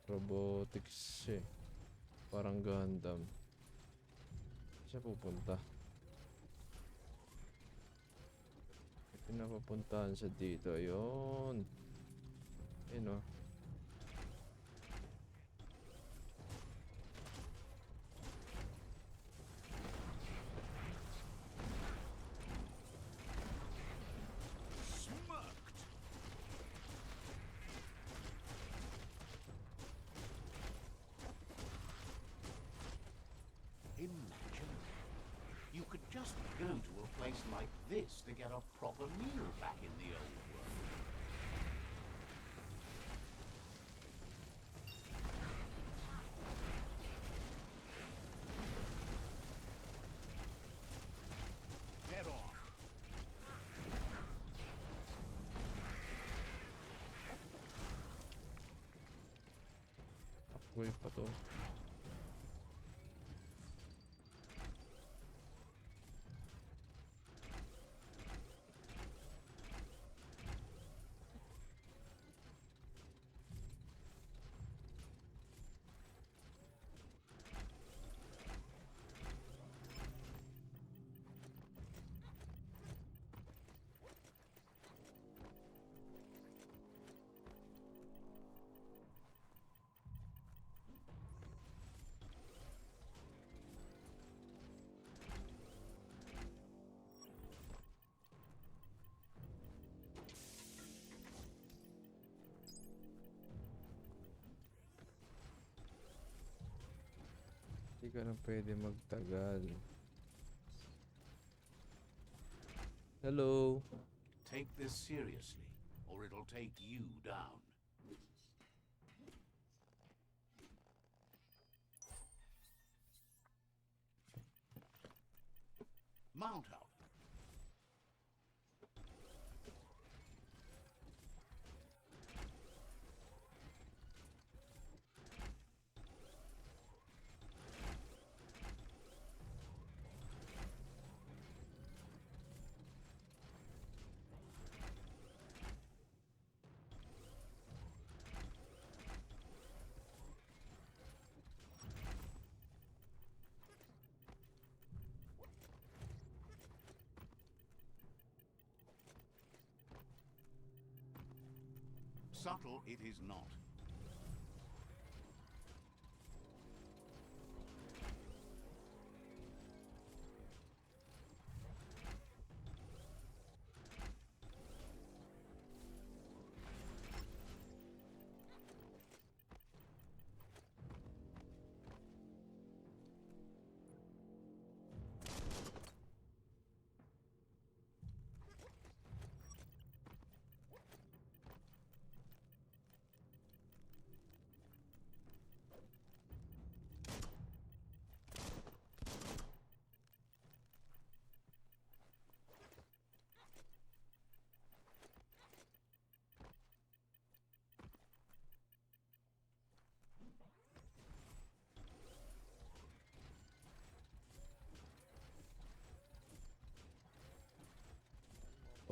Robotics eh. Parang Gundam. Siya pupunta. May pinapapuntahan siya dito. Ayun. Ayun o. Smirked! Imagine you could just go to a place like this to get a proper meal back in the old world. Head off. Upgrade pa to. Hindi ka na pwede magtagal. Hello. Take this seriously, or it'll take you down. Mount out. Subtle it is not.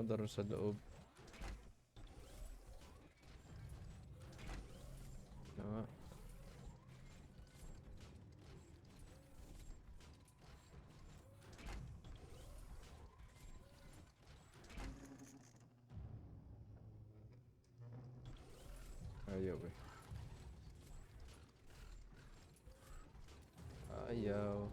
Punta rin sa loob. Nga. Ayaw eh. Ayaw.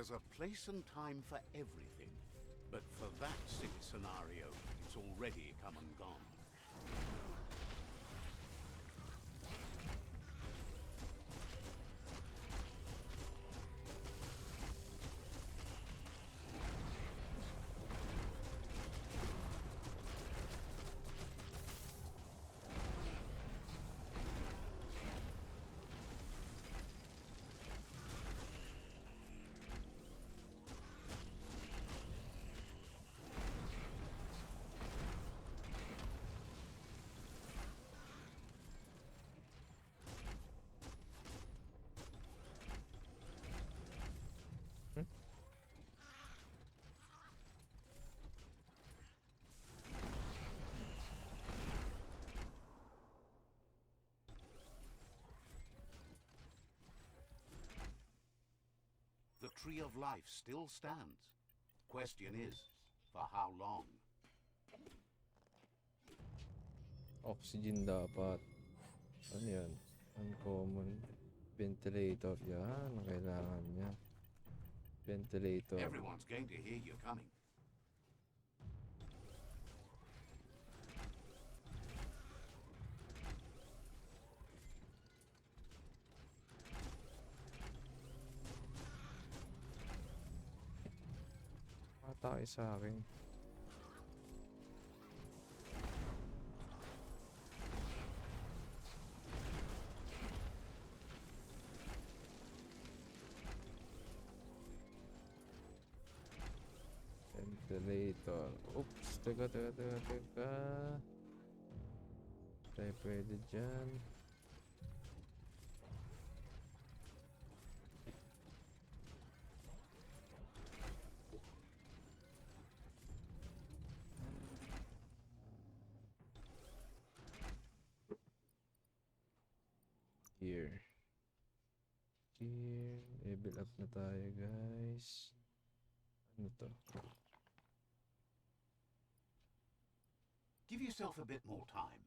There's a place and time for everything, but for that silly scenario, it's already come and gone. The Tree of Life still stands. Question is, for how long? Oxygen dapat. Ano yan? Uncommon. Ventilator. Yan. Kailangan niya. Ventilator. Everyone's going to hear you coming. Atake sa akin. Ventilator. Oops. Teka. Tayo pwede dyan. Here. Level up na tayo, guys. Ano to? Give yourself a bit more time.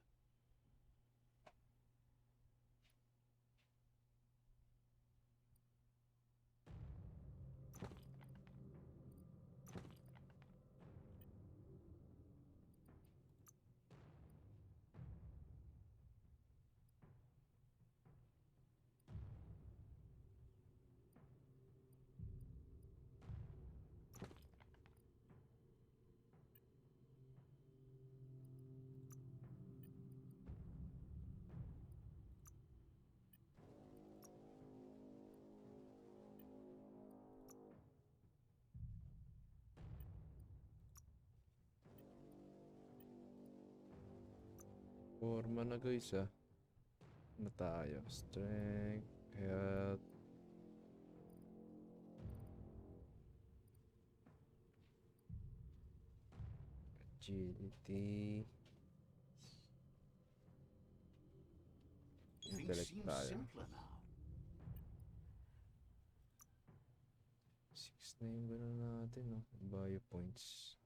Forma na, guys, ah. Ano tayo? Strength, health, agility, Things intellect seem tayo. simpler now. 6 na yung gano'n natin, no? Bio points.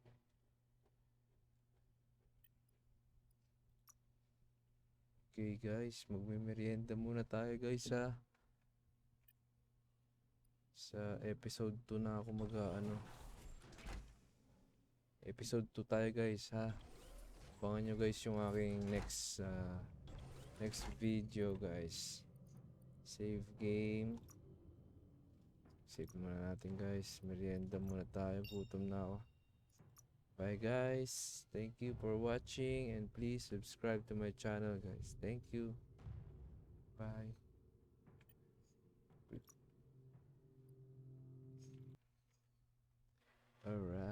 Okay, guys. Magme-merienda muna tayo, guys, ha. Sa episode 2 na ako Episode 2 tayo, guys, ha. Abangan nyo, guys, yung aking next video, guys. Save game. Save muna natin, guys. Merienda muna tayo. Gutom na ako. Bye, guys. Thank you for watching, and please subscribe to my channel, guys. Thank you. Bye. Alright.